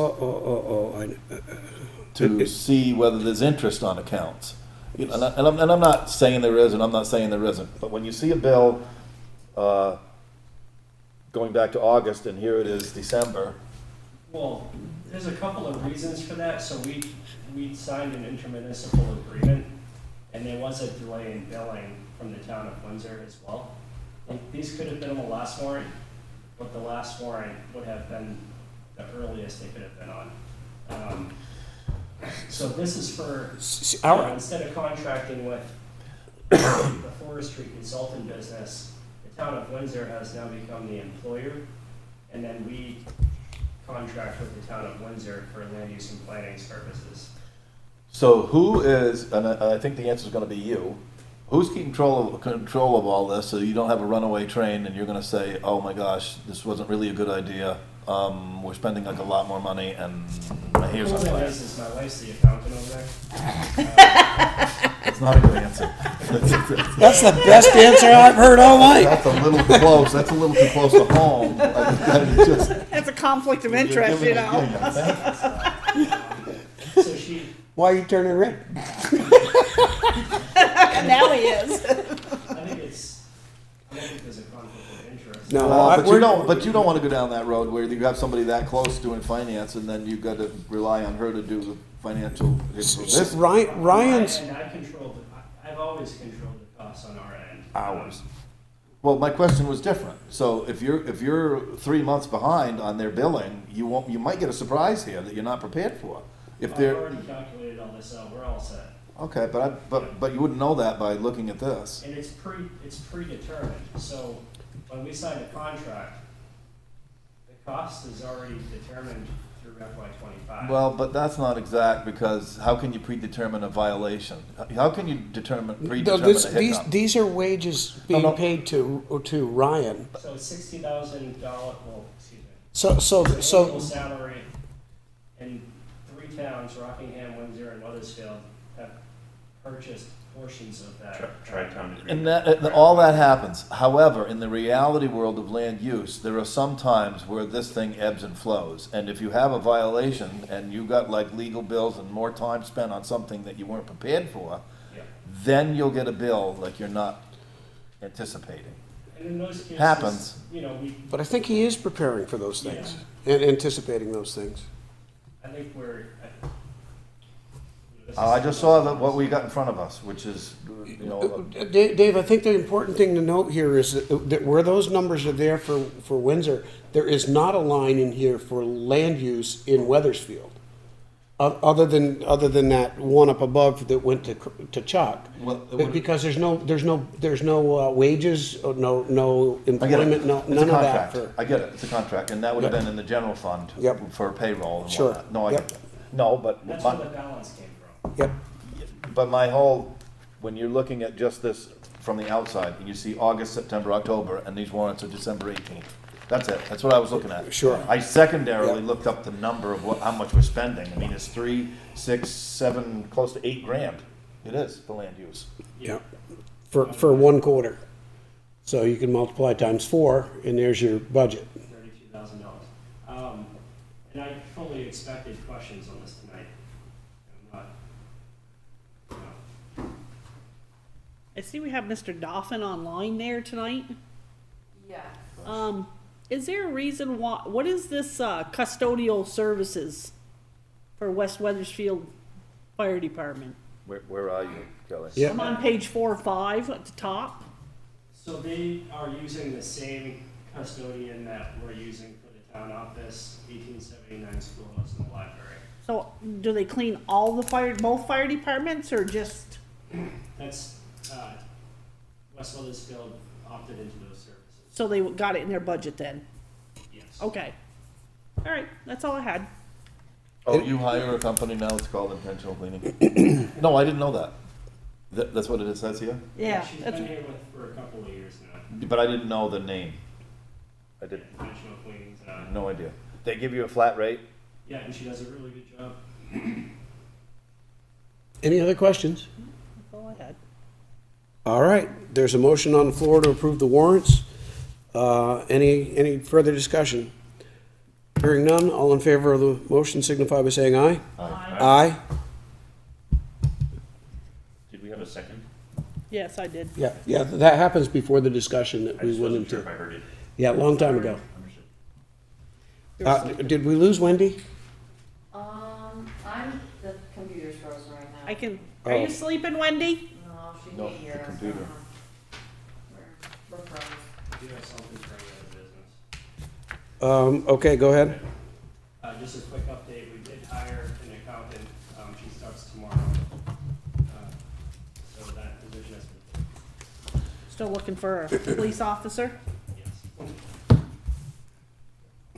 to see whether there's interest on accounts. And I'm not saying there is, and I'm not saying there isn't, but when you see a bill going back to August, and here it is December. Well, there's a couple of reasons for that. So we signed an intermunicipal agreement, and there was a delay in billing from the town of Windsor as well. Like, these could have been on the last warrant, but the last warrant would have been the earliest they could have been on. So this is for, instead of contracting with the forestry consultant business, the town of Windsor has now become the employer, and then we contract with the town of Windsor for land use and planning purposes. So who is, and I think the answer is going to be you, who's keeping control of all this so you don't have a runaway train and you're going to say, oh my gosh, this wasn't really a good idea. We're spending like a lot more money, and here's The a only plan. reason is my wife's the accountant over there. That's not a good answer. That's the best answer I've heard all night. That's a little close. That's a little too close to home. That's a conflict of interest, you know. So she, Why are you turning red? Now he is. I think there's a conflict of interest. No, But you don't want to go down that road where you have somebody that close doing finance, and then you've got to rely on her to do the financial. This Ryan's, And I've always controlled the costs on our end. hours. Well, my question was different. So if you're 3 months behind on their billing, you might get a surprise here that you're not prepared for. If I've they're already calculated all this out, we're all set. okay, but you wouldn't know that by looking at this. And it's predetermined, so when we sign a contract, the cost is already determined through FY '25. Well, but that's not exact, because how can you predetermine a violation? How can you predetermine a hiccup? These are wages being no. paid to Ryan. So it's $60,000, well, excuse me. So Annual salary in 3 towns, Rockingham, Windsor, and Weathersfield, have purchased portions of that. Tri-town agreement. And that, all that happens. However, in the reality world of land use, there are some times where this thing ebbs and flows. And if you have a violation and you got like legal bills and more time spent on something that you weren't prepared for, Yeah. then you'll get a bill like you're not anticipating. And in those cases, Happens. you know, But I think he is preparing for those things and anticipating those things. I think we're. I just saw what we got in front of us, which is, you know, Dave, I think the important thing to note here is that where those numbers are there for Windsor, there is not a line in here for land use in Weathersfield. Other than that one up above that went to Chuck. Well, Because there's no wages, or no I get employment, it. no, It's a none of that. contract. I get it. It's a contract, and that would have Yep. been in the general fund Yep. for payroll and Sure. whatnot. No, I Yep. get that. No, but That's where the balance came from. Yep, But my whole, when you're looking at just this from the outside, and you see August, September, October, and these warrants are December 18th. That's it. That's what I was looking at. Sure. I secondarily Yeah. looked up the number of how much we're spending. I mean, it's 3, 6, 7, close to $8,000. It is for land use. yeah, for 1 quarter. So you can multiply times 4, and there's your budget. $32,000. And I fully expected questions on this tonight. I'm not, you know. I see we have Mr. Dauphin online there tonight. Yeah. Is there a reason why, what is this, custodial services for West Weathersfield Fire Department? Where are you, Kelly? Yeah. I'm on page 4 or 5 at the top. So they are using the same custodian that we're using for the town office, 1879 schoolhouse and the library. So do they clean all the both fire departments or just, That's, West Weathersfield opted into those services. so they got it in their budget then? Yes. Okay. All right, that's all I had. Oh, you hire a company now, it's called intentional cleaning? No, I didn't know that. That's what it says here? Yeah, She's that's, been here for a couple of years now. But I didn't know the name. I did, National Cleanings, no idea. They give you a flat rate? yeah, and she does a really good job. Any other questions? that's all I had. All right, there's a motion on the floor to approve the warrants. Any further discussion? Hearing none, all in favor of the motion signify by saying aye. Aye. Did we have a second? Yes, I did. Yeah, that happens before the discussion that I we just went wasn't sure into. if I heard it. Yeah, a long time ago. Understood. Did we lose Wendy? I'm, the computer's frozen right now. I can, are you Oh. sleeping, Wendy? No, she No, can't hear the us. computer. We're frozen. I do have something for any other business. Okay, go ahead. Just a quick update, we did hire an accountant, she starts tomorrow. So that position has been, Still looking for a police officer? yes.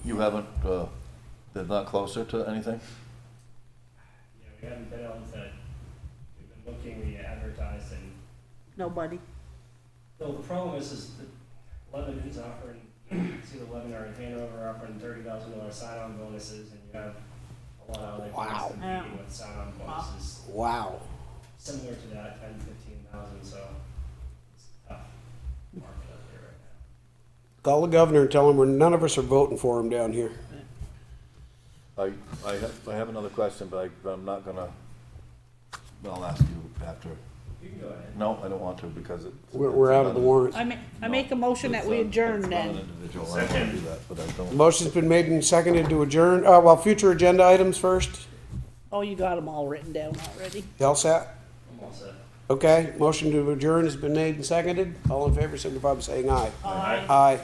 You haven't, they're not closer to anything? Yeah, we haven't been able to, we've been looking, we advertised, and, Nobody. well, the problem is that Lebanon's offering, it's either Lebanon or Hanover offering $30,000 sign-on bonuses, and you have a lot of other Wow. things competing with sign-on bonuses. Wow. Similar to that, 10, 15,000, so it's a tough market out there right now. Call the governor and tell him none of us are voting for him down here. I have another question, but I'm not gonna, I'll ask you after. You can go ahead. No, I don't want to, because it's. We're out of the warrants. I make a motion that we adjourn It's not an then. individual, I don't wanna do that, but I don't. Motion's been made and seconded to adjourn. Well, future agenda items first. Oh, you got them all written down already. LSAT? I'm all set. Okay, motion to adjourn has been made and seconded. All in favor signify by saying aye. Aye. Aye.